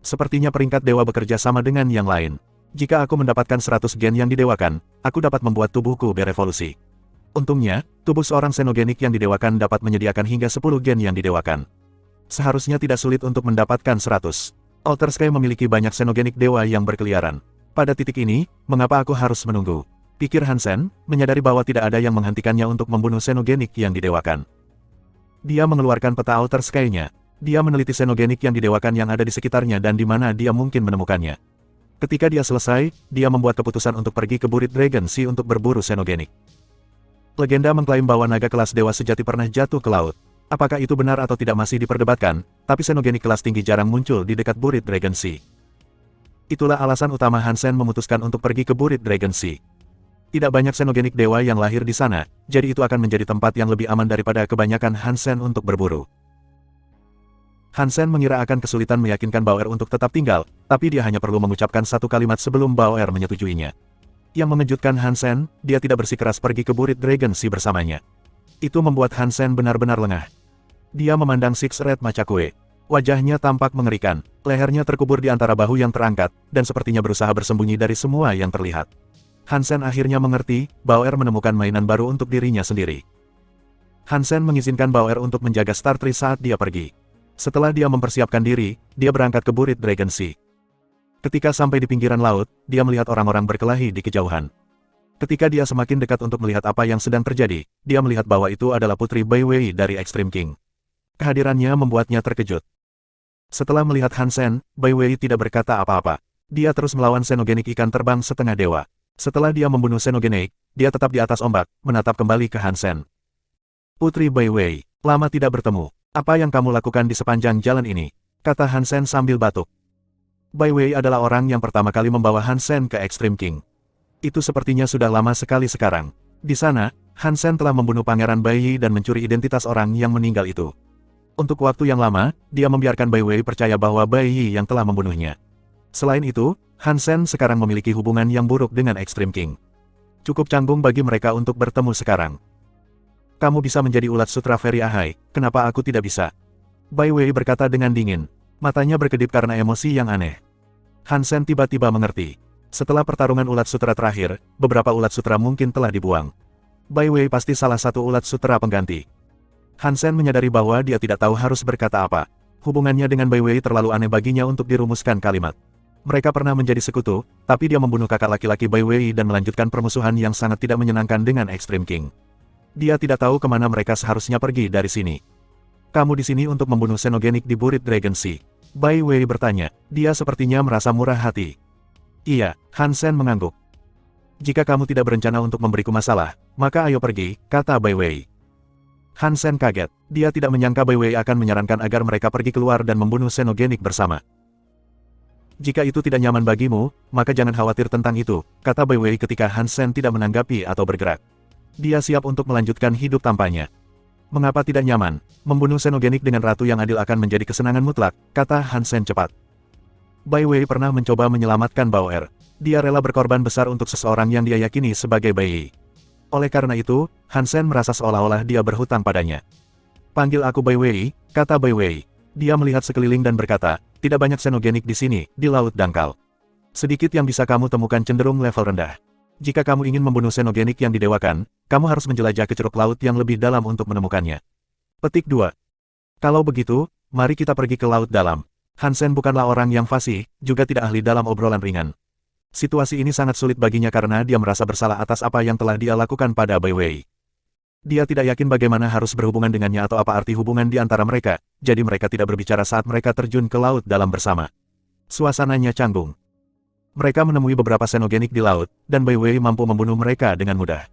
Sepertinya peringkat dewa bekerja sama dengan yang lain. Jika aku mendapatkan 100 gen yang didewakan, aku dapat membuat tubuhku berevolusi. Untungnya, tubuh seorang xenogenik yang didewakan dapat menyediakan hingga 10 gen yang didewakan. Seharusnya tidak sulit untuk mendapatkan 100. Alter Sky memiliki banyak xenogenik dewa yang berkeliaran. Pada titik ini, mengapa aku harus menunggu? Pikir Hansen, menyadari bahwa tidak ada yang menghentikannya untuk membunuh xenogenik yang didewakan. Dia mengeluarkan peta Alter Sky-nya. Dia meneliti xenogenik yang didewakan yang ada di sekitarnya dan di mana dia mungkin menemukannya. Ketika dia selesai, dia membuat keputusan untuk pergi ke Buried Dragon Sea untuk berburu xenogenik. Legenda mengklaim bahwa naga kelas dewa sejati pernah jatuh ke laut. Apakah itu benar atau tidak masih diperdebatkan, tapi xenogenik kelas tinggi jarang muncul di dekat Buried Dragon Sea. Itulah alasan utama Hansen memutuskan untuk pergi ke Buried Dragon Sea. Tidak banyak xenogenik dewa yang lahir di sana, jadi itu akan menjadi tempat yang lebih aman daripada kebanyakan Hansen untuk berburu. Hansen mengira akan kesulitan meyakinkan Bauer untuk tetap tinggal, tapi dia hanya perlu mengucapkan satu kalimat sebelum Bauer menyetujuinya. Yang mengejutkan Hansen, dia tidak bersikeras pergi ke Buried Dragon Sea bersamanya. Itu membuat Hansen benar-benar lengah. Dia memandang Six Red Machakue. Wajahnya tampak mengerikan, lehernya terkubur di antara bahu yang terangkat, dan sepertinya berusaha bersembunyi dari semua yang terlihat. Hansen akhirnya mengerti, Bauer menemukan mainan baru untuk dirinya sendiri. Hansen mengizinkan Bauer untuk menjaga Star Tree saat dia pergi. Setelah dia mempersiapkan diri, dia berangkat ke Buried Dragon Sea. Ketika sampai di pinggiran laut, dia melihat orang-orang berkelahi di kejauhan. Ketika dia semakin dekat untuk melihat apa yang sedang terjadi, dia melihat bahwa itu adalah Putri Bai Wei dari Extreme King. Kehadirannya membuatnya terkejut. Setelah melihat Hansen, Bai Wei tidak berkata apa-apa. Dia terus melawan xenogenik ikan terbang setengah dewa. Setelah dia membunuh xenogenik, dia tetap di atas ombak, menatap kembali ke Hansen. Putri Bai Wei, lama tidak bertemu. Apa yang kamu lakukan di sepanjang jalan ini? Kata Hansen sambil batuk. Bai Wei adalah orang yang pertama kali membawa Hansen ke Extreme King. Itu sepertinya sudah lama sekali sekarang. Di sana, Hansen telah membunuh Pangeran Bai Yi dan mencuri identitas orang yang meninggal itu. Untuk waktu yang lama, dia membiarkan Bai Wei percaya bahwa Bai Yi yang telah membunuhnya. Selain itu, Hansen sekarang memiliki hubungan yang buruk dengan Extreme King. Cukup canggung bagi mereka untuk bertemu sekarang. Kamu bisa menjadi ulat sutra Very Ahai, kenapa aku tidak bisa? Bai Wei berkata dengan dingin. Matanya berkedip karena emosi yang aneh. Hansen tiba-tiba mengerti. Setelah pertarungan ulat sutra terakhir, beberapa ulat sutra mungkin telah dibuang. Bai Wei pasti salah satu ulat sutra pengganti. Hansen menyadari bahwa dia tidak tahu harus berkata apa. Hubungannya dengan Bai Wei terlalu aneh baginya untuk dirumuskan kalimat. Mereka pernah menjadi sekutu, tapi dia membunuh kakak laki-laki Bai Wei dan melanjutkan permusuhan yang sangat tidak menyenangkan dengan Extreme King. Dia tidak tahu kemana mereka seharusnya pergi dari sini. Kamu di sini untuk membunuh xenogenik di Buried Dragon Sea? Bai Wei bertanya. Dia sepertinya merasa murah hati. Iya, Hansen mengangguk. Jika kamu tidak berencana untuk memberiku masalah, maka ayo pergi, kata Bai Wei. Hansen kaget. Dia tidak menyangka Bai Wei akan menyarankan agar mereka pergi keluar dan membunuh xenogenik bersama. Jika itu tidak nyaman bagimu, maka jangan khawatir tentang itu, kata Bai Wei ketika Hansen tidak menanggapi atau bergerak. Dia siap untuk melanjutkan hidup tanpanya. Mengapa tidak nyaman? Membunuh xenogenik dengan ratu yang adil akan menjadi kesenangan mutlak, kata Hansen cepat. Bai Wei pernah mencoba menyelamatkan Bauer. Dia rela berkorban besar untuk seseorang yang dia yakini sebagai Bai Yi. Oleh karena itu, Hansen merasa seolah-olah dia berhutang padanya. Panggil aku Bai Wei, kata Bai Wei. Dia melihat sekeliling dan berkata, tidak banyak xenogenik di sini, di Laut Dangkal. Sedikit yang bisa kamu temukan cenderung level rendah. Jika kamu ingin membunuh xenogenik yang didewakan, kamu harus menjelajah ke ceruk laut yang lebih dalam untuk menemukannya. Petik 2. Kalau begitu, mari kita pergi ke laut dalam. Hansen bukanlah orang yang fasih, juga tidak ahli dalam obrolan ringan. Situasi ini sangat sulit baginya karena dia merasa bersalah atas apa yang telah dia lakukan pada Bai Wei. Dia tidak yakin bagaimana harus berhubungan dengannya atau apa arti hubungan di antara mereka, jadi mereka tidak berbicara saat mereka terjun ke laut dalam bersama. Suasananya canggung. Mereka menemui beberapa xenogenik di laut, dan Bai Wei mampu membunuh mereka dengan mudah.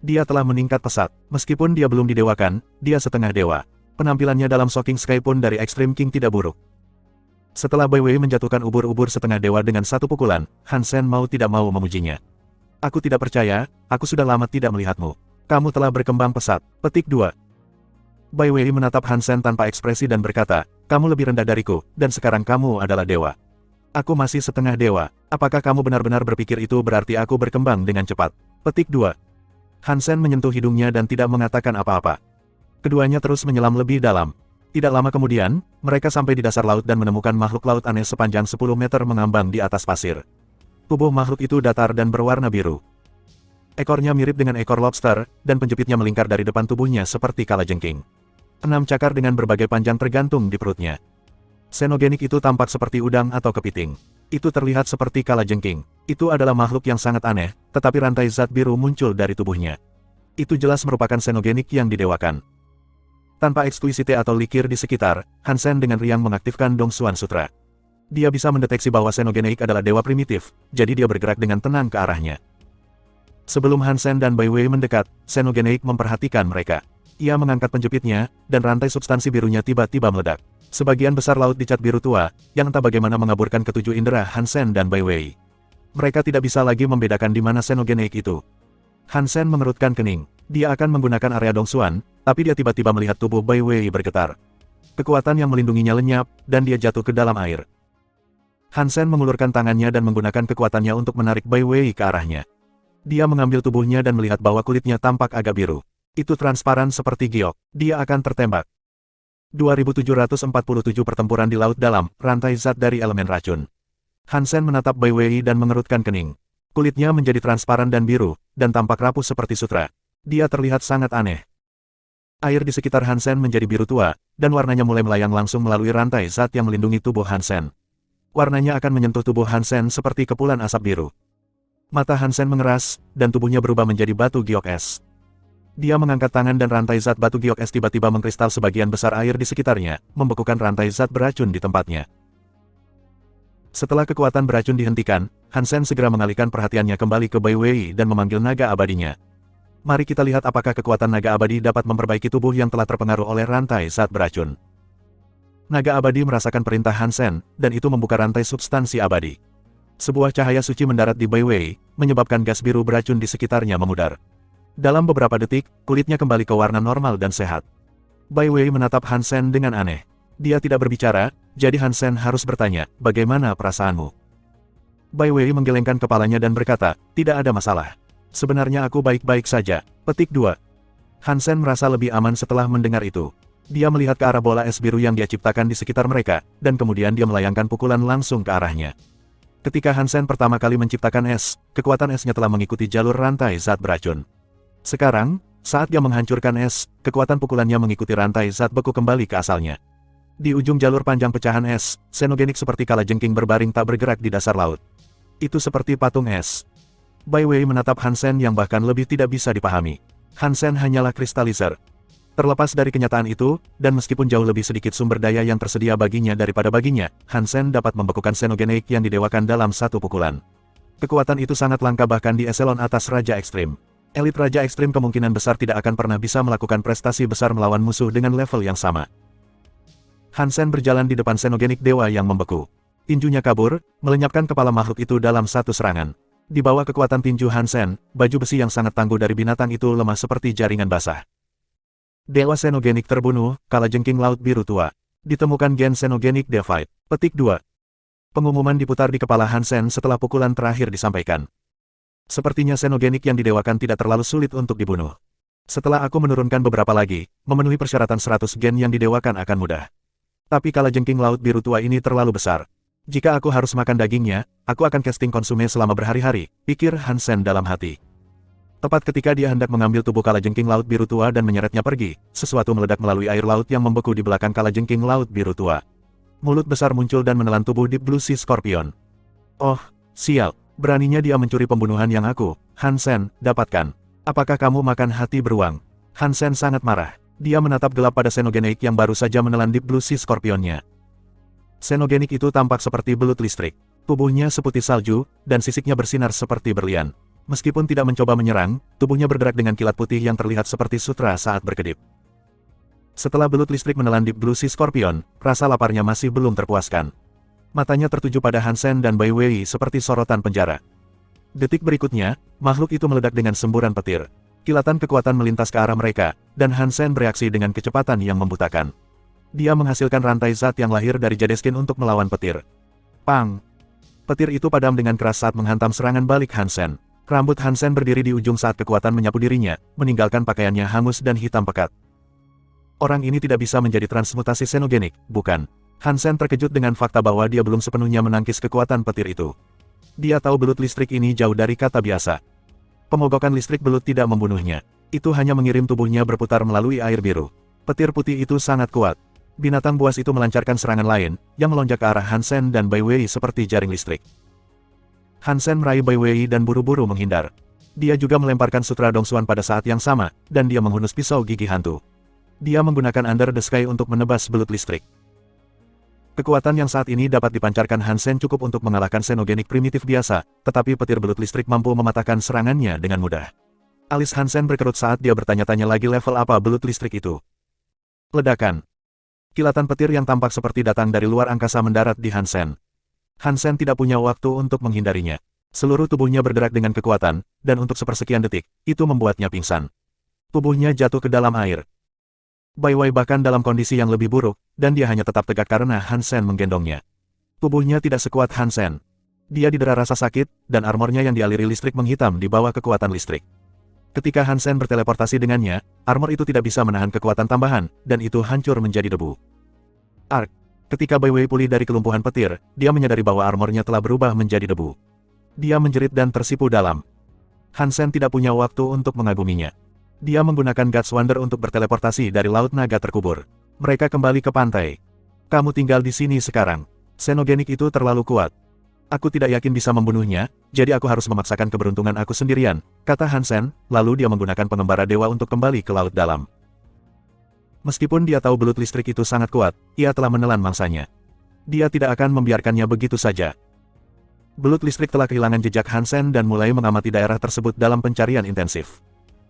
Dia telah meningkat pesat. Meskipun dia belum didewakan, dia setengah dewa. Penampilannya dalam Shocking Sky pun dari Extreme King tidak buruk. Setelah Bai Wei menjatuhkan ubur-ubur setengah dewa dengan satu pukulan, Hansen mau tidak mau memujinya. Aku tidak percaya, aku sudah lama tidak melihatmu. Kamu telah berkembang pesat. Petik 2. Bai Wei menatap Hansen tanpa ekspresi dan berkata, kamu lebih rendah dariku, dan sekarang kamu adalah dewa. Aku masih setengah dewa. Apakah kamu benar-benar berpikir itu berarti aku berkembang dengan cepat? Petik 2. Hansen menyentuh hidungnya dan tidak mengatakan apa-apa. Keduanya terus menyelam lebih dalam. Tidak lama kemudian, mereka sampai di dasar laut dan menemukan makhluk laut aneh sepanjang 10 meter mengambang di atas pasir. Tubuh makhluk itu datar dan berwarna biru. Ekornya mirip dengan ekor lobster, dan penjepitnya melingkar dari depan tubuhnya seperti kalajengking. 6 cakar dengan berbagai panjang tergantung di perutnya. Xenogenik itu tampak seperti udang atau kepiting. Itu terlihat seperti kalajengking. Itu adalah makhluk yang sangat aneh, tetapi rantai zat biru muncul dari tubuhnya. Itu jelas merupakan xenogenik yang didewakan. Tanpa ekskuisite atau likir di sekitar, Hansen dengan riang mengaktifkan Dongsuan Sutra. Dia bisa mendeteksi bahwa xenogenik adalah dewa primitif, jadi dia bergerak dengan tenang ke arahnya. Sebelum Hansen dan Bai Wei mendekat, xenogenik memperhatikan mereka. Ia mengangkat penjepitnya, dan rantai substansi birunya tiba-tiba meledak. Sebagian besar laut dicat biru tua, yang entah bagaimana mengaburkan ketujuh indera Hansen dan Bai Wei. Mereka tidak bisa lagi membedakan di mana xenogenik itu. Hansen mengerutkan kening. Dia akan menggunakan area Dongsuan, tapi dia tiba-tiba melihat tubuh Bai Wei bergetar. Kekuatan yang melindunginya lenyap, dan dia jatuh ke dalam air. Hansen mengulurkan tangannya dan menggunakan kekuatannya untuk menarik Bai Wei ke arahnya. Dia mengambil tubuhnya dan melihat bahwa kulitnya tampak agak biru. Itu transparan seperti giok. Dia akan tertembak. 2747 pertempuran di laut dalam, rantai zat dari elemen racun. Hansen menatap Bai Wei dan mengerutkan kening. Kulitnya menjadi transparan dan biru, dan tampak rapuh seperti sutra. Dia terlihat sangat aneh. Air di sekitar Hansen menjadi biru tua, dan warnanya mulai melayang langsung melalui rantai zat yang melindungi tubuh Hansen. Warnanya akan menyentuh tubuh Hansen seperti kepulan asap biru. Mata Hansen mengeras, dan tubuhnya berubah menjadi batu giok es. Dia mengangkat tangan dan rantai zat batu giok es tiba-tiba mengkristal sebagian besar air di sekitarnya, membekukan rantai zat beracun di tempatnya. Setelah kekuatan beracun dihentikan, Hansen segera mengalihkan perhatiannya kembali ke Bai Wei dan memanggil naga abadinya. Mari kita lihat apakah kekuatan naga abadi dapat memperbaiki tubuh yang telah terpengaruh oleh rantai zat beracun. Naga abadi merasakan perintah Hansen, dan itu membuka rantai substansi abadi. Sebuah cahaya suci mendarat di Bai Wei, menyebabkan gas biru beracun di sekitarnya memudar. Dalam beberapa detik, kulitnya kembali ke warna normal dan sehat. Bai Wei menatap Hansen dengan aneh. Dia tidak berbicara, jadi Hansen harus bertanya, bagaimana perasaanmu? Bai Wei menggelengkan kepalanya dan berkata, tidak ada masalah. Sebenarnya aku baik-baik saja. Petik 2. Hansen merasa lebih aman setelah mendengar itu. Dia melihat ke arah bola es biru yang dia ciptakan di sekitar mereka, dan kemudian dia melayangkan pukulan langsung ke arahnya. Ketika Hansen pertama kali menciptakan es, kekuatan esnya telah mengikuti jalur rantai zat beracun. Sekarang, saat dia menghancurkan es, kekuatan pukulannya mengikuti rantai zat beku kembali ke asalnya. Di ujung jalur panjang pecahan es, xenogenik seperti kalajengking berbaring tak bergerak di dasar laut. Itu seperti patung es. Bai Wei menatap Hansen yang bahkan lebih tidak bisa dipahami. Hansen hanyalah kristalizer. Terlepas dari kenyataan itu, dan meskipun jauh lebih sedikit sumber daya yang tersedia baginya daripada baginya, Hansen dapat membekukan xenogenik yang didewakan dalam satu pukulan. Kekuatan itu sangat langka bahkan di eselon atas Raja Ekstrim. Elit Raja Ekstrim kemungkinan besar tidak akan pernah bisa melakukan prestasi besar melawan musuh dengan level yang sama. Hansen berjalan di depan xenogenik dewa yang membeku. Tinjunya kabur, melenyapkan kepala makhluk itu dalam satu serangan. Di bawah kekuatan tinju Hansen, baju besi yang sangat tangguh dari binatang itu lemah seperti jaringan basah. Dewa xenogenik terbunuh, kalajengking laut biru tua. Ditemukan gen xenogenik Devite. Petik 2. Pengumuman diputar di kepala Hansen setelah pukulan terakhir disampaikan. Sepertinya xenogenik yang didewakan tidak terlalu sulit untuk dibunuh. Setelah aku menurunkan beberapa lagi, memenuhi persyaratan 100 gen yang didewakan akan mudah. Tapi kalajengking laut biru tua ini terlalu besar. Jika aku harus makan dagingnya, aku akan casting konsume selama berhari-hari, pikir Hansen dalam hati. Tepat ketika dia hendak mengambil tubuh kalajengking laut biru tua dan menyeretnya pergi, sesuatu meledak melalui air laut yang membeku di belakang kalajengking laut biru tua. Mulut besar muncul dan menelan tubuh Deep Blue Sea Scorpion. Oh, sial, beraninya dia mencuri pembunuhan yang aku, Hansen, dapatkan. Apakah kamu makan hati beruang? Hansen sangat marah. Dia menatap gelap pada xenogenik yang baru saja menelan Deep Blue Sea Scorpionnya. Xenogenik itu tampak seperti belut listrik. Tubuhnya seputih salju, dan sisiknya bersinar seperti berlian. Meskipun tidak mencoba menyerang, tubuhnya bergerak dengan kilat putih yang terlihat seperti sutra saat berkedip. Setelah belut listrik menelan Deep Blue Sea Scorpion, rasa laparnya masih belum terpuaskan. Matanya tertuju pada Hansen dan Bai Wei seperti sorotan penjara. Detik berikutnya, makhluk itu meledak dengan semburan petir. Kilatan kekuatan melintas ke arah mereka, dan Hansen bereaksi dengan kecepatan yang membutakan. Dia menghasilkan rantai zat yang lahir dari Jadeskin untuk melawan petir. Pang! Petir itu padam dengan keras saat menghantam serangan balik Hansen. Rambut Hansen berdiri di ujung saat kekuatan menyapu dirinya, meninggalkan pakaiannya hangus dan hitam pekat. Orang ini tidak bisa menjadi transmutasi xenogenik, bukan? Hansen terkejut dengan fakta bahwa dia belum sepenuhnya menangkis kekuatan petir itu. Dia tahu belut listrik ini jauh dari kata biasa. Pemogokan listrik belut tidak membunuhnya. Itu hanya mengirim tubuhnya berputar melalui air biru. Petir putih itu sangat kuat. Binatang buas itu melancarkan serangan lain, yang melonjak ke arah Hansen dan Bai Wei seperti jaring listrik. Hansen meraih Bai Wei dan buru-buru menghindar. Dia juga melemparkan sutra Dongsuan pada saat yang sama, dan dia menghunus pisau gigi hantu. Dia menggunakan Under the Sky untuk menebas belut listrik. Kekuatan yang saat ini dapat dipancarkan Hansen cukup untuk mengalahkan Xenogenik primitif biasa, tetapi petir belut listrik mampu mematahkan serangannya dengan mudah. Alis Hansen berkerut saat dia bertanya-tanya lagi level apa belut listrik itu. Ledakan. Kilatan petir yang tampak seperti datang dari luar angkasa mendarat di Hansen. Hansen tidak punya waktu untuk menghindarinya. Seluruh tubuhnya bergerak dengan kekuatan, dan untuk sepersekian detik, itu membuatnya pingsan. Tubuhnya jatuh ke dalam air. Bai Wei bahkan dalam kondisi yang lebih buruk, dan dia hanya tetap tegak karena Hansen menggendongnya. Tubuhnya tidak sekuat Hansen. Dia didera rasa sakit, dan armornya yang dialiri listrik menghitam di bawah kekuatan listrik. Ketika Hansen berteleportasi dengannya, armor itu tidak bisa menahan kekuatan tambahan, dan itu hancur menjadi debu. Ark. Ketika Bai Wei pulih dari kelumpuhan petir, dia menyadari bahwa armornya telah berubah menjadi debu. Dia menjerit dan tersipu dalam. Hansen tidak punya waktu untuk mengaguminya. Dia menggunakan God's Wonder untuk berteleportasi dari Laut Naga terkubur. Mereka kembali ke pantai. Kamu tinggal di sini sekarang. Xenogenik itu terlalu kuat. Aku tidak yakin bisa membunuhnya, jadi aku harus memaksakan keberuntungan aku sendirian, kata Hansen, lalu dia menggunakan pengembara dewa untuk kembali ke laut dalam. Meskipun dia tahu belut listrik itu sangat kuat, ia telah menelan mangsanya. Dia tidak akan membiarkannya begitu saja. Belut listrik telah kehilangan jejak Hansen dan mulai mengamati daerah tersebut dalam pencarian intensif.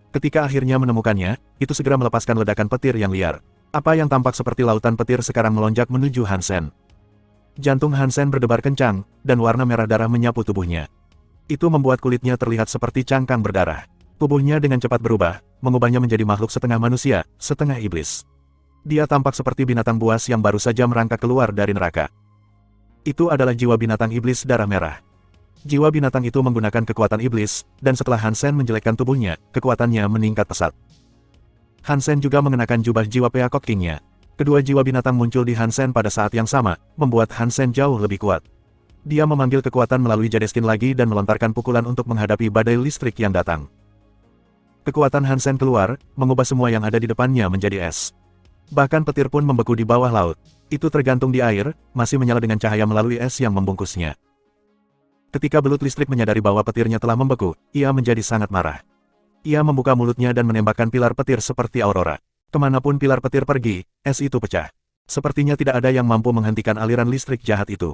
Ketika akhirnya menemukannya, itu segera melepaskan ledakan petir yang liar. Apa yang tampak seperti lautan petir sekarang melonjak menuju Hansen. Jantung Hansen berdebar kencang, dan warna merah darah menyapu tubuhnya. Itu membuat kulitnya terlihat seperti cangkang berdarah. Tubuhnya dengan cepat berubah, mengubahnya menjadi makhluk setengah manusia, setengah iblis. Dia tampak seperti binatang buas yang baru saja merangkak keluar dari neraka. Itu adalah jiwa binatang iblis darah merah. Jiwa binatang itu menggunakan kekuatan iblis, dan setelah Hansen menjelekkan tubuhnya, kekuatannya meningkat pesat. Hansen juga mengenakan jubah jiwa Peacock King-nya. Kedua jiwa binatang muncul di Hansen pada saat yang sama, membuat Hansen jauh lebih kuat. Dia memanggil kekuatan melalui Jadeskin lagi dan melontarkan pukulan untuk menghadapi badai listrik yang datang. Kekuatan Hansen keluar, mengubah semua yang ada di depannya menjadi es. Bahkan petir pun membeku di bawah laut. Itu tergantung di air, masih menyala dengan cahaya melalui es yang membungkusnya. Ketika belut listrik menyadari bahwa petirnya telah membeku, ia menjadi sangat marah. Ia membuka mulutnya dan menembakkan pilar petir seperti aurora. Kemanapun pilar petir pergi, es itu pecah. Sepertinya tidak ada yang mampu menghentikan aliran listrik jahat itu.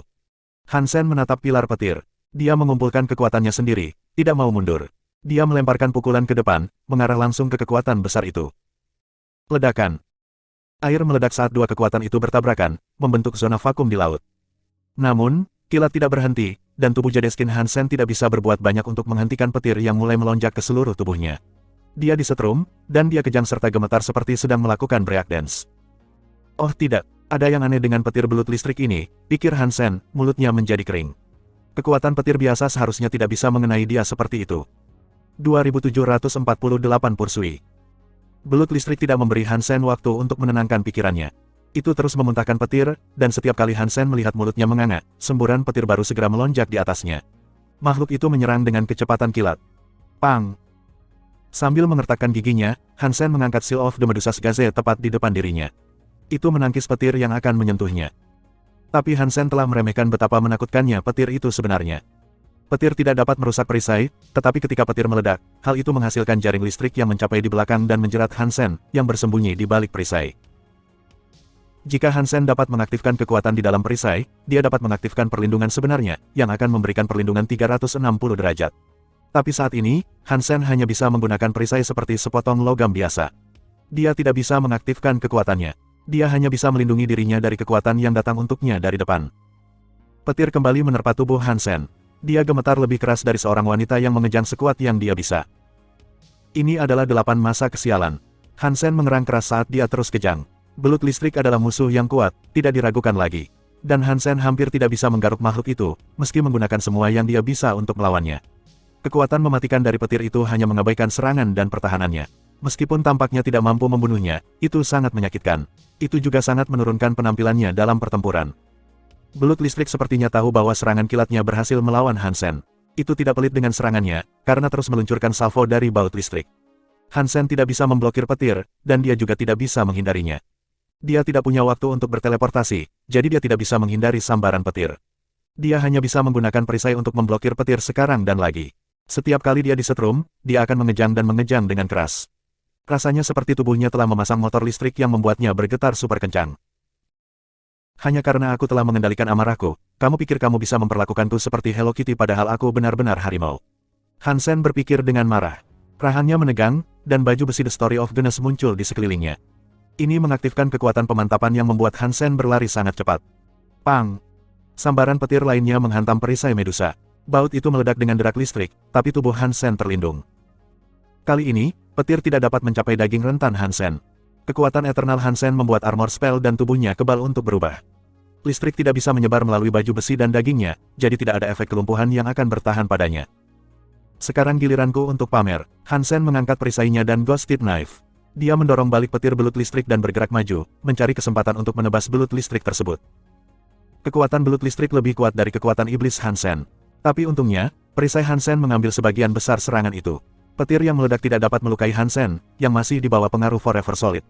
Hansen menatap pilar petir. Dia mengumpulkan kekuatannya sendiri, tidak mau mundur. Dia melemparkan pukulan ke depan, mengarah langsung ke kekuatan besar itu. Ledakan. Air meledak saat dua kekuatan itu bertabrakan, membentuk zona vakum di laut. Namun, kilat tidak berhenti, dan tubuh Jadeskin Hansen tidak bisa berbuat banyak untuk menghentikan petir yang mulai melonjak ke seluruh tubuhnya. Dia disetrum, dan dia kejang serta gemetar seperti sedang melakukan breakdance. Oh tidak, ada yang aneh dengan petir belut listrik ini, pikir Hansen, mulutnya menjadi kering. Kekuatan petir biasa seharusnya tidak bisa mengenai dia seperti itu. 2748 Pursui. Belut listrik tidak memberi Hansen waktu untuk menenangkan pikirannya. Itu terus memuntahkan petir, dan setiap kali Hansen melihat mulutnya menganga, semburan petir baru segera melonjak di atasnya. Makhluk itu menyerang dengan kecepatan kilat. Pang! Sambil mengertakkan giginya, Hansen mengangkat Seal of the Medusas Gaze tepat di depan dirinya. Itu menangkis petir yang akan menyentuhnya. Tapi Hansen telah meremehkan betapa menakutkannya petir itu sebenarnya. Petir tidak dapat merusak perisai, tetapi ketika petir meledak, hal itu menghasilkan jaring listrik yang mencapai di belakang dan menjerat Hansen, yang bersembunyi di balik perisai. Jika Hansen dapat mengaktifkan kekuatan di dalam perisai, dia dapat mengaktifkan perlindungan sebenarnya, yang akan memberikan perlindungan 360 derajat. Tapi saat ini, Hansen hanya bisa menggunakan perisai seperti sepotong logam biasa. Dia tidak bisa mengaktifkan kekuatannya. Dia hanya bisa melindungi dirinya dari kekuatan yang datang untuknya dari depan. Petir kembali menerpa tubuh Hansen. Dia gemetar lebih keras dari seorang wanita yang mengejang sekuat yang dia bisa. Ini adalah 8 masa kesialan. Hansen mengerang keras saat dia terus kejang. Belut listrik adalah musuh yang kuat, tidak diragukan lagi. Dan Hansen hampir tidak bisa menggaruk makhluk itu, meski menggunakan semua yang dia bisa untuk melawannya. Kekuatan mematikan dari petir itu hanya mengabaikan serangan dan pertahanannya. Meskipun tampaknya tidak mampu membunuhnya, itu sangat menyakitkan. Itu juga sangat menurunkan penampilannya dalam pertempuran. Belut listrik sepertinya tahu bahwa serangan kilatnya berhasil melawan Hansen. Itu tidak pelit dengan serangannya, karena terus meluncurkan salvo dari baut listrik. Hansen tidak bisa memblokir petir, dan dia juga tidak bisa menghindarinya. Dia tidak punya waktu untuk berteleportasi, jadi dia tidak bisa menghindari sambaran petir. Dia hanya bisa menggunakan perisai untuk memblokir petir sekarang dan lagi. Setiap kali dia disetrum, dia akan mengejang dan mengejang dengan keras. Rasanya seperti tubuhnya telah memasang motor listrik yang membuatnya bergetar super kencang. Hanya karena aku telah mengendalikan amarahku, kamu pikir kamu bisa memperlakukanku seperti Hello Kitty padahal aku benar-benar harimau. Hansen berpikir dengan marah. Rahannya menegang, dan baju besi The Story of Genes muncul di sekelilingnya. Ini mengaktifkan kekuatan pemantapan yang membuat Hansen berlari sangat cepat. Pang! Sambaran petir lainnya menghantam perisai Medusa. Baut itu meledak dengan derak listrik, tapi tubuh Hansen terlindung. Kali ini, petir tidak dapat mencapai daging rentan Hansen. Kekuatan Eternal Hansen membuat armor spell dan tubuhnya kebal untuk berubah. Listrik tidak bisa menyebar melalui baju besi dan dagingnya, jadi tidak ada efek kelumpuhan yang akan bertahan padanya. Sekarang giliranku untuk pamer. Hansen mengangkat perisainya dan Ghosted Knife. Dia mendorong balik petir belut listrik dan bergerak maju, mencari kesempatan untuk menebas belut listrik tersebut. Kekuatan belut listrik lebih kuat dari kekuatan iblis Hansen. Tapi untungnya, perisai Hansen mengambil sebagian besar serangan itu. Petir yang meledak tidak dapat melukai Hansen, yang masih di bawah pengaruh Forever Solid.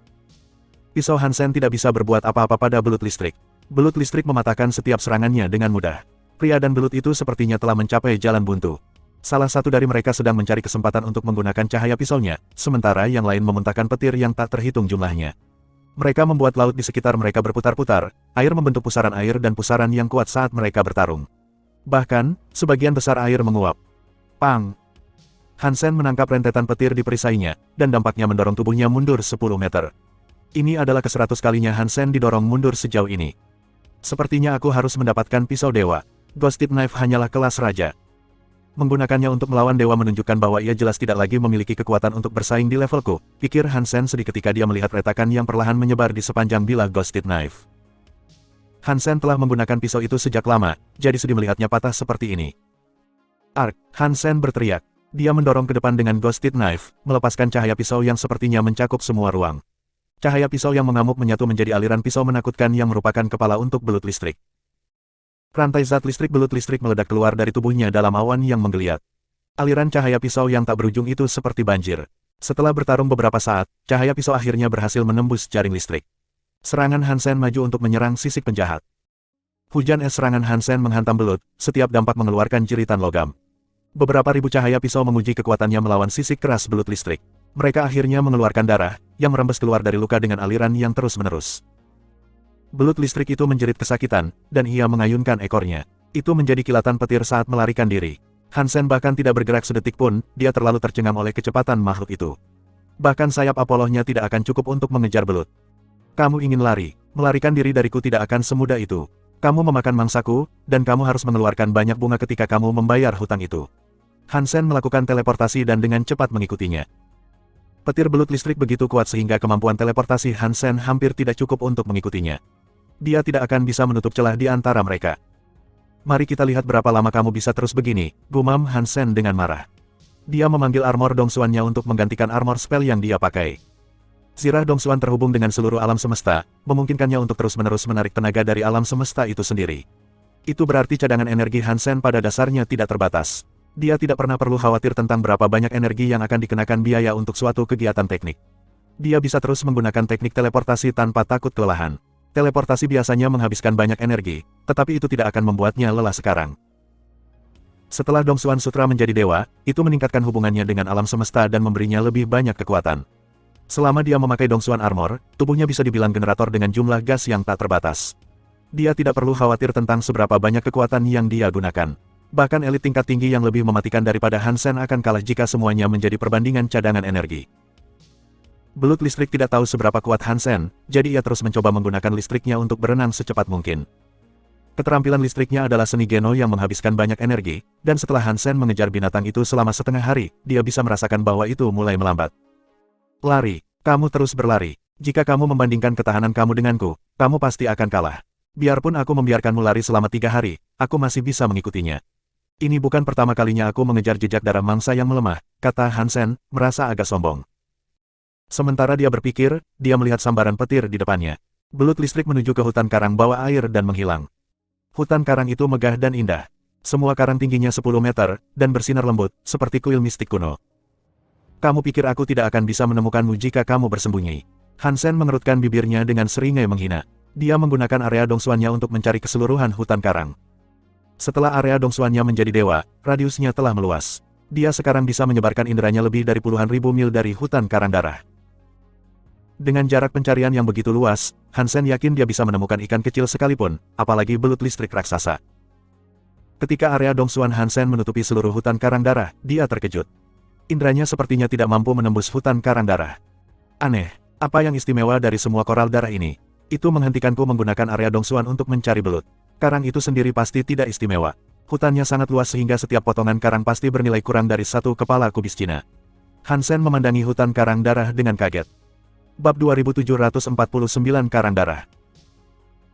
Pisau Hansen tidak bisa berbuat apa-apa pada belut listrik. Belut listrik mematahkan setiap serangannya dengan mudah. Pria dan belut itu sepertinya telah mencapai jalan buntu. Salah satu dari mereka sedang mencari kesempatan untuk menggunakan cahaya pisaunya, sementara yang lain memuntahkan petir yang tak terhitung jumlahnya. Mereka membuat laut di sekitar mereka berputar-putar, air membentuk pusaran air dan pusaran yang kuat saat mereka bertarung. Bahkan, sebagian besar air menguap. Pang! Hansen menangkap rentetan petir di perisainya, dan dampaknya mendorong tubuhnya mundur 10 meter. Ini adalah ke-100 kalinya Hansen didorong mundur sejauh ini. Sepertinya aku harus mendapatkan pisau dewa. Ghosted Knife hanyalah kelas raja. Menggunakannya untuk melawan dewa menunjukkan bahwa ia jelas tidak lagi memiliki kekuatan untuk bersaing di levelku, pikir Hansen sedih ketika dia melihat retakan yang perlahan menyebar di sepanjang bilah Ghosted Knife. Hansen telah menggunakan pisau itu sejak lama, jadi sedih melihatnya patah seperti ini. Ark! Hansen berteriak. Dia mendorong ke depan dengan Ghosted Knife, melepaskan cahaya pisau yang sepertinya mencakup semua ruang. Cahaya pisau yang mengamuk menyatu menjadi aliran pisau menakutkan yang merupakan kepala untuk belut listrik. Rantai zat listrik belut listrik meledak keluar dari tubuhnya dalam awan yang menggeliat. Aliran cahaya pisau yang tak berujung itu seperti banjir. Setelah bertarung beberapa saat, cahaya pisau akhirnya berhasil menembus jaring listrik. Serangan Hansen maju untuk menyerang sisik penjahat. Hujan es serangan Hansen menghantam belut, setiap dampak mengeluarkan jeritan logam. Beberapa ribu cahaya pisau menguji kekuatannya melawan sisik keras belut listrik. Mereka akhirnya mengeluarkan darah, yang merembes keluar dari luka dengan aliran yang terus-menerus. Belut listrik itu menjerit kesakitan, dan ia mengayunkan ekornya. Itu menjadi kilatan petir saat melarikan diri. Hansen bahkan tidak bergerak sedetik pun, dia terlalu tercengang oleh kecepatan makhluk itu. Bahkan sayap Apollo-nya tidak akan cukup untuk mengejar belut. Kamu ingin lari, melarikan diri dariku tidak akan semudah itu. Kamu memakan mangsaku, dan kamu harus mengeluarkan banyak bunga ketika kamu membayar hutang itu. Hansen melakukan teleportasi dan dengan cepat mengikutinya. Petir belut listrik begitu kuat sehingga kemampuan teleportasi Hansen hampir tidak cukup untuk mengikutinya. Dia tidak akan bisa menutup celah di antara mereka. Mari kita lihat berapa lama kamu bisa terus begini, gumam Hansen dengan marah. Dia memanggil armor Dongsuan-nya untuk menggantikan armor spell yang dia pakai. Zirah Dongsuan terhubung dengan seluruh alam semesta, memungkinkannya untuk terus-menerus menarik tenaga dari alam semesta itu sendiri. Itu berarti cadangan energi Hansen pada dasarnya tidak terbatas. Dia tidak pernah perlu khawatir tentang berapa banyak energi yang akan dikenakan biaya untuk suatu kegiatan teknik. Dia bisa terus menggunakan teknik teleportasi tanpa takut kelelahan. Teleportasi biasanya menghabiskan banyak energi, tetapi itu tidak akan membuatnya lelah sekarang. Setelah Dongsuan Sutra menjadi dewa, itu meningkatkan hubungannya dengan alam semesta dan memberinya lebih banyak kekuatan. Selama dia memakai Dongsuan Armor, tubuhnya bisa dibilang generator dengan jumlah gas yang tak terbatas. Dia tidak perlu khawatir tentang seberapa banyak kekuatan yang dia gunakan. Bahkan elit tingkat tinggi yang lebih mematikan daripada Hansen akan kalah jika semuanya menjadi perbandingan cadangan energi. Belut listrik tidak tahu seberapa kuat Hansen, jadi ia terus mencoba menggunakan listriknya untuk berenang secepat mungkin. Keterampilan listriknya adalah seni Geno yang menghabiskan banyak energi, dan setelah Hansen mengejar binatang itu selama setengah hari, dia bisa merasakan bahwa itu mulai melambat. Lari, kamu terus berlari. Jika kamu membandingkan ketahanan kamu denganku, kamu pasti akan kalah. Biarpun aku membiarkanmu lari selama 3 hari, aku masih bisa mengikutinya. Ini bukan pertama kalinya aku mengejar jejak darah mangsa yang melemah, kata Hansen, merasa agak sombong. Sementara dia berpikir, dia melihat sambaran petir di depannya. Belut listrik menuju ke hutan karang bawah air dan menghilang. Hutan karang itu megah dan indah. Semua karang tingginya 10 meter, dan bersinar lembut, seperti kuil mistik kuno. Kamu pikir aku tidak akan bisa menemukanmu jika kamu bersembunyi? Hansen mengerutkan bibirnya dengan seringai menghina. Dia menggunakan area dongsuannya untuk mencari keseluruhan hutan karang. Setelah area dongsuannya menjadi dewa, radiusnya telah meluas. Dia sekarang bisa menyebarkan inderanya lebih dari puluhan ribu mil dari hutan karang darah. Dengan jarak pencarian yang begitu luas, Hansen yakin dia bisa menemukan ikan kecil sekalipun, apalagi belut listrik raksasa. Ketika area dongsuan Hansen menutupi seluruh hutan karang darah, dia terkejut. Indranya sepertinya tidak mampu menembus hutan karang darah. Aneh, apa yang istimewa dari semua koral darah ini? Itu menghentikanku menggunakan area dongsuan untuk mencari belut. Karang itu sendiri pasti tidak istimewa. Hutannya sangat luas sehingga setiap potongan karang pasti bernilai kurang dari 1 kepala kubis Cina. Hansen memandangi hutan karang darah dengan kaget. Bab 2749 Karang Darah.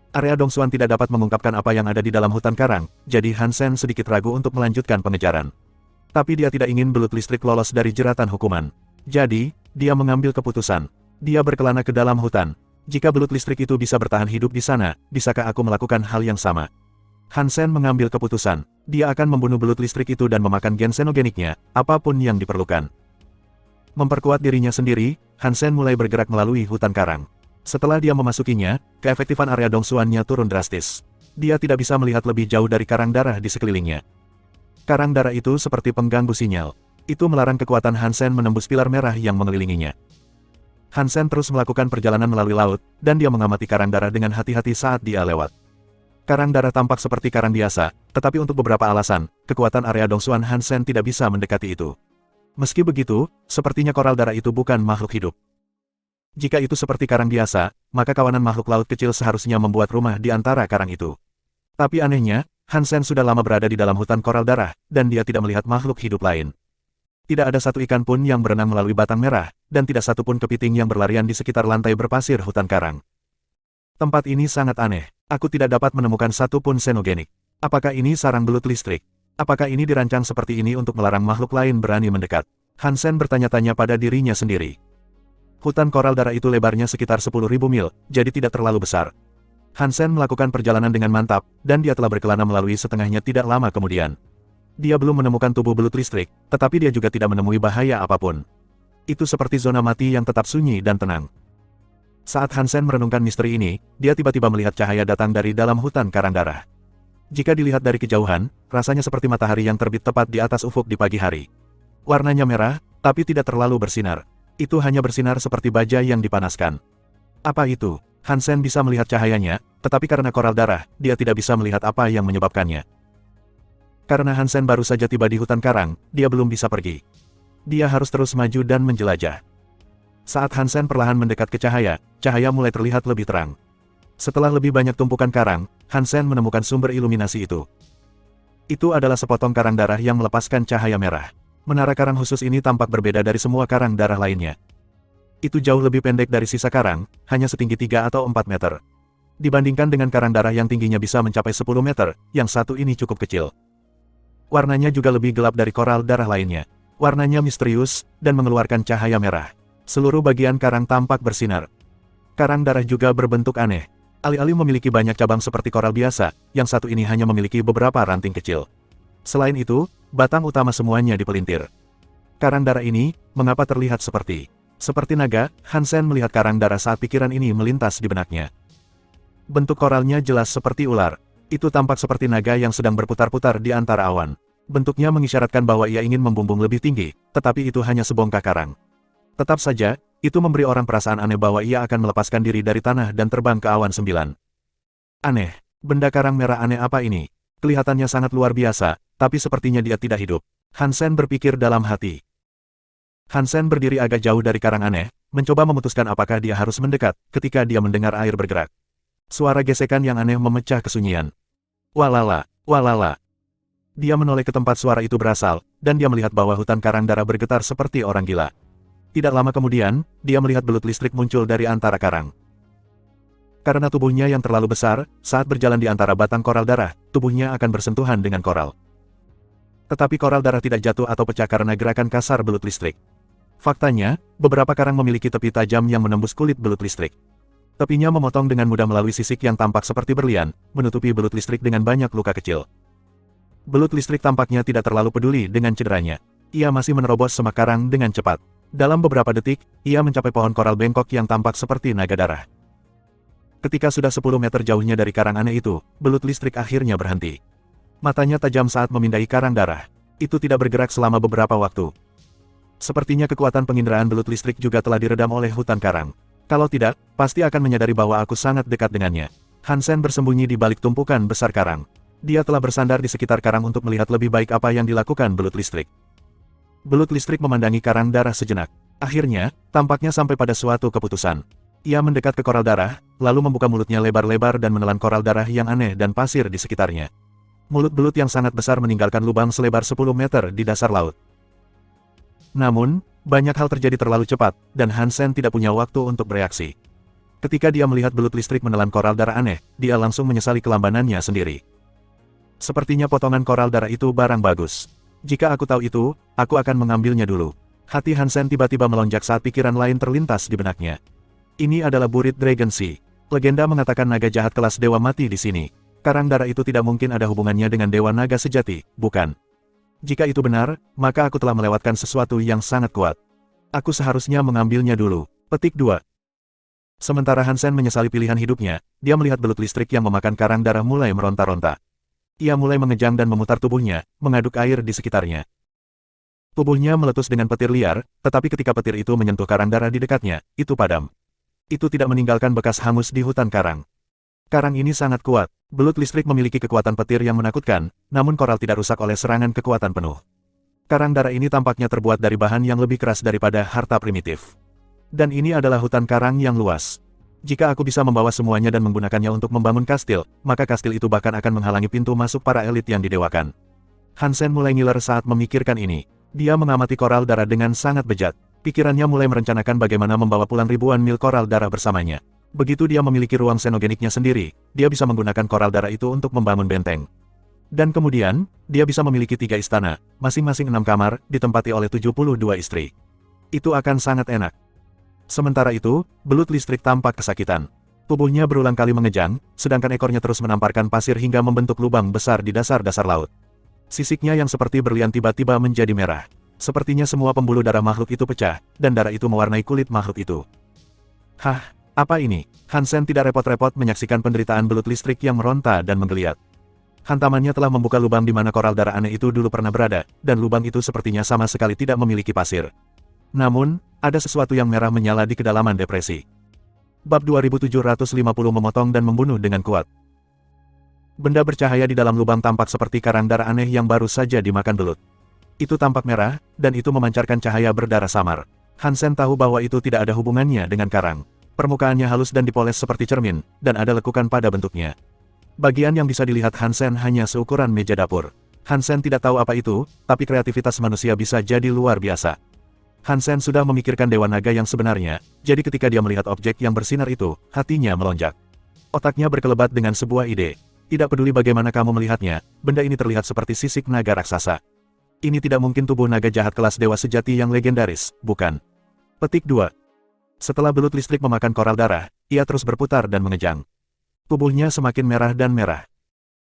Area dongsuan tidak dapat mengungkapkan apa yang ada di dalam hutan karang, jadi Hansen sedikit ragu untuk melanjutkan pengejaran. Tapi dia tidak ingin belut listrik lolos dari jeratan hukuman. Jadi, dia mengambil keputusan. Dia berkelana ke dalam hutan. Jika belut listrik itu bisa bertahan hidup di sana, bisakah aku melakukan hal yang sama? Hansen mengambil keputusan. Dia akan membunuh belut listrik itu dan memakan gen xenogeniknya, apapun yang diperlukan. Memperkuat dirinya sendiri, Hansen mulai bergerak melalui hutan karang. Setelah dia memasukinya, keefektifan area dongsuannya turun drastis. Dia tidak bisa melihat lebih jauh dari karang darah di sekelilingnya. Karang darah itu seperti pengganggu sinyal. Itu melarang kekuatan Hansen menembus pilar merah yang mengelilinginya. Hansen terus melakukan perjalanan melalui laut, dan dia mengamati karang darah dengan hati-hati saat dia lewat. Karang darah tampak seperti karang biasa, tetapi untuk beberapa alasan, kekuatan area dongsuan Hansen tidak bisa mendekati itu. Meski begitu, sepertinya koral darah itu bukan makhluk hidup. Jika itu seperti karang biasa, maka kawanan makhluk laut kecil seharusnya membuat rumah di antara karang itu. Tapi anehnya, Hansen sudah lama berada di dalam hutan koral darah, dan dia tidak melihat makhluk hidup lain. Tidak ada satu ikan pun yang berenang melalui batang merah, dan tidak satu pun kepiting yang berlarian di sekitar lantai berpasir hutan karang. Tempat ini sangat aneh. Aku tidak dapat menemukan satu pun xenogenik. Apakah ini sarang belut listrik? Apakah ini dirancang seperti ini untuk melarang makhluk lain berani mendekat? Hansen bertanya-tanya pada dirinya sendiri. Hutan koral darah itu lebarnya sekitar 10.000 mil, jadi tidak terlalu besar. Hansen melakukan perjalanan dengan mantap, dan dia telah berkelana melalui setengahnya tidak lama kemudian. Dia belum menemukan tubuh belut listrik, tetapi dia juga tidak menemui bahaya apapun. Itu seperti zona mati yang tetap sunyi dan tenang. Saat Hansen merenungkan misteri ini, dia tiba-tiba melihat cahaya datang dari dalam hutan karang darah. Jika dilihat dari kejauhan, rasanya seperti matahari yang terbit tepat di atas ufuk di pagi hari. Warnanya merah, tapi tidak terlalu bersinar. Itu hanya bersinar seperti baja yang dipanaskan. Apa itu? Hansen bisa melihat cahayanya, tetapi karena koral darah, dia tidak bisa melihat apa yang menyebabkannya. Karena Hansen baru saja tiba di hutan karang, dia belum bisa pergi. Dia harus terus maju dan menjelajah. Saat Hansen perlahan mendekat ke cahaya, cahaya mulai terlihat lebih terang. Setelah lebih banyak tumpukan karang, Hansen menemukan sumber iluminasi itu. Itu adalah sepotong karang darah yang melepaskan cahaya merah. Menara karang khusus ini tampak berbeda dari semua karang darah lainnya. Itu jauh lebih pendek dari sisa karang, hanya setinggi 3 atau 4 meter. Dibandingkan dengan karang darah yang tingginya bisa mencapai 10 meter, yang satu ini cukup kecil. Warnanya juga lebih gelap dari koral darah lainnya. Warnanya misterius, dan mengeluarkan cahaya merah. Seluruh bagian karang tampak bersinar. Karang darah juga berbentuk aneh. Alih-alih memiliki banyak cabang seperti koral biasa, yang satu ini hanya memiliki beberapa ranting kecil. Selain itu, batang utama semuanya dipelintir. Karang darah ini, mengapa terlihat seperti naga? Hansen melihat karang darah saat pikiran ini melintas di benaknya. Bentuk koralnya jelas seperti ular. Itu tampak seperti naga yang sedang berputar-putar di antara awan. Bentuknya mengisyaratkan bahwa ia ingin membumbung lebih tinggi, tetapi itu hanya sebongkah karang. Tetap saja, itu memberi orang perasaan aneh bahwa ia akan melepaskan diri dari tanah dan terbang ke awan 9. Aneh, benda karang merah aneh apa ini? Kelihatannya sangat luar biasa, tapi sepertinya dia tidak hidup. Hansen berpikir dalam hati. Hansen berdiri agak jauh dari karang aneh, mencoba memutuskan apakah dia harus mendekat, ketika dia mendengar air bergerak. Suara gesekan yang aneh memecah kesunyian. Walala, walala. Dia menoleh ke tempat suara itu berasal, dan dia melihat bahwa hutan karang darah bergetar seperti orang gila. Tidak lama kemudian, dia melihat belut listrik muncul dari antara karang. Karena tubuhnya yang terlalu besar, saat berjalan di antara batang koral darah, tubuhnya akan bersentuhan dengan koral. Tetapi koral darah tidak jatuh atau pecah karena gerakan kasar belut listrik. Faktanya, beberapa karang memiliki tepi tajam yang menembus kulit belut listrik. Tepinya memotong dengan mudah melalui sisik yang tampak seperti berlian, menutupi belut listrik dengan banyak luka kecil. Belut listrik tampaknya tidak terlalu peduli dengan cederanya. Ia masih menerobos semak karang dengan cepat. Dalam beberapa detik, ia mencapai pohon koral bengkok yang tampak seperti naga darah. Ketika sudah 10 meter jauhnya dari karang aneh itu, belut listrik akhirnya berhenti. Matanya tajam saat memindai karang darah. Itu tidak bergerak selama beberapa waktu. Sepertinya kekuatan penginderaan belut listrik juga telah diredam oleh hutan karang. Kalau tidak, pasti akan menyadari bahwa aku sangat dekat dengannya. Han Sen bersembunyi di balik tumpukan besar karang. Dia telah bersandar di sekitar karang untuk melihat lebih baik apa yang dilakukan belut listrik. Belut listrik memandangi karang darah sejenak. Akhirnya, tampaknya sampai pada suatu keputusan. Ia mendekat ke koral darah, lalu membuka mulutnya lebar-lebar dan menelan koral darah yang aneh dan pasir di sekitarnya. Mulut belut yang sangat besar meninggalkan lubang selebar 10 meter di dasar laut. Namun, banyak hal terjadi terlalu cepat, dan Han Sen tidak punya waktu untuk bereaksi. Ketika dia melihat belut listrik menelan koral darah aneh, dia langsung menyesali kelambanannya sendiri. Sepertinya potongan koral darah itu barang bagus. Jika aku tahu itu, aku akan mengambilnya dulu. Hati Han Sen tiba-tiba melonjak saat pikiran lain terlintas di benaknya. Ini adalah Burit Dragon Sea. Legenda mengatakan naga jahat kelas dewa mati di sini. Karang darah itu tidak mungkin ada hubungannya dengan dewa naga sejati, bukan? Jika itu benar, maka aku telah melewatkan sesuatu yang sangat kuat. Aku seharusnya mengambilnya dulu. Petik 2. Sementara Han Sen menyesali pilihan hidupnya, dia melihat belut listrik yang memakan karang darah mulai meronta-ronta. Ia mulai mengejang dan memutar tubuhnya, mengaduk air di sekitarnya. Tubuhnya meletus dengan petir liar, tetapi ketika petir itu menyentuh karang darah di dekatnya, itu padam. Itu tidak meninggalkan bekas hangus di hutan karang. Karang ini sangat kuat. Belut listrik memiliki kekuatan petir yang menakutkan, namun koral tidak rusak oleh serangan kekuatan penuh. Karang darah ini tampaknya terbuat dari bahan yang lebih keras daripada harta primitif. Dan ini adalah hutan karang yang luas. Jika aku bisa membawa semuanya dan menggunakannya untuk membangun kastil, maka kastil itu bahkan akan menghalangi pintu masuk para elit yang didewakan. Han Sen mulai ngiler saat memikirkan ini. Dia mengamati koral darah dengan sangat bejat. Pikirannya mulai merencanakan bagaimana membawa pulang ribuan mil koral darah bersamanya. Begitu dia memiliki ruang xenogeniknya sendiri, dia bisa menggunakan koral darah itu untuk membangun benteng. Dan kemudian, dia bisa memiliki 3 istana, masing-masing 6 kamar, ditempati oleh 72 istri. Itu akan sangat enak. Sementara itu, belut listrik tampak kesakitan. Tubuhnya berulang kali mengejang, sedangkan ekornya terus menamparkan pasir hingga membentuk lubang besar di dasar-dasar laut. Sisiknya yang seperti berlian tiba-tiba menjadi merah. Sepertinya semua pembuluh darah makhluk itu pecah, dan darah itu mewarnai kulit makhluk itu. Hah? Apa ini? Han Sen tidak repot-repot menyaksikan penderitaan belut listrik yang meronta dan menggeliat. Hantamannya telah membuka lubang di mana koral darah aneh itu dulu pernah berada, dan lubang itu sepertinya sama sekali tidak memiliki pasir. Namun, ada sesuatu yang merah menyala di kedalaman depresi. Bab 2750 memotong dan membunuh dengan kuat. Benda bercahaya di dalam lubang tampak seperti karang darah aneh yang baru saja dimakan belut. Itu tampak merah, dan itu memancarkan cahaya berdarah samar. Han Sen tahu bahwa itu tidak ada hubungannya dengan karang. Permukaannya halus dan dipoles seperti cermin, dan ada lekukan pada bentuknya. Bagian yang bisa dilihat Han Sen hanya seukuran meja dapur. Han Sen tidak tahu apa itu, tapi kreativitas manusia bisa jadi luar biasa. Han Sen sudah memikirkan dewa naga yang sebenarnya, jadi ketika dia melihat objek yang bersinar itu, hatinya melonjak. Otaknya berkelebat dengan sebuah ide. Tidak peduli bagaimana kamu melihatnya, benda ini terlihat seperti sisik naga raksasa. Ini tidak mungkin tubuh naga jahat kelas dewa sejati yang legendaris, bukan? Petik 2. Setelah belut listrik memakan koral darah, ia terus berputar dan mengejang. Tubuhnya semakin merah dan merah.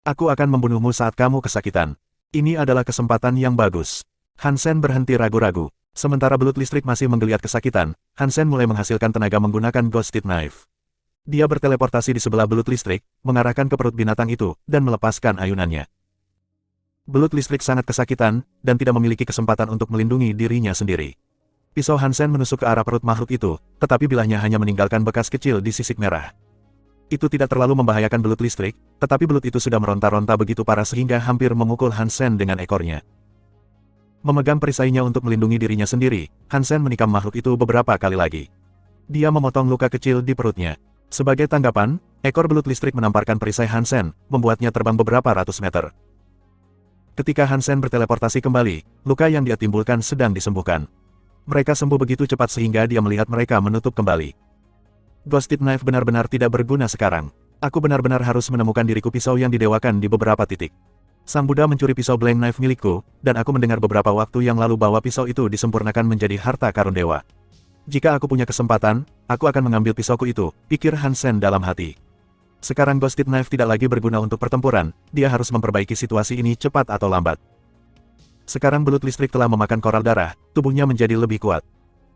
Aku akan membunuhmu saat kamu kesakitan. Ini adalah kesempatan yang bagus. Han Sen berhenti ragu-ragu. Sementara belut listrik masih menggeliat kesakitan, Han Sen mulai menghasilkan tenaga menggunakan Ghosted Knife. Dia berteleportasi di sebelah belut listrik, mengarahkan ke perut binatang itu, dan melepaskan ayunannya. Belut listrik sangat kesakitan, dan tidak memiliki kesempatan untuk melindungi dirinya sendiri. Pisau Han Sen menusuk ke arah perut makhluk itu, tetapi bilahnya hanya meninggalkan bekas kecil di sisik merah. Itu tidak terlalu membahayakan belut listrik, tetapi belut itu sudah meronta-ronta begitu parah sehingga hampir memukul Han Sen dengan ekornya. Memegang perisainya untuk melindungi dirinya sendiri, Han Sen menikam makhluk itu beberapa kali lagi. Dia memotong luka kecil di perutnya. Sebagai tanggapan, ekor belut listrik menamparkan perisai Han Sen, membuatnya terbang beberapa ratus meter. Ketika Han Sen berteleportasi kembali, luka yang dia timbulkan sedang disembuhkan. Mereka sembuh begitu cepat sehingga dia melihat mereka menutup kembali. Ghosted Knife benar-benar tidak berguna sekarang. Aku benar-benar harus menemukan diriku pisau yang didewakan di beberapa titik. Sang Buddha mencuri pisau Blank Knife milikku, dan aku mendengar beberapa waktu yang lalu bahwa pisau itu disempurnakan menjadi harta karun dewa. Jika aku punya kesempatan, aku akan mengambil pisauku itu, pikir Hansen dalam hati. Sekarang Ghosted Knife tidak lagi berguna untuk pertempuran, dia harus memperbaiki situasi ini cepat atau lambat. Sekarang belut listrik telah memakan koral darah, tubuhnya menjadi lebih kuat.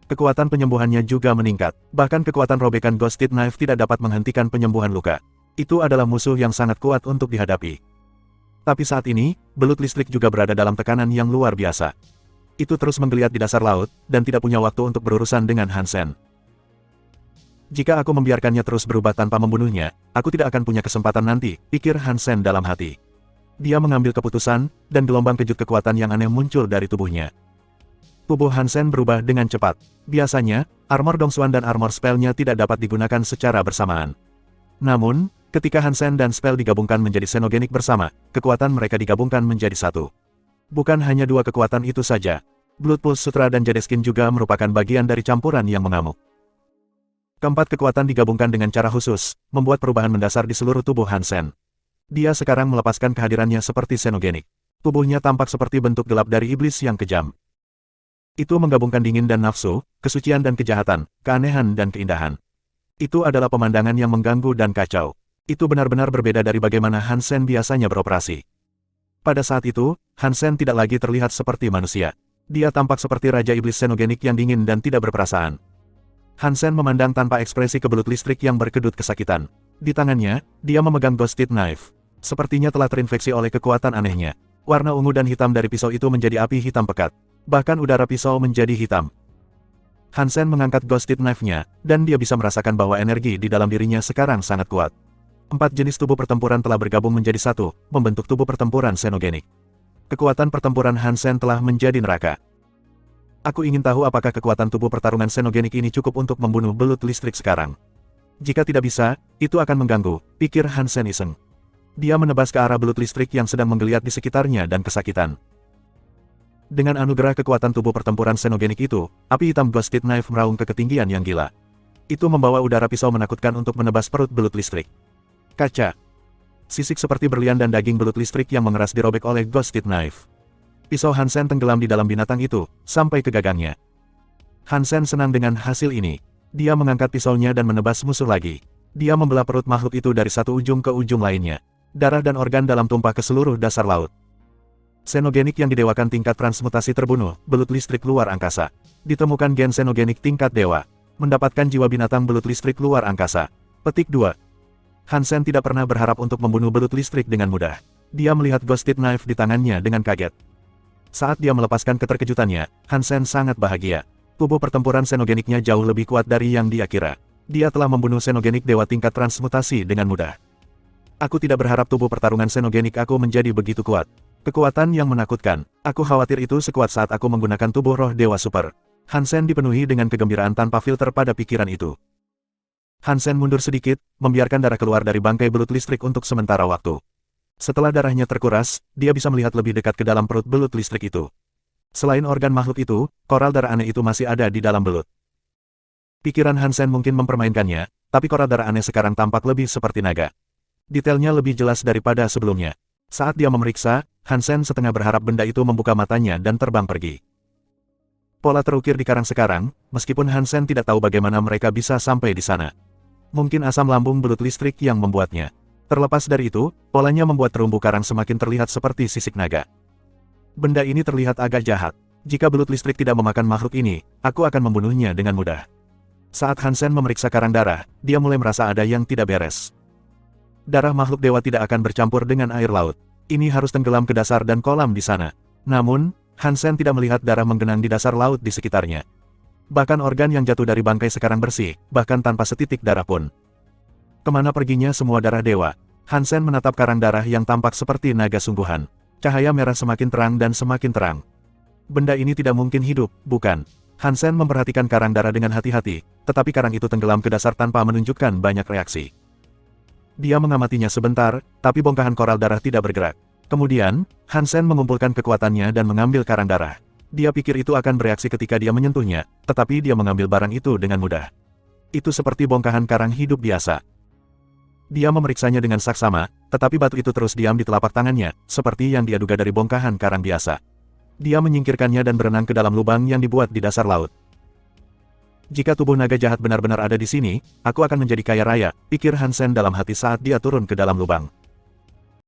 Kekuatan penyembuhannya juga meningkat, bahkan kekuatan robekan Ghosted Knife tidak dapat menghentikan penyembuhan luka. Itu adalah musuh yang sangat kuat untuk dihadapi. Tapi saat ini, belut listrik juga berada dalam tekanan yang luar biasa. Itu terus menggeliat di dasar laut, dan tidak punya waktu untuk berurusan dengan Hansen. Jika aku membiarkannya terus berubah tanpa membunuhnya, aku tidak akan punya kesempatan nanti, pikir Hansen dalam hati. Dia mengambil keputusan, dan gelombang kejut kekuatan yang aneh muncul dari tubuhnya. Tubuh Hansen berubah dengan cepat. Biasanya, armor Dongshuan dan armor spell-nya tidak dapat digunakan secara bersamaan. Namun, ketika Hansen dan spell digabungkan menjadi Xenogenik bersama, kekuatan mereka digabungkan menjadi satu. Bukan hanya dua kekuatan itu saja. Blood Pulse Sutra dan Jadeskin juga merupakan bagian dari campuran yang mengamuk. Keempat kekuatan digabungkan dengan cara khusus, membuat perubahan mendasar di seluruh tubuh Hansen. Dia sekarang melepaskan kehadirannya seperti Xenogenik. Tubuhnya tampak seperti bentuk gelap dari iblis yang kejam. Itu menggabungkan dingin dan nafsu, kesucian dan kejahatan, keanehan dan keindahan. Itu adalah pemandangan yang mengganggu dan kacau. Itu benar-benar berbeda dari bagaimana Hansen biasanya beroperasi. Pada saat itu, Hansen tidak lagi terlihat seperti manusia. Dia tampak seperti Raja Iblis Xenogenik yang dingin dan tidak berperasaan. Hansen memandang tanpa ekspresi ke belut listrik yang berkedut kesakitan. Di tangannya, dia memegang Ghosted Knife. Sepertinya telah terinfeksi oleh kekuatan anehnya. Warna ungu dan hitam dari pisau itu menjadi api hitam pekat. Bahkan udara pisau menjadi hitam. Hansen mengangkat Ghosted Knife-nya, dan dia bisa merasakan bahwa energi di dalam dirinya sekarang sangat kuat. 4 jenis tubuh pertempuran telah bergabung menjadi satu, membentuk tubuh pertempuran Xenogenik. Kekuatan pertempuran Hansen telah menjadi neraka. Aku ingin tahu apakah kekuatan tubuh pertarungan Xenogenik ini cukup untuk membunuh belut listrik sekarang. Jika tidak bisa, itu akan mengganggu, pikir Hansen iseng. Dia menebas ke arah belut listrik yang sedang menggeliat di sekitarnya dan kesakitan. Dengan anugerah kekuatan tubuh pertempuran Xenogenik itu, api hitam Ghosted Knife meraung ke ketinggian yang gila. Itu membawa udara pisau menakutkan untuk menebas perut belut listrik. Kaca. Sisik seperti berlian dan daging belut listrik yang mengeras dirobek oleh Ghosted Knife. Pisau Hansen tenggelam di dalam binatang itu, sampai ke gagangnya. Hansen senang dengan hasil ini. Dia mengangkat pisaunya dan menebas musuh lagi. Dia membelah perut makhluk itu dari satu ujung ke ujung lainnya. Darah dan organ dalam tumpah ke seluruh dasar laut. Xenogenik yang didewakan tingkat transmutasi terbunuh, belut listrik luar angkasa. Ditemukan gen Xenogenik tingkat dewa. Mendapatkan jiwa binatang belut listrik luar angkasa. Petik 2. Hansen tidak pernah berharap untuk membunuh belut listrik dengan mudah. Dia melihat Ghosted Knife di tangannya dengan kaget. Saat dia melepaskan keterkejutannya, Hansen sangat bahagia. Tubuh pertempuran Xenogeniknya jauh lebih kuat dari yang dia kira. Dia telah membunuh Xenogenik dewa tingkat transmutasi dengan mudah. Aku tidak berharap tubuh pertarungan Xenogenik aku menjadi begitu kuat. Kekuatan yang menakutkan. Aku khawatir itu sekuat saat aku menggunakan tubuh roh dewa super. Hansen dipenuhi dengan kegembiraan tanpa filter pada pikiran itu. Hansen mundur sedikit, membiarkan darah keluar dari bangkai belut listrik untuk sementara waktu. Setelah darahnya terkuras, dia bisa melihat lebih dekat ke dalam perut belut listrik itu. Selain organ makhluk itu, koral darah aneh itu masih ada di dalam belut. Pikiran Hansen mungkin mempermainkannya, tapi koral darah aneh sekarang tampak lebih seperti naga. Detailnya lebih jelas daripada sebelumnya. Saat dia memeriksa, Hansen setengah berharap benda itu membuka matanya dan terbang pergi. Pola terukir di karang sekarang, meskipun Hansen tidak tahu bagaimana mereka bisa sampai di sana. Mungkin asam lambung belut listrik yang membuatnya. Terlepas dari itu, polanya membuat terumbu karang semakin terlihat seperti sisik naga. Benda ini terlihat agak jahat. Jika belut listrik tidak memakan makhluk ini, aku akan membunuhnya dengan mudah. Saat Hansen memeriksa karang darah, dia mulai merasa ada yang tidak beres. Darah makhluk dewa tidak akan bercampur dengan air laut. Ini harus tenggelam ke dasar dan kolam di sana. Namun, Hansen tidak melihat darah menggenang di dasar laut di sekitarnya. Bahkan organ yang jatuh dari bangkai sekarang bersih, bahkan tanpa setitik darah pun. Kemana perginya semua darah dewa? Hansen menatap karang darah yang tampak seperti naga sungguhan. Cahaya merah semakin terang dan semakin terang. Benda ini tidak mungkin hidup, bukan? Hansen memperhatikan karang darah dengan hati-hati, tetapi karang itu tenggelam ke dasar tanpa menunjukkan banyak reaksi. Dia mengamatinya sebentar, tapi bongkahan koral darah tidak bergerak. Kemudian, Hansen mengumpulkan kekuatannya dan mengambil karang darah. Dia pikir itu akan bereaksi ketika dia menyentuhnya, tetapi dia mengambil barang itu dengan mudah. Itu seperti bongkahan karang hidup biasa. Dia memeriksanya dengan saksama, tetapi batu itu terus diam di telapak tangannya, seperti yang dia duga dari bongkahan karang biasa. Dia menyingkirkannya dan berenang ke dalam lubang yang dibuat di dasar laut. Jika tubuh naga jahat benar-benar ada di sini, aku akan menjadi kaya raya, pikir Hansen dalam hati saat dia turun ke dalam lubang.